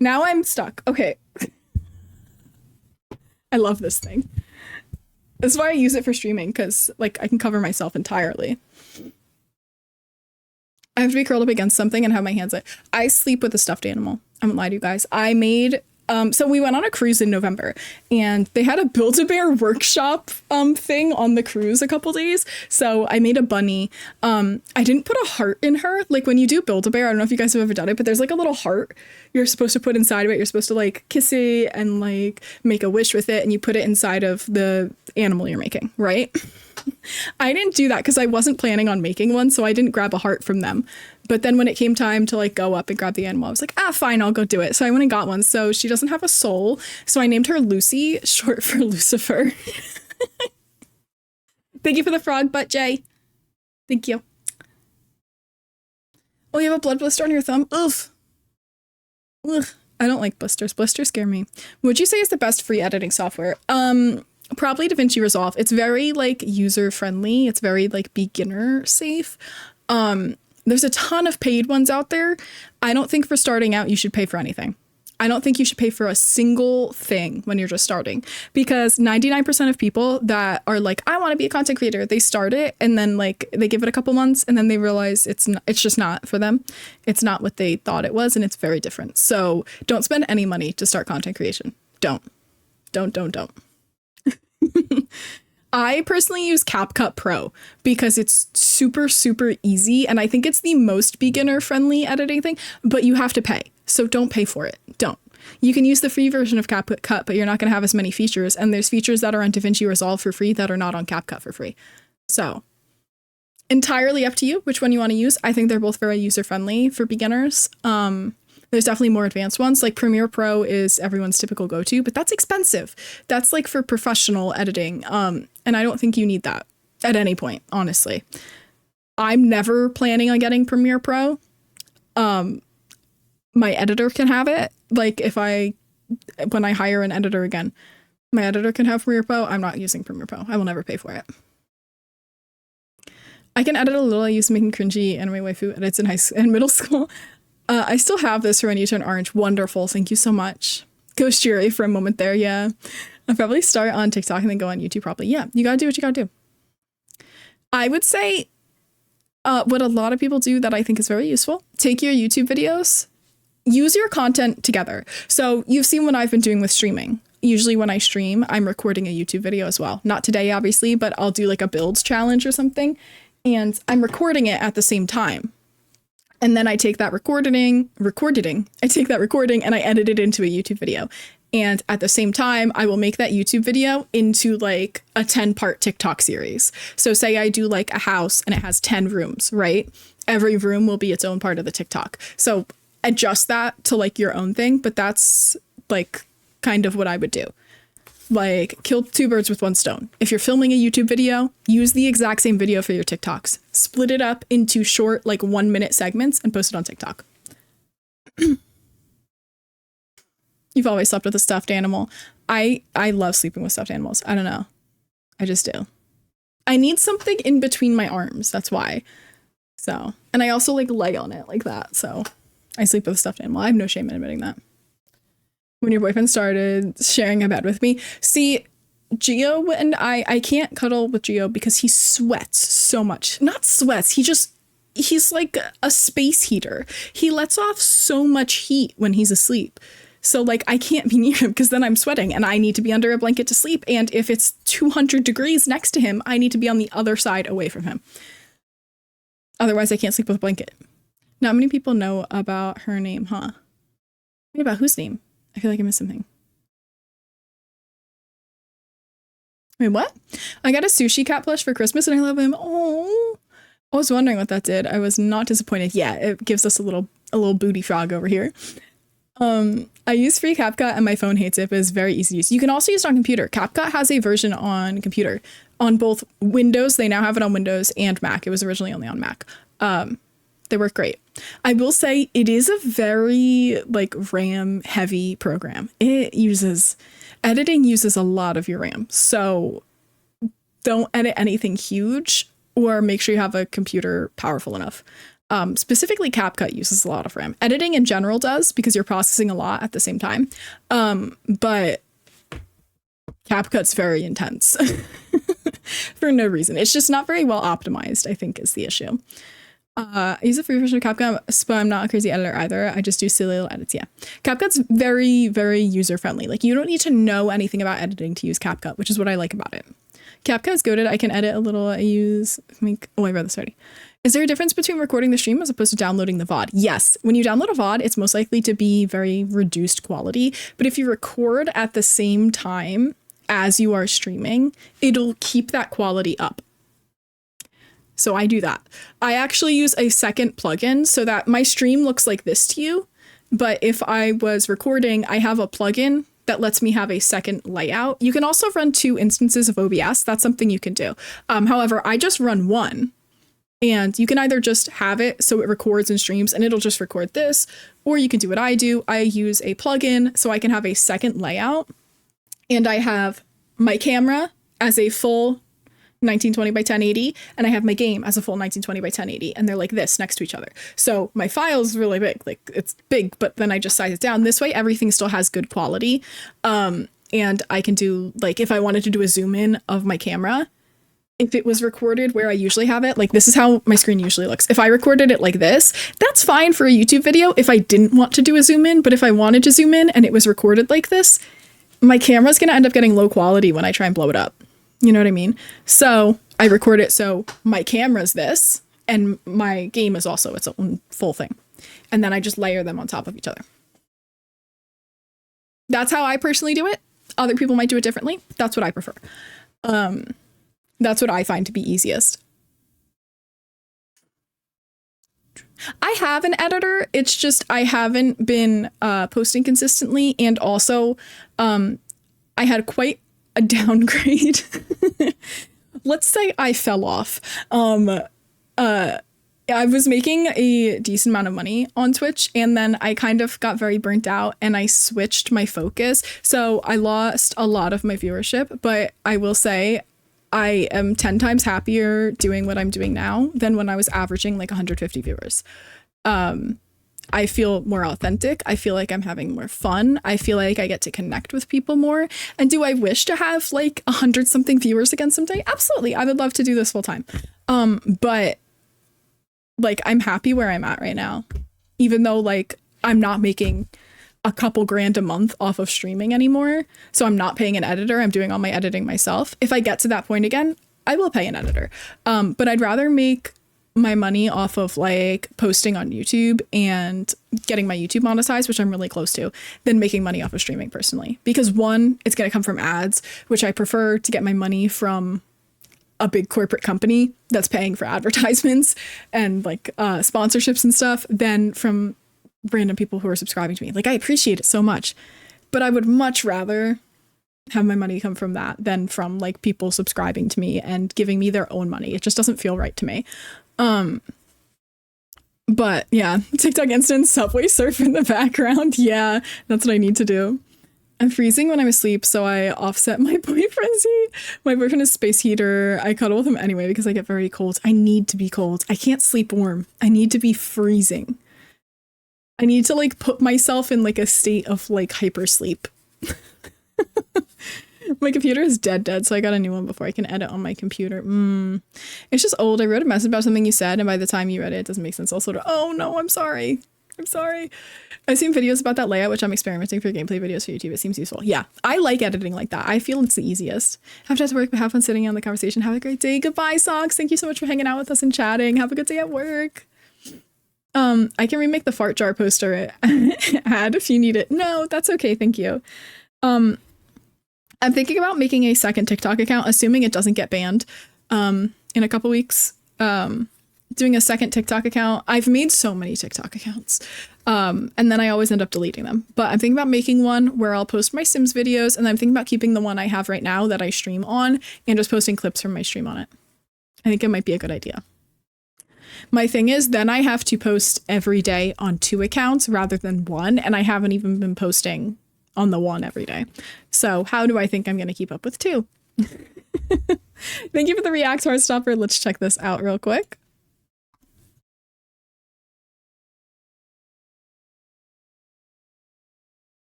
Now I'm stuck. Okay. I love this thing. This is why I use it for streaming, because, like, I can cover myself entirely. I have to be curled up against something and have my hands I sleep with a stuffed animal. I won't lie to you guys. I made... so we went on a cruise in November and they had a Build-A-Bear workshop thing on the cruise a couple days. So I made a bunny. I didn't put a heart in her. Like when you do Build-A-Bear, I don't know if you guys have ever done it, but there's like a little heart you're supposed to put inside of it. You're supposed to like kiss it and like make a wish with it, and you put it inside of the animal you're making, right? I didn't do that because I wasn't planning on making one, so I didn't grab a heart from them. But then when it came time to like go up and grab the animal, I was like, fine, I'll go do it. So I went and got one. So she doesn't have a soul. So I named her Lucy, short for Lucifer. Thank you for the frog butt, Jay. Thank you. Oh, you have a blood blister on your thumb? Oof. Ugh. I don't like blisters. Blisters scare me. Would you say is the best free editing software? Probably DaVinci Resolve. It's very like user friendly. It's very like beginner safe. There's a ton of paid ones out there. I don't think for starting out you should pay for anything. I don't think you should pay for a single thing when you're just starting, because 99% of people that are like, I want to be a content creator, they start it and then like they give it a couple months and then they realize it's just not for them. It's not what they thought it was, and it's very different. So don't spend any money to start content creation. Don't. I personally use CapCut Pro because it's super, super easy. And I think it's the most beginner friendly editing thing, but you have to pay. So don't pay for it. Don't. You can use the free version of CapCut, but you're not going to have as many features. And there's features that are on DaVinci Resolve for free that are not on CapCut for free. So entirely up to you which one you want to use. I think they're both very user friendly for beginners. There's definitely more advanced ones. Like Premiere Pro is everyone's typical go-to, but that's expensive. That's like for professional editing. And I don't think you need that at any point, honestly. I'm never planning on getting Premiere Pro. My editor can have it. Like when I hire an editor again, my editor can have Premiere Pro. I'm not using Premiere Pro. I will never pay for it. I can edit a little. I used to making cringy anime waifu edits in middle school. I still have this for when you turn orange. Wonderful. Thank you so much. Ghost Jury for a moment there. Yeah. I'll probably start on TikTok and then go on YouTube probably. Yeah. You gotta do what you gotta do. I would say what a lot of people do that I think is very useful. Take your YouTube videos, use your content together. So you've seen what I've been doing with streaming. Usually when I stream, I'm recording a YouTube video as well. Not today, obviously, but I'll do like a builds challenge or something. And I'm recording it at the same time. And then I take that recording and I edit it into a YouTube video. And at the same time, I will make that YouTube video into like a 10-part TikTok series. So say I do like a house and it has 10 rooms, right? Every room will be its own part of the TikTok. So adjust that to like your own thing, but that's like kind of what I would do. Like kill two birds with one stone. If you're filming a YouTube video, use the exact same video for your TikToks. Split it up into short, like 1-minute segments and post it on TikTok. You've always slept with a stuffed animal. I love sleeping with stuffed animals. I don't know. I just do. I need something in between my arms. That's why. So, and I also like lay on it like that. So I sleep with a stuffed animal. I have no shame in admitting that. When your boyfriend started sharing a bed with me. See, Gio and I can't cuddle with Gio because he sweats so much. Not sweats. He's like a space heater. He lets off so much heat when he's asleep. So like I can't be near him because then I'm sweating and I need to be under a blanket to sleep. And if it's 200 degrees next to him, I need to be on the other side away from him. Otherwise I can't sleep with a blanket. Not many people know about her name, huh? Wait, about whose name? I feel like I missed something. Wait, what? I got a sushi cat plush for Christmas and I love him. Oh, I was wondering what that did. I was not disappointed. Yeah, it gives us a little booty frog over here. I use free CapCut and my phone hates it, but it's very easy to use. You can also use it on computer. CapCut has a version on computer on both Windows. They now have it on Windows and Mac. It was originally only on Mac. They work great. I will say it is a very like RAM heavy program. Editing uses a lot of your RAM. So don't edit anything huge or make sure you have a computer powerful enough. Specifically CapCut uses a lot of RAM. Editing in general does because you're processing a lot at the same time. But CapCut's very intense for no reason. It's just not very well optimized, I think is the issue. I use a free version of CapCut, but I'm not a crazy editor either. I just do silly little edits. Yeah. CapCut's very, very user-friendly. Like you don't need to know anything about editing to use CapCut, which is what I like about it. CapCut is goated. I can edit a little. I read this already. Is there a difference between recording the stream as opposed to downloading the VOD? Yes. When you download a VOD, it's most likely to be very reduced quality. But if you record at the same time as you are streaming, it'll keep that quality up. So I do that. I actually use a second plugin so that my stream looks like this to you. But if I was recording, I have a plugin that lets me have a second layout. You can also run 2 instances of OBS. That's something you can do. However, I just run one. And you can either just have it so it records and streams and it'll just record this, or you can do what I do. I use a plugin so I can have a second layout. And I have my camera as a full 1920 by 1080, and I have my game as a full 1920 by 1080, and they're like this next to each other. So my file's really big, like it's big, but then I just size it down. This way everything still has good quality. And I can do, like, if I wanted to do a zoom in of my camera, if it was recorded where I usually have it, like this is how my screen usually looks. If I recorded it like this, that's fine for a YouTube video if I didn't want to do a zoom in, but if I wanted to zoom in and it was recorded like this, my camera's gonna end up getting low quality when I try and blow it up. You know what I mean? So I record it so my camera's this and my game is also its own full thing. And then I just layer them on top of each other. That's how I personally do it. Other people might do it differently. That's what I prefer. That's what I find to be easiest. I have an editor. It's just I haven't been posting consistently. And also I had quite a downgrade. Let's say I fell off. I was making a decent amount of money on Twitch, and then I kind of got very burnt out and I switched my focus. So I lost a lot of my viewership, but I will say I am 10 times happier doing what I'm doing now than when I was averaging like 150 viewers. I feel more authentic. I feel like I'm having more fun. I feel like I get to connect with people more. And do I wish to have like 100 something viewers again someday? Absolutely. I would love to do this full time. But like I'm happy where I'm at right now, even though like I'm not making a couple grand a month off of streaming anymore. So I'm not paying an editor. I'm doing all my editing myself. If I get to that point again, I will pay an editor. But I'd rather make my money off of like posting on YouTube and getting my YouTube monetized, which I'm really close to, than making money off of streaming personally. Because one, it's going to come from ads, which I prefer to get my money from a big corporate company that's paying for advertisements and like sponsorships and stuff than from random people who are subscribing to me. Like I appreciate it so much, but I would much rather have my money come from that than from like people subscribing to me and giving me their own money. It just doesn't feel right to me. But yeah, TikTok instant Subway surf in the background. Yeah, that's what I need to do. I'm freezing when I'm asleep, so I offset my boyfriend's heat. My boyfriend is space heater. I cuddle with him anyway because I get very cold. I need to be cold. I can't sleep warm. I need to be freezing. I need to like put myself in like a state of like hypersleep. My computer is dead, so I got a new one before I can edit on my computer. It's just old. I wrote a message about something you said, and by the time you read it, it doesn't make sense. Also, oh no, I'm sorry. I'm sorry. I've seen videos about that layout, which I'm experimenting for gameplay videos for YouTube. It seems useful. Yeah, I like editing like that. I feel it's the easiest. Have to have to work, but have fun sitting on the conversation. Have a great day. Goodbye, Socks. Thank you so much for hanging out with us and chatting. Have a good day at work. I can remake the fart jar poster ad if you need it. No, that's okay. Thank you. I'm thinking about making a second TikTok account, assuming it doesn't get banned in a couple weeks. Doing a second TikTok account. I've made so many TikTok accounts. And then I always end up deleting them. But I'm thinking about making one where I'll post my Sims videos, and I'm thinking about keeping the one I have right now that I stream on and just posting clips from my stream on it. I think it might be a good idea. My thing is, then I have to post every day on 2 accounts rather than 1, and I haven't even been posting on the 1 every day. So how do I think I'm going to keep up with 2? Thank you for the React Heartstopper. Let's check this out real quick.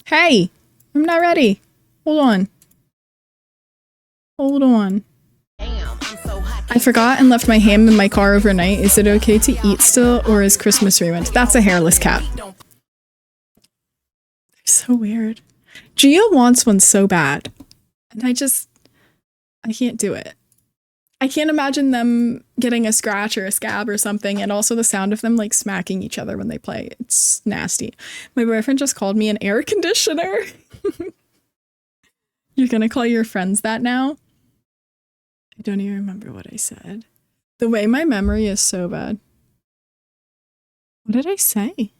Hey, I'm not ready. Hold on. Hold on. I forgot and left my ham in my car overnight. Is it okay to eat still, or is Christmas ruined? That's a hairless cat. They're so weird. Gia wants one so bad. And I can't do it. I can't imagine them getting a scratch or a scab or something, and also the sound of them like smacking each other when they play. It's nasty. My boyfriend just called me an air conditioner. You're gonna call your friends that now? I don't even remember what I said. The way my memory is so bad. What did I say?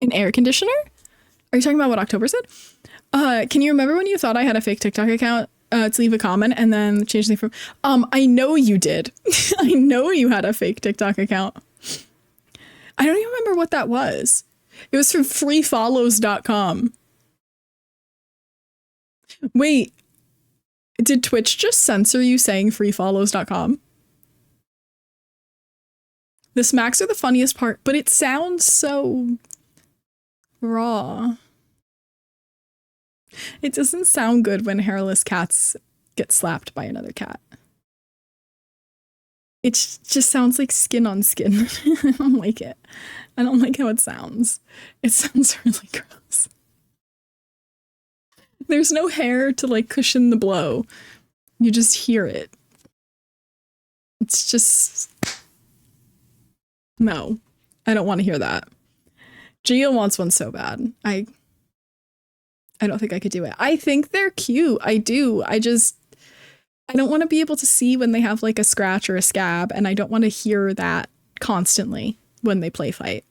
An air conditioner? Are you talking about what October said? Can you remember when you thought I had a fake TikTok account to leave a comment and then change the name from... I know you did. I know you had a fake TikTok account. I don't even remember what that was. It was from freefollows.com. Wait, did Twitch just censor you saying freefollows.com? The smacks are the funniest part, but it sounds so raw. It doesn't sound good when hairless cats get slapped by another cat. It just sounds like skin on skin. I don't like it. I don't like how it sounds. It sounds really gross. There's no hair to like cushion the blow. You just hear it. It's just... No. I don't want to hear that. Gia wants one so bad. I don't think I could do it. I think they're cute. I do. I don't want to be able to see when they have like a scratch or a scab, and I don't want to hear that constantly when they play fight.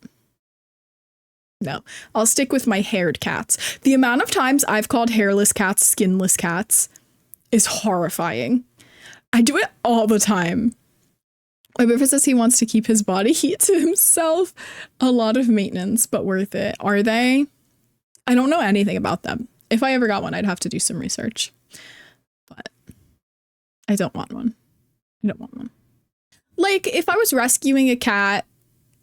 No, I'll stick with my haired cats. The amount of times I've called hairless cats skinless cats is horrifying. I do it all the time. My boyfriend says he wants to keep his body heat to himself. A lot of maintenance, but worth it. Are they? I don't know anything about them. If I ever got one, I'd have to do some research. But I don't want one. I don't want one. Like, if I was rescuing a cat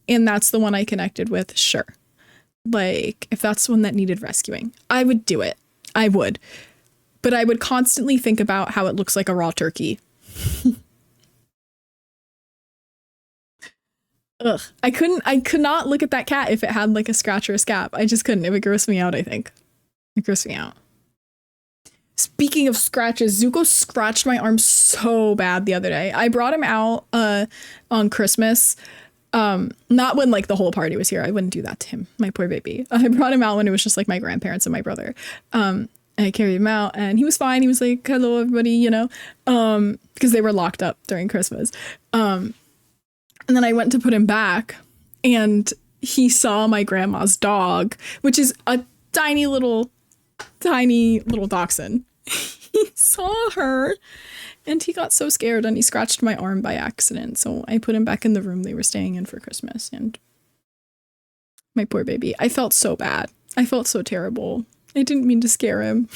and that's the one I connected with, sure. Like, if that's the one that needed rescuing, I would do it. I would. But I would constantly think about how it looks like a raw turkey. Ugh. I could not look at that cat if it had like a scratch or a scab. I just couldn't. It would gross me out, I think. It grossed me out. Speaking of scratches, Zuko scratched my arm so bad the other day. I brought him out on Christmas. Not when like the whole party was here. I wouldn't do that to him, my poor baby. I brought him out when it was just like my grandparents and my brother. And I carried him out and he was fine. He was like, hello, everybody, you know, because they were locked up during Christmas. And then I went to put him back and he saw my grandma's dog, which is a tiny little dachshund. He saw her and he got so scared and he scratched my arm by accident. So I put him back in the room they were staying in for Christmas, and My poor baby. I felt so bad. I felt so terrible. I didn't mean to scare him.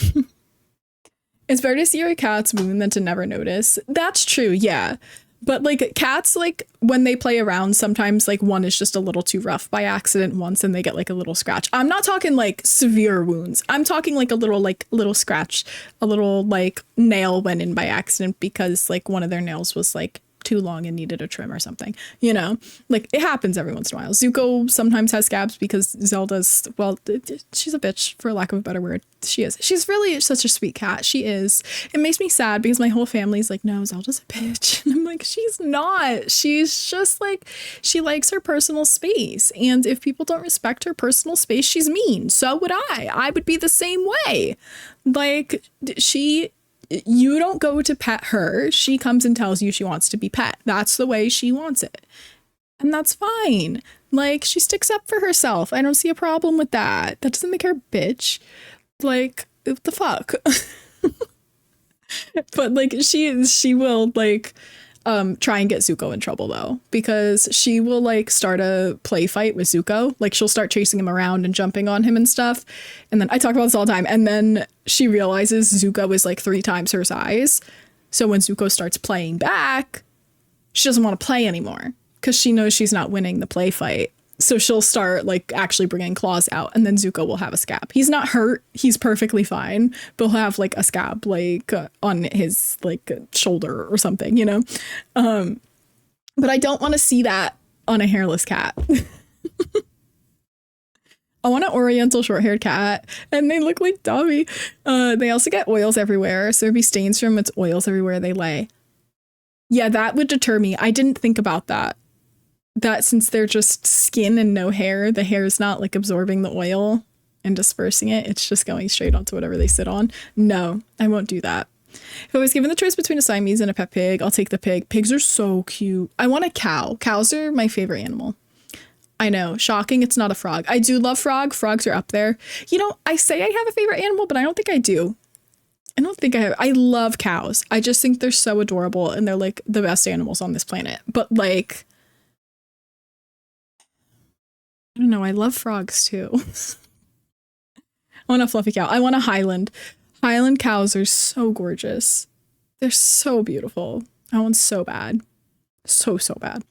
It's better to see a cat's wound than to never notice. That's true, yeah. But like cats, like when they play around, sometimes like one is just a little too rough by accident once and they get like a little scratch. I'm not talking like severe wounds. I'm talking like a little scratch, a little like nail went in by accident because like one of their nails was like too long and needed a trim or something, you know, like it happens every once in a while. Zuko sometimes has scabs because Zelda's, well, she's a bitch for lack of a better word. She's really such a sweet cat. She is. It makes me sad because my whole family's like, no, Zelda's a bitch. And I'm like, she's not. She's just like, she likes her personal space. And if people don't respect her personal space, she's mean. So would I. I would be the same way. Like you don't go to pet her. She comes and tells you she wants to be pet. That's the way she wants it. And that's fine. Like, she sticks up for herself. I don't see a problem with that. That doesn't make her a bitch. Like, what the fuck? But like, she will like try and get Zuko in trouble though, because she will like start a play fight with Zuko. Like she'll start chasing him around and jumping on him and stuff. And then I talk about this all the time. And then she realizes Zuko is like 3 times her size. So when Zuko starts playing back, she doesn't want to play anymore because she knows she's not winning the play fight. So she'll start like actually bringing claws out, and then Zuko will have a scab. He's not hurt. He's perfectly fine, but he'll have like a scab like on his like shoulder or something, you know? But I don't want to see that on a hairless cat. I want an oriental short-haired cat, and they look like Dobby. They also get oils everywhere, so there'd be stains from its oils everywhere they lay. Yeah, that would deter me. I didn't think about that. That since they're just skin and no hair, the hair is not like absorbing the oil and dispersing it. It's just going straight onto whatever they sit on. No, I won't do that. If I was given the choice between a Siamese and a pet pig, I'll take the pig. Pigs are so cute. I want a cow. Cows are my favorite animal. I know, shocking, it's not a frog. I do love frog. Frogs are up there. You know, I say I have a favorite animal, but I don't think I do. I don't think I have. I love cows. I just think they're so adorable and they're like the best animals on this planet. But like, I don't know, I love frogs too. I want a fluffy cow. I want a Highland. Highland cows are so gorgeous. They're so beautiful. I want so bad. So bad.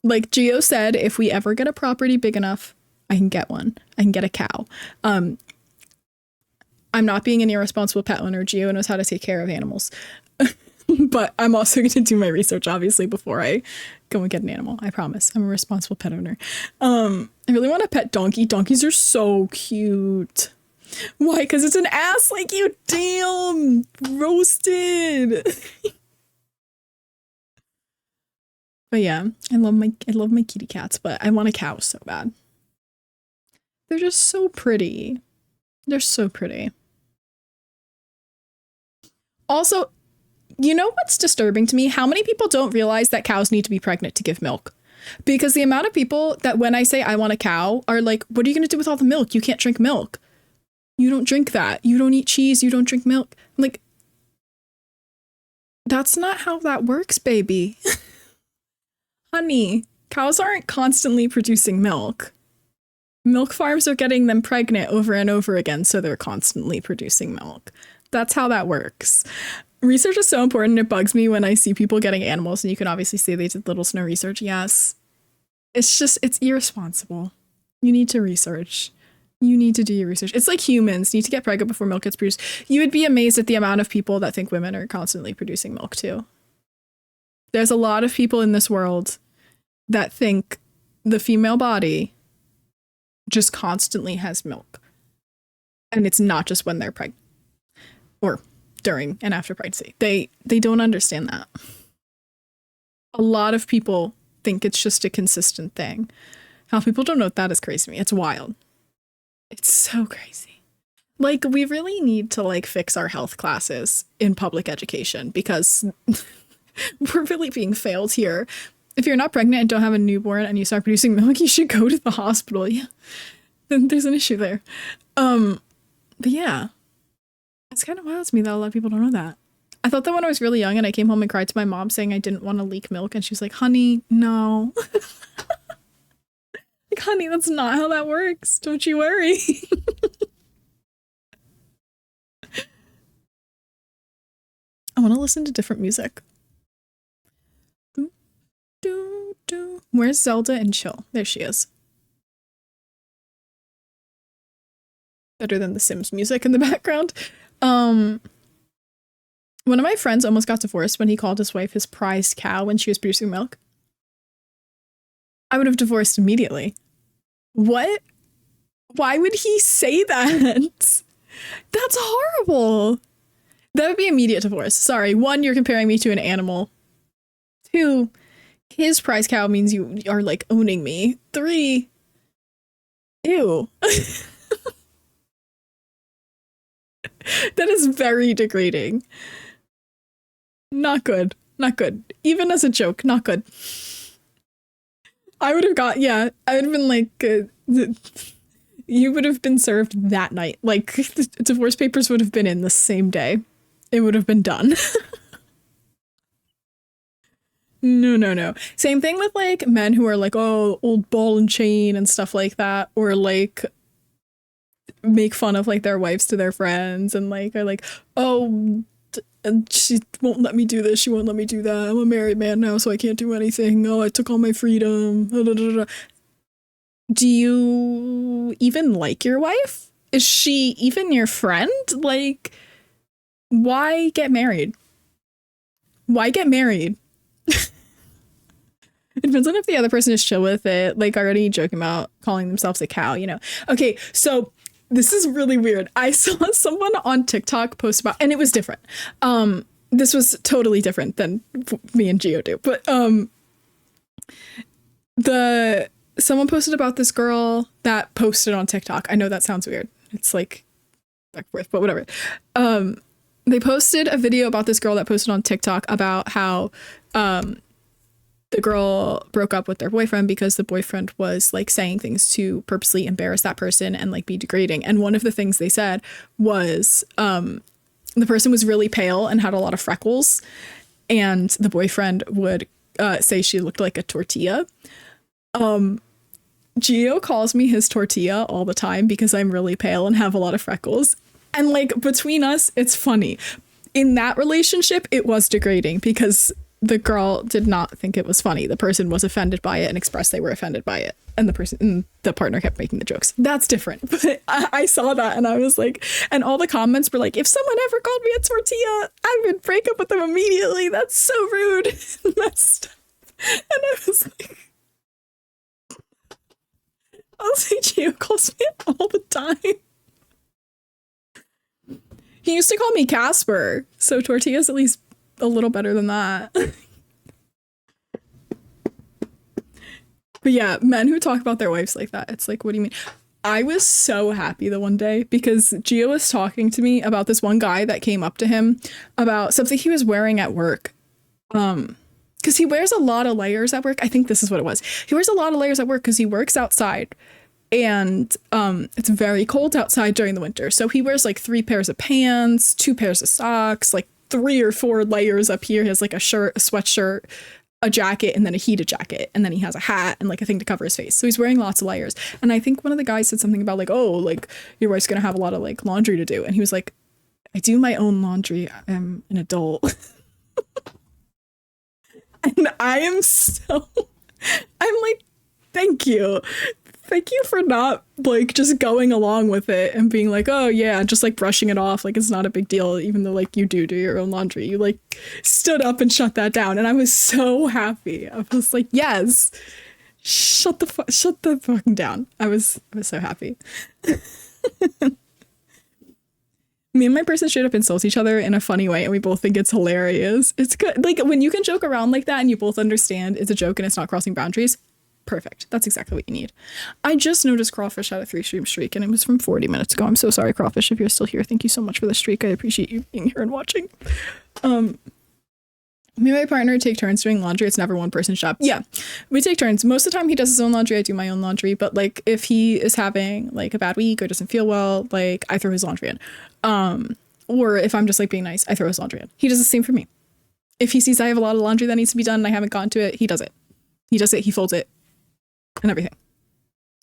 Like Gio said, if we ever get a property big enough, I can get one. I can get a cow. I'm not being an irresponsible pet owner. Gio knows how to take care of animals. But I'm also going to do my research, obviously, before I go and get an animal. I promise. I'm a responsible pet owner. I really want a pet donkey. Donkeys are so cute. Why? Because it's an ass like you. Damn. Roasted. But yeah, I love my kitty cats, but I want a cow so bad. They're just so pretty. They're so pretty. Also, you know what's disturbing to me? How many people don't realize that cows need to be pregnant to give milk? Because the amount of people that when I say I want a cow are like, what are you going to do with all the milk? You can't drink milk. You don't drink that. You don't eat cheese. You don't drink milk. I'm like, that's not how that works, baby. Honey, cows aren't constantly producing milk. Milk farms are getting them pregnant over and over again, so they're constantly producing milk. That's how that works. Research is so important. It bugs me when I see people getting animals, and you can obviously see they did little to no research. Yes. It's irresponsible. You need to research. You need to do your research. It's like humans need to get pregnant before milk gets produced. You would be amazed at the amount of people that think women are constantly producing milk too. There's a lot of people in this world that think the female body just constantly has milk. And it's not just when they're pregnant or during and after pregnancy. They don't understand that. A lot of people think it's just a consistent thing. How people don't know that is crazy to me. It's wild. It's so crazy. Like, we really need to like fix our health classes in public education because we're really being failed here. If you're not pregnant and don't have a newborn and you start producing milk, you should go to the hospital. Yeah. Then there's an issue there. But yeah. It's kind of wild to me that a lot of people don't know that. I thought that when I was really young and I came home and cried to my mom saying I didn't want to leak milk, and she was like, honey, no. Honey, that's not how that works. Don't you worry. I want to listen to different music. Where's Zelda and Chill? There she is. Better than the Sims music in the background. One of my friends almost got divorced when he called his wife his prized cow when she was producing milk. I would have divorced immediately. What? Why would he say that? That's horrible. That would be immediate divorce. Sorry. 1, you're comparing me to an animal. 2, his prize cow means you are like owning me. 3, ew. That is very degrading. Not good. Not good. Even as a joke, not good. I would have got, yeah, I would have been like, you would have been served that night. Like, the divorce papers would have been in the same day. It would have been done. No. Same thing with like men who are like, oh, old ball and chain and stuff like that. Or like make fun of like their wives to their friends and like are like, oh, and she won't let me do this, she won't let me do that, I'm a married man now so I can't do anything, oh, I took all my freedom. Do you even like your wife? Is she even your friend? Like, why get married? Why get married? It depends on if the other person is chill with it, like already joking about calling themselves a cow, you know. Okay, so this is really weird. I saw someone on TikTok post about, and it was different. This was totally different than me and Gio do, but someone posted about this girl that posted on TikTok. I know that sounds weird. It's like back and forth, but whatever. They posted a video about this girl that posted on TikTok about how the girl broke up with their boyfriend because the boyfriend was like saying things to purposely embarrass that person and like be degrading. And one of the things they said was the person was really pale and had a lot of freckles, and the boyfriend would say she looked like a tortilla. Gio calls me his tortilla all the time because I'm really pale and have a lot of freckles. And like between us, it's funny. In that relationship, it was degrading because the girl did not think it was funny. The person was offended by it and expressed they were offended by it. And the partner kept making the jokes. That's different. But I saw that and I was like, and all the comments were like, if someone ever called me a tortilla, I would break up with them immediately. That's so rude. Messed up. And I was like, Gio calls me all the time. He used to call me Casper, so tortilla's at least a little better than that. But yeah, men who talk about their wives like that, it's like, what do you mean? I was so happy the one day because Gio was talking to me about this one guy that came up to him about something he was wearing at work. Because he wears a lot of layers at work. I think this is what it was. He wears a lot of layers at work because he works outside. And it's very cold outside during the winter. So he wears like 3 pairs of pants, 2 pairs of socks, like 3 or 4 layers up here. He has like a shirt, a sweatshirt, a jacket, and then a heated jacket. And then he has a hat and like a thing to cover his face. So he's wearing lots of layers. And I think one of the guys said something about like, oh, like your wife's going to have a lot of like laundry to do. And he was like, I do my own laundry. I'm an adult. And I'm like, thank you. Thank you for not like just going along with it and being like, oh yeah, just like brushing it off like it's not a big deal, even though like you do your own laundry. You like stood up and shut that down, and I was so happy. I was like, yes, shut the fucking down. I was so happy. Me and my person straight up insult each other in a funny way, and we both think it's hilarious. It's good. Like when you can joke around like that and you both understand it's a joke and it's not crossing boundaries. Perfect. That's exactly what you need. I just noticed Crawfish had a 3-stream streak and it was from 40 minutes ago. I'm so sorry, Crawfish, if you're still here. Thank you so much for the streak. I appreciate you being here and watching. Me and my partner take turns doing laundry. It's never one person shop. Yeah, we take turns. Most of the time he does his own laundry. I do my own laundry. But like if he is having like a bad week or doesn't feel well, like I throw his laundry in. Or if I'm just like being nice, I throw his laundry in. He does the same for me. If he sees I have a lot of laundry that needs to be done and I haven't gotten to it, he does it. He does it. He folds it. And everything.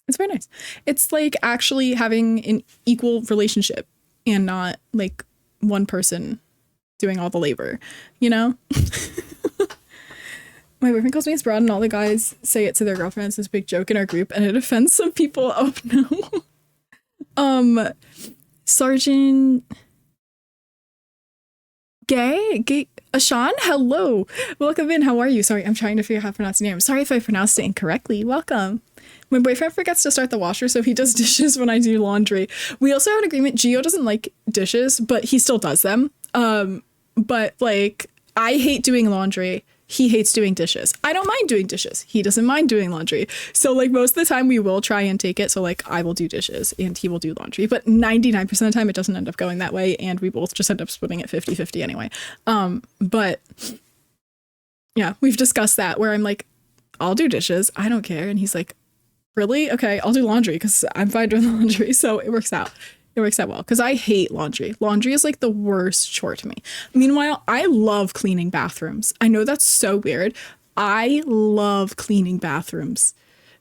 It's very nice. It's like actually having an equal relationship and not like one person doing all the labor, you know? My boyfriend calls me his broad and all the guys say it to their girlfriends as a big joke in our group and it offends some people. Oh no. Sergeant Gay, Ashan, hello. Welcome in. How are you? Sorry, I'm trying to figure out how to pronounce your name. Sorry if I pronounced it incorrectly. Welcome. My boyfriend forgets to start the washer, so he does dishes when I do laundry. We also have an agreement. Gio doesn't like dishes, but he still does them. But like, I hate doing laundry. He hates doing dishes. I don't mind doing dishes. He doesn't mind doing laundry. So like most of the time we will try and take it. So like I will do dishes and he will do laundry, but 99% of the time it doesn't end up going that way. And we both just end up splitting it 50-50 anyway. But yeah, we've discussed that where I'm like, I'll do dishes. I don't care. And he's like, really? Okay, I'll do laundry because I'm fine doing laundry. So it works out. It works out well because I hate laundry. Laundry is like the worst chore to me. Meanwhile, I love cleaning bathrooms. I know that's so weird. I love cleaning bathrooms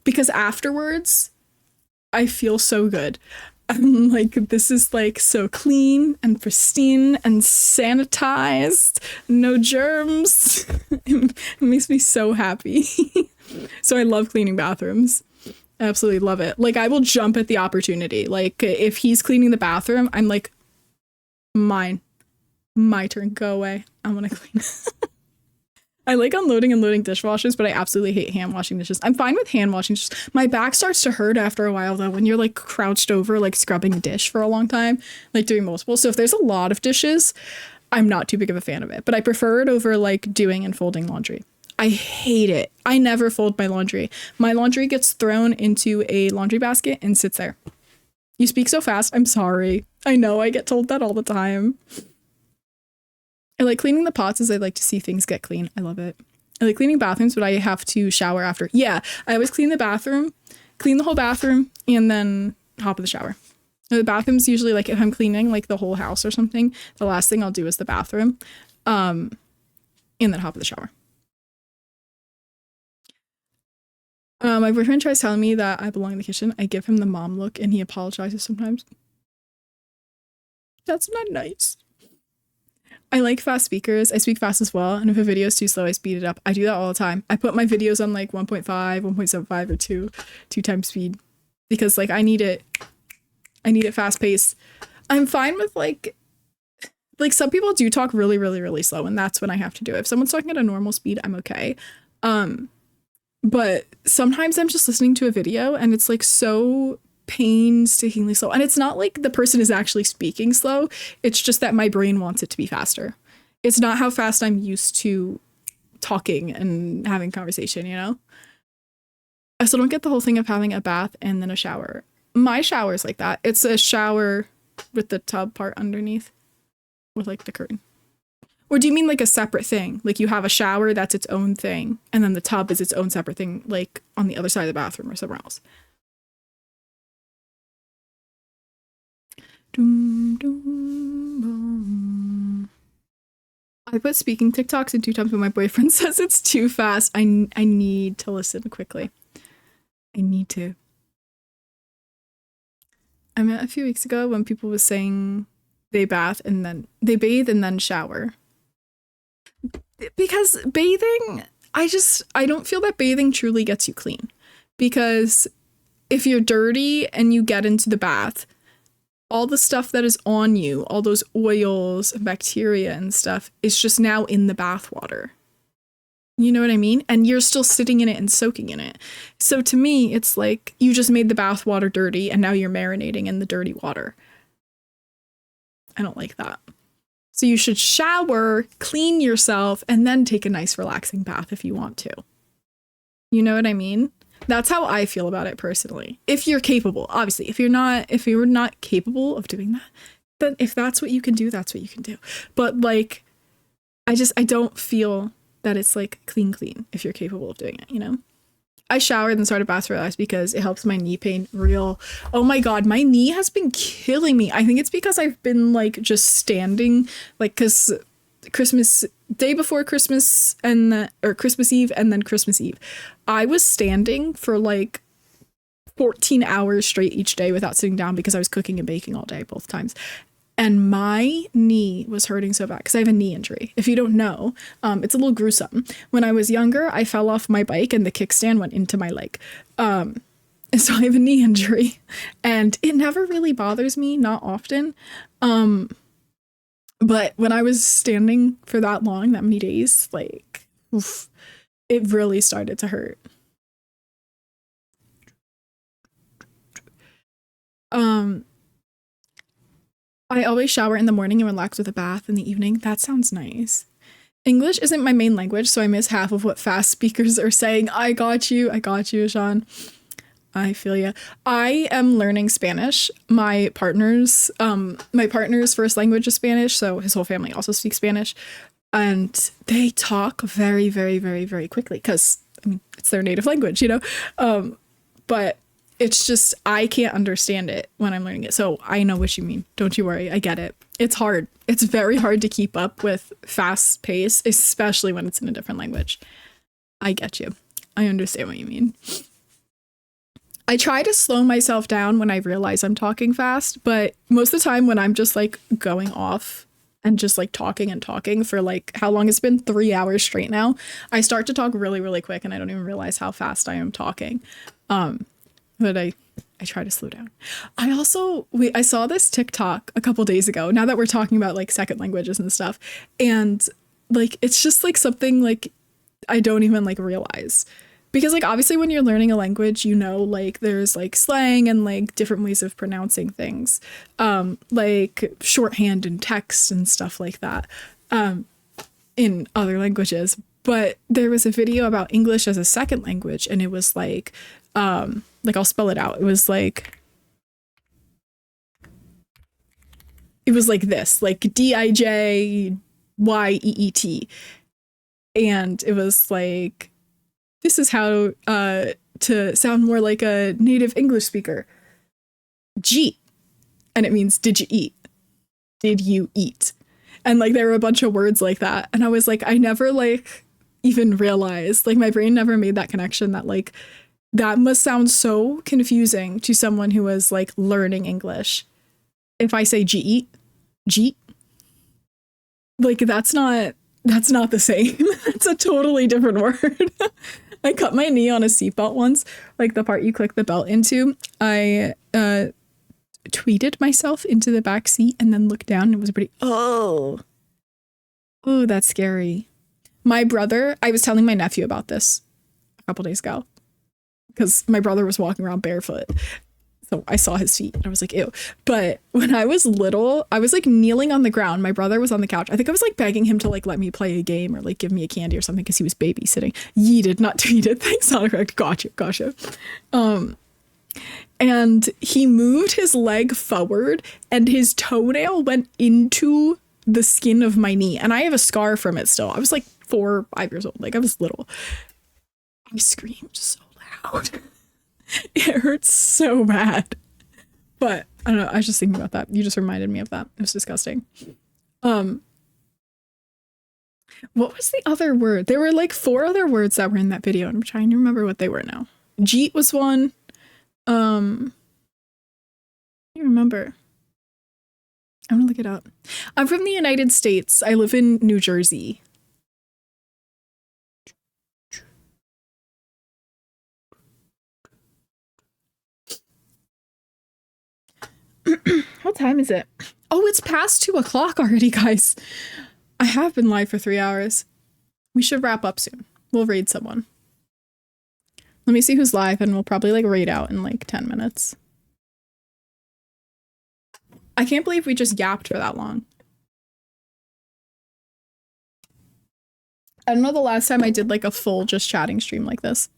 because afterwards I feel so good. I'm like, this is like so clean and pristine and sanitized, no germs. It makes me so happy. So I love cleaning bathrooms. I absolutely love it. Like I will jump at the opportunity. Like if he's cleaning the bathroom, I'm like, my turn, go away. I want to clean. I like unloading and loading dishwashers, but I absolutely hate hand washing dishes. I'm fine with hand washing dishes. My back starts to hurt after a while though when you're like crouched over like scrubbing a dish for a long time, like doing multiple. So if there's a lot of dishes, I'm not too big of a fan of it, but I prefer it over like doing and folding laundry. I hate it. I never fold my laundry. My laundry gets thrown into a laundry basket and sits there. You speak so fast. I'm sorry. I know I get told that all the time. I like cleaning the pots as I like to see things get clean. I love it. I like cleaning bathrooms, but I have to shower after. Yeah, I always clean the bathroom, clean the whole bathroom, and then hop in the shower. The bathroom's usually like if I'm cleaning like the whole house or something, the last thing I'll do is the bathroom, and then hop in the shower. My boyfriend tries telling me that I belong in the kitchen. I give him the mom look and he apologizes sometimes. That's not nice. I like fast speakers. I speak fast as well. And if a video is too slow, I speed it up. I do that all the time. I put my videos on like 1.5, 1.75 or 2 times speed because like I need it fast paced. I'm fine with like some people do talk really, really, really slow and that's when I have to do it. If someone's talking at a normal speed, I'm okay. But sometimes I'm just listening to a video and it's like so painstakingly slow. And it's not like the person is actually speaking slow. It's just that my brain wants it to be faster. It's not how fast I'm used to talking and having conversation, you know? I still don't get the whole thing of having a bath and then a shower. My shower is like that. It's a shower with the tub part underneath with like the curtain. Or do you mean like a separate thing? Like you have a shower that's its own thing, and then the tub is its own separate thing, like on the other side of the bathroom or somewhere else. Doom, doom, boom. I put speaking TikToks in 2 times, but my boyfriend says it's too fast. I need to listen quickly. I need to. I met a few weeks ago when people was saying they bathe and then they bathe and then shower. Because bathing, I don't feel that bathing truly gets you clean. Because if you're dirty and you get into the bath, all the stuff that is on you, all those oils and bacteria and stuff is just now in the bath water. You know what I mean? And you're still sitting in it and soaking in it. So to me, it's like you just made the bath water dirty and now you're marinating in the dirty water. I don't like that. So you should shower, clean yourself, and then take a nice relaxing bath if you want to. You know what I mean? That's how I feel about it personally. If you're capable, obviously. If you're not capable of doing that, then if that's what you can do, that's what you can do. But like, I don't feel that it's like clean if you're capable of doing it, you know? I showered and started bath relax because it helps my knee pain real. Oh my God, my knee has been killing me. I think it's because I've been like just standing, like, cause Christmas day before Christmas or Christmas Eve and then Christmas Eve, I was standing for like 14 hours straight each day without sitting down because I was cooking and baking all day both times. And my knee was hurting so bad because I have a knee injury. If you don't know, it's a little gruesome. When I was younger, I fell off my bike and the kickstand went into my leg. And so I have a knee injury and it never really bothers me, not often. But when I was standing for that long, that many days, like, oof, it really started to hurt. I always shower in the morning and relax with a bath in the evening. That sounds nice. English isn't my main language, so I miss half of what fast speakers are saying. I got you, Sean. I feel ya. I am learning Spanish. My partner's first language is Spanish, so his whole family also speaks Spanish. And they talk very, very, very, very quickly because, I mean, it's their native language, you know? But it's just, I can't understand it when I'm learning it. So I know what you mean. Don't you worry. I get it. It's hard. It's very hard to keep up with fast pace, especially when it's in a different language. I get you. I understand what you mean. I try to slow myself down when I realize I'm talking fast, but most of the time when I'm just like going off and just like talking and talking for like how long it's been 3 hours straight now, I start to talk really, really quick and I don't even realize how fast I am talking. But I try to slow down. I saw this TikTok a couple days ago, now that we're talking about like second languages and stuff. And like, it's just like something like I don't even like realize. Because like, obviously when you're learning a language, you know, like there's like slang and like different ways of pronouncing things, like shorthand and text and stuff like that, in other languages. But there was a video about English as a second language and it was like I'll spell it out. It was like this, like DIJYEET. And it was like, this is how to sound more like a native English speaker. Jeet. And it means, did you eat? Did you eat? And like there were a bunch of words like that. And I was like, I never like even realized, like my brain never made that connection that like that must sound so confusing to someone who is like learning English. If I say jeet, like that's not the same. It's a totally different word. I cut my knee on a seatbelt once, like the part you click the belt into. I tweeted myself into the back seat and then looked down and it was pretty, oh, that's scary. My brother, I was telling my nephew about this a couple days ago because my brother was walking around barefoot. So I saw his feet and I was like, ew. But when I was little, I was like kneeling on the ground. My brother was on the couch. I think I was like begging him to like let me play a game or like give me a candy or something because he was babysitting. Yeeted, not tweeted. Thanks, autocorrect. Gotcha. And he moved his leg forward and his toenail went into the skin of my knee. And I have a scar from it still. I was like 4 or 5 years old. Like I was little. I screamed so loud. It hurts so bad. But I don't know. I was just thinking about that. You just reminded me of that. It was disgusting. What was the other word? There were like 4 other words that were in that video, and I'm trying to remember what they were now. Jeet was one. I don't remember. I'm gonna look it up. I'm from the United States. I live in New Jersey. What time is it? Oh, it's past 2 o'clock already, guys. I have been live for 3 hours. We should wrap up soon. We'll raid someone. Let me see who's live and we'll probably like raid out in like 10 minutes. I can't believe we just yapped for that long. I don't know the last time I did like a full just chatting stream like this.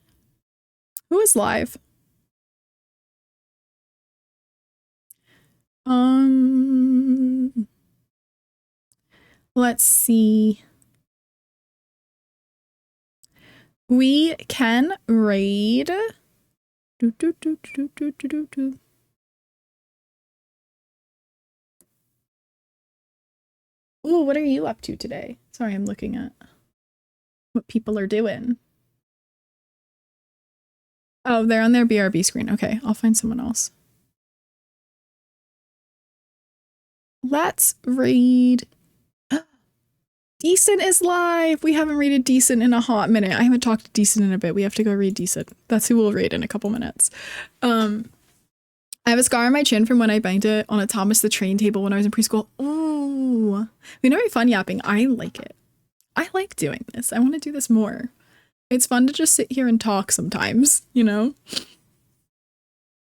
Who is live? Let's see. We can raid. Ooh, what are you up to today? Sorry, I'm looking at what people are doing. Oh, they're on their BRB screen. Okay, I'll find someone else. Let's raid. Decent is live. We haven't raided Decent in a hot minute. I haven't talked to Decent in a bit. We have to go raid Decent. That's who we'll raid in a couple minutes. I have a scar on my chin from when I banged it on a Thomas the Train table when I was in preschool. Ooh. We know fun yapping. I like it. I like doing this. I want to do this more. It's fun to just sit here and talk sometimes, you know?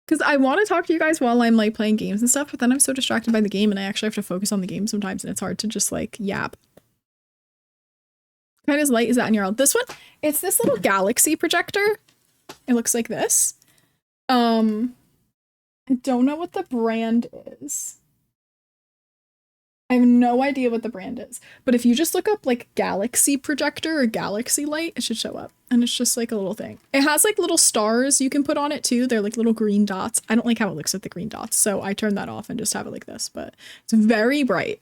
Because I want to talk to you guys while I'm like playing games and stuff, but then I'm so distracted by the game and I actually have to focus on the game sometimes and it's hard to just like yap. What kind of light is that in your world? This one, it's this little galaxy projector. It looks like this. I don't know what the brand is. I have no idea what the brand is, but if you just look up like galaxy projector or galaxy light, it should show up. And it's just like a little thing. It has like little stars you can put on it too. They're like little green dots. I don't like how it looks with the green dots, so I turn that off and just have it like this, but it's very bright.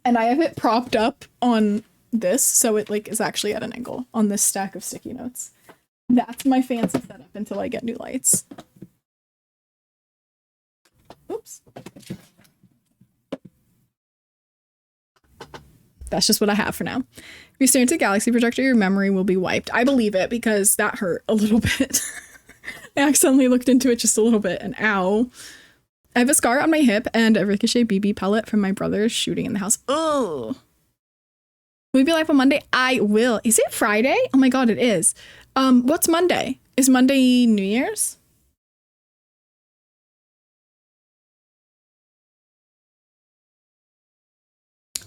And I have it propped up on this, so it like is actually at an angle on this stack of sticky notes. That's my fancy setup until I get new lights. Oops. That's just what I have for now. If you stare into a galaxy projector, your memory will be wiped. I believe it because that hurt a little bit. I accidentally looked into it just a little bit and ow. I have a scar on my hip and a ricochet BB pellet from my brother's shooting in the house. Oh. Will you be live on Monday? I will. Is it Friday? Oh my god, it is. What's Monday? Is Monday New Year's?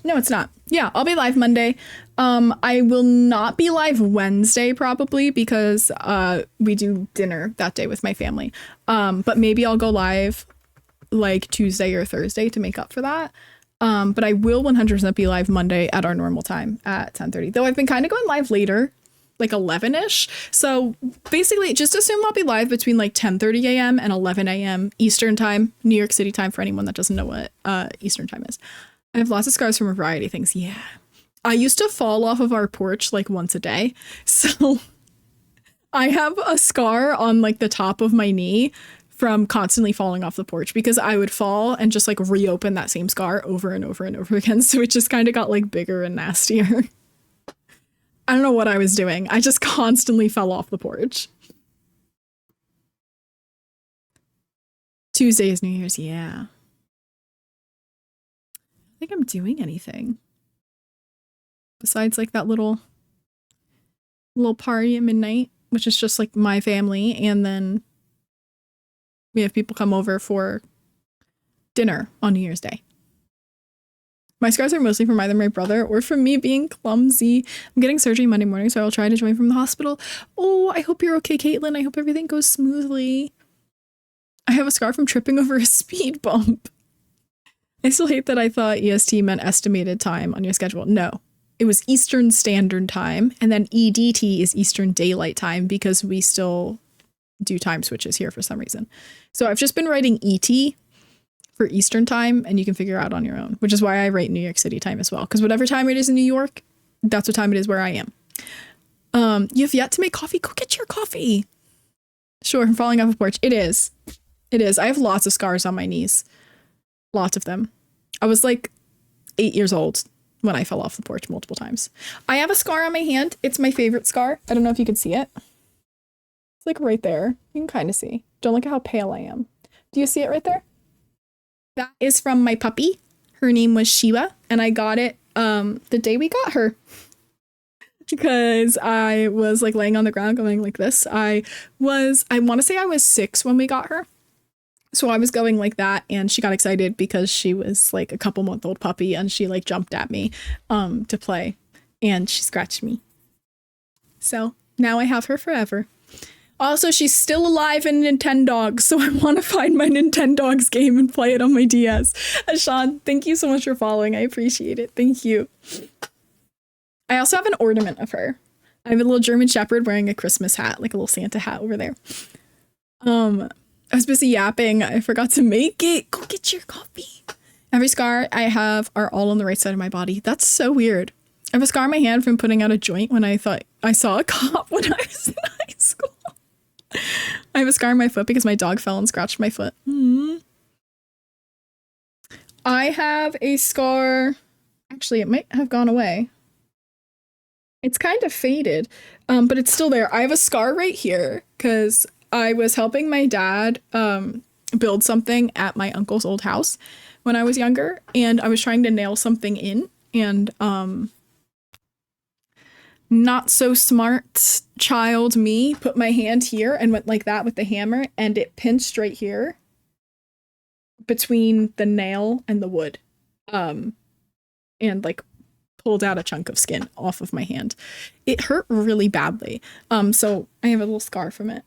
No, it's not. Yeah, I'll be live Monday. I will not be live Wednesday probably because we do dinner that day with my family. But maybe I'll go live like Tuesday or Thursday to make up for that. But I will 100% be live Monday at our normal time at 10:30. Though I've been kind of going live later, like 11-ish. So basically just assume I'll be live between like 10:30 a.m. and 11 a.m. Eastern time, New York City time for anyone that doesn't know what Eastern time is. I have lots of scars from a variety of things. Yeah. I used to fall off of our porch like once a day. So I have a scar on like the top of my knee from constantly falling off the porch because I would fall and just like reopen that same scar over and over and over again. So it just kind of got like bigger and nastier. I don't know what I was doing. I just constantly fell off the porch. Tuesday is New Year's. Yeah. I think I'm doing anything besides like that little party at midnight, which is just like my family, and then we have people come over for dinner on New Year's Day. My scars are mostly from either my brother or from me being clumsy. I'm getting surgery Monday morning, so I'll try to join from the hospital. Oh, I hope you're okay, Caitlin. I hope everything goes smoothly. I have a scar from tripping over a speed bump. I still hate that I thought EST meant estimated time on your schedule. No, it was Eastern Standard Time, and then EDT is Eastern Daylight Time because we still do time switches here for some reason. So I've just been writing ET for Eastern Time, and you can figure out on your own, which is why I write New York City time as well, because whatever time it is in New York, that's what time it is where I am. You have yet to make coffee? Go get your coffee. Sure, I'm falling off a porch. It is. It is. I have lots of scars on my knees. Lots of them. I was like 8 years old when I fell off the porch multiple times. I have a scar on my hand. It's my favorite scar. I don't know if you can see it. It's like right there. You can kind of see. Don't look at how pale I am. Do you see it right there? That is from my puppy. Her name was Shiva, and I got it the day we got her. Because I was like laying on the ground going like this. I want to say I was 6 when we got her. So I was going like that, and she got excited because she was like a couple-month-old puppy, and she like jumped at me to play, and she scratched me. So now I have her forever. Also, she's still alive in Nintendogs, so I want to find my Nintendogs game and play it on my DS. Sean, thank you so much for following. I appreciate it. Thank you. I also have an ornament of her. I have a little German Shepherd wearing a Christmas hat, like a little Santa hat over there. I was busy yapping. I forgot to make it. Go get your coffee. Every scar I have are all on the right side of my body. That's so weird. I have a scar on my hand from putting out a joint when I thought I saw a cop when I was in high school. I have a scar on my foot because my dog fell and scratched my foot. I have a scar. Actually, it might have gone away. It's kind of faded, but it's still there. I have a scar right here because I was helping my dad build something at my uncle's old house when I was younger, and I was trying to nail something in, and not so smart child me put my hand here and went like that with the hammer, and it pinched right here between the nail and the wood, and like pulled out a chunk of skin off of my hand. It hurt really badly. So I have a little scar from it.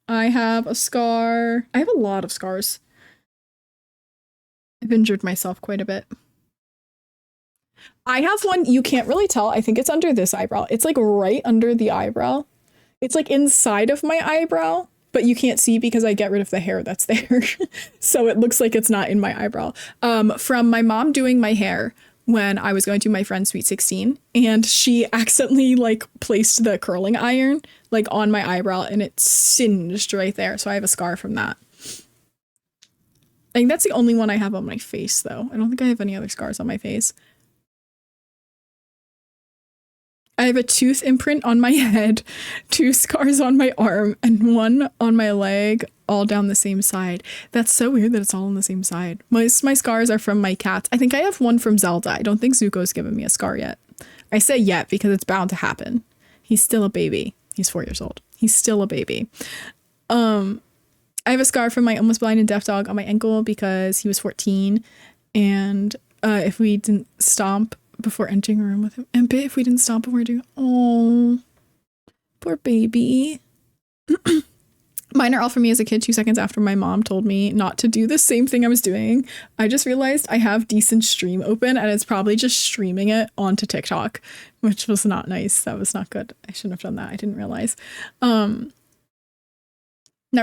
I have a scar. I have a lot of scars. I've injured myself quite a bit. I have one you can't really tell. I think it's under this eyebrow. It's like right under the eyebrow. It's like inside of my eyebrow, but you can't see because I get rid of the hair that's there. So it looks like it's not in my eyebrow. From my mom doing my hair when I was going to my friend's Sweet 16, and she accidentally like placed the curling iron like on my eyebrow and it singed right there. So I have a scar from that. I think that's the only one I have on my face though. I don't think I have any other scars on my face. I have a tooth imprint on my head, 2 scars on my arm, and 1 on my leg, all down the same side. That's so weird that it's all on the same side. Most of my scars are from my cats. I think I have 1 from Zelda. I don't think Zuko's given me a scar yet. I say yet because it's bound to happen. He's still a baby. He's 4 years old. He's still a baby. I have a scar from my almost blind and deaf dog on my ankle because he was 14. And if we didn't stomp before entering a room with him, and if we didn't stop before doing, oh, poor baby. Mine are all for me as a kid 2 seconds after my mom told me not to do the same thing I was doing. I just realized I have decent stream open and it's probably just streaming it onto TikTok, which was not nice. That was not good. I shouldn't have done that. I didn't realize. Not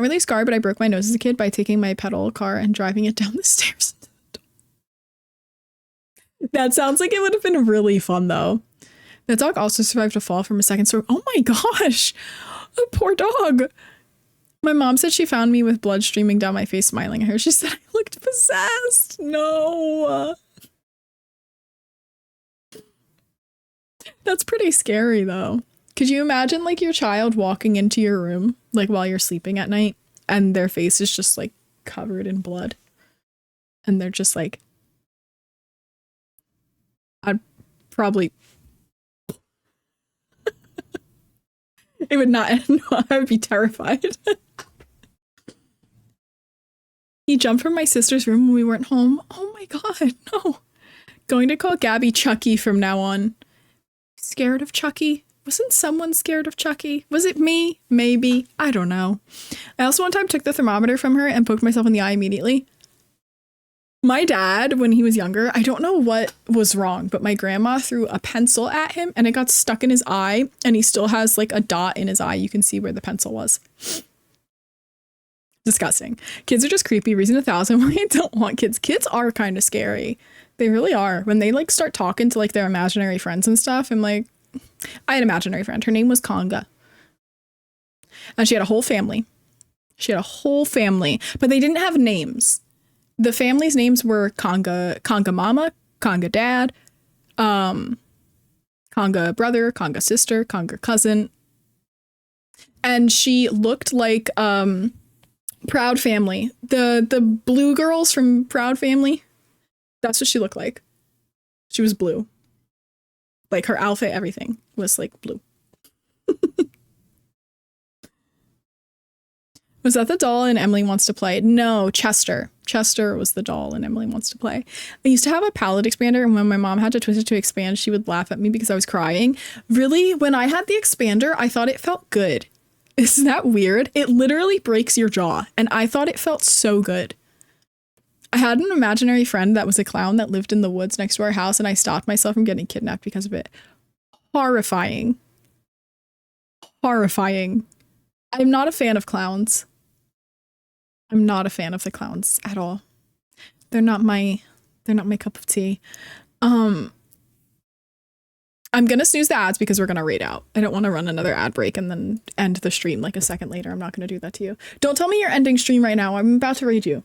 really a scar, but I broke my nose as a kid by taking my pedal car and driving it down the stairs. That sounds like it would have been really fun, though. The dog also survived a fall from a second story. Oh my gosh! A poor dog! My mom said she found me with blood streaming down my face smiling at her. She said I looked possessed. No! That's pretty scary, though. Could you imagine, like, your child walking into your room, like, while you're sleeping at night, and their face is just, like, covered in blood? And they're just, like... I'd probably... It would not end well. I would be terrified. He jumped from my sister's room when we weren't home. Oh my god, no. Going to call Gabby Chucky from now on. Scared of Chucky? Wasn't someone scared of Chucky? Was it me? Maybe. I don't know. I also one time took the thermometer from her and poked myself in the eye immediately. My dad, when he was younger, I don't know what was wrong, but my grandma threw a pencil at him and it got stuck in his eye, and he still has like a dot in his eye. You can see where the pencil was. Disgusting. Kids are just creepy. Reason 1,000 why I don't want kids. Kids are kind of scary. They really are. When they like start talking to like their imaginary friends and stuff, I'm like, I had an imaginary friend. Her name was Conga. And she had a whole family. But they didn't have names. The family's names were Conga Mama, Conga Dad, Conga Brother, Conga Sister, Conga Cousin. And she looked like Proud Family. The blue girls from Proud Family. That's what she looked like. She was blue. Like her outfit, everything was like blue. Was that the doll in Emily Wants to Play? No, Chester. Chester was the doll in Emily Wants to Play. I used to have a palette expander, and when my mom had to twist it to expand, she would laugh at me because I was crying. Really? When I had the expander, I thought it felt good. Isn't that weird? It literally breaks your jaw, and I thought it felt so good. I had an imaginary friend that was a clown that lived in the woods next to our house, and I stopped myself from getting kidnapped because of it. Horrifying. Horrifying. I'm not a fan of clowns. I'm not a fan of the clowns at all. They're not my cup of tea. I'm gonna snooze the ads because we're gonna raid out. I don't want to run another ad break and then end the stream like a second later. I'm not gonna do that to you. Don't tell me you're ending stream right now. I'm about to raid you.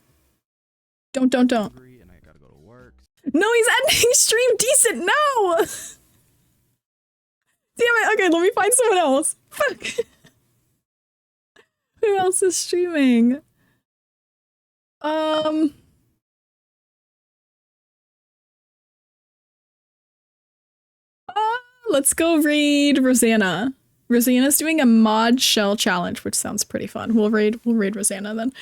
Don't. And I gotta go to work. No, he's ending stream decent. No. Damn it. Okay, let me find someone else. Fuck. Who else is streaming? Let's go raid Rosanna. Rosanna's doing a mod shell challenge, which sounds pretty fun. We'll raid Rosanna then.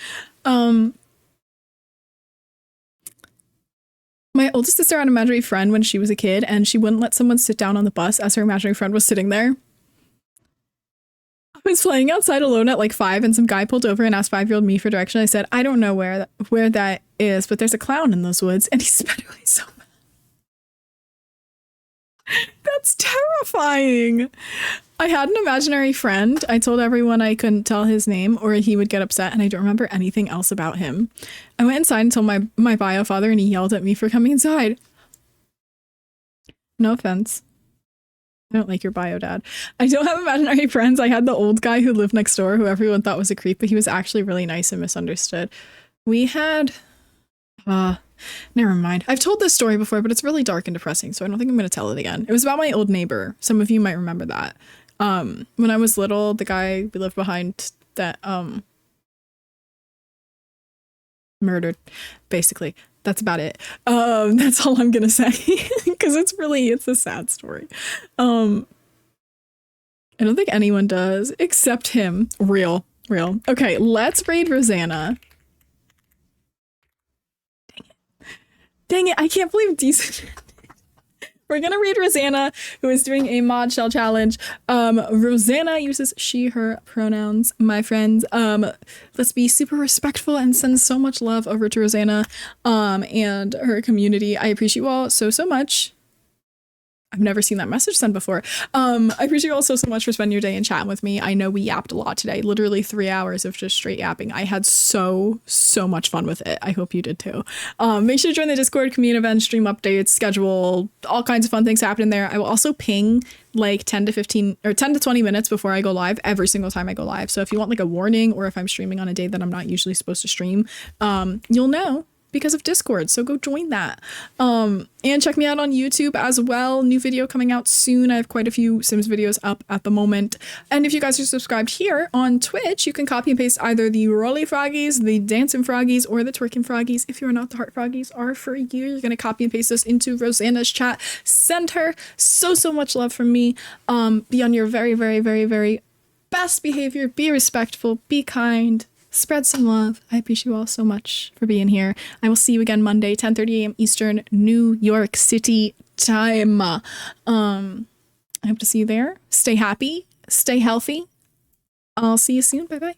My oldest sister had an imaginary friend when she was a kid, and she wouldn't let someone sit down on the bus as her imaginary friend was sitting there. I was playing outside alone at like 5, and some guy pulled over and asked 5-year-old me for direction. I said, I don't know where that is, but there's a clown in those woods, and he sped away so fast. That's terrifying. I had an imaginary friend. I told everyone I couldn't tell his name or he would get upset, and I don't remember anything else about him. I went inside and told my bio father, and he yelled at me for coming inside. No offense. I don't like your bio, Dad. I don't have imaginary friends. I had the old guy who lived next door who everyone thought was a creep, but he was actually really nice and misunderstood. We had... never mind. I've told this story before, but it's really dark and depressing, so I don't think I'm going to tell it again. It was about my old neighbor. Some of you might remember that. When I was little, the guy we lived behind that, murdered, basically. That's about it. That's all I'm going to say, because it's a sad story. I don't think anyone does, except him. Real. Okay, let's raid Rosanna. Dang it, I can't believe decent. We're gonna raid Rosanna, who is doing a mod shell challenge. Rosanna uses she, her pronouns, my friends. Let's be super respectful and send so much love over to Rosanna and her community. I appreciate you all so much. I've never seen that message sent before. I appreciate you all so much for spending your day and chatting with me. I know we yapped a lot today, literally 3 hours of just straight yapping. I had so much fun with it. I hope you did too. Make sure to join the Discord, community events, stream updates, schedule, all kinds of fun things happening there. I will also ping like 10 to 20 minutes before I go live every single time I go live. So if you want like a warning, or if I'm streaming on a day that I'm not usually supposed to stream, you'll know because of Discord, so go join that. And check me out on YouTube as well. New video coming out soon. I have quite a few Sims videos up at the moment. And if you guys are subscribed here on Twitch, you can copy and paste either the Rolly Froggies, the Dancing Froggies, or the Twerking Froggies. If you're not, the Heart Froggies are for you. You're gonna copy and paste this into Rosanna's chat. Send her so much love from me. Be on your very best behavior. Be respectful. Be kind. Spread some love. I appreciate you all so much for being here. I will see you again Monday, 10:30 a.m. Eastern, New York City time. I hope to see you there. Stay happy. Stay healthy. I'll see you soon. Bye-bye.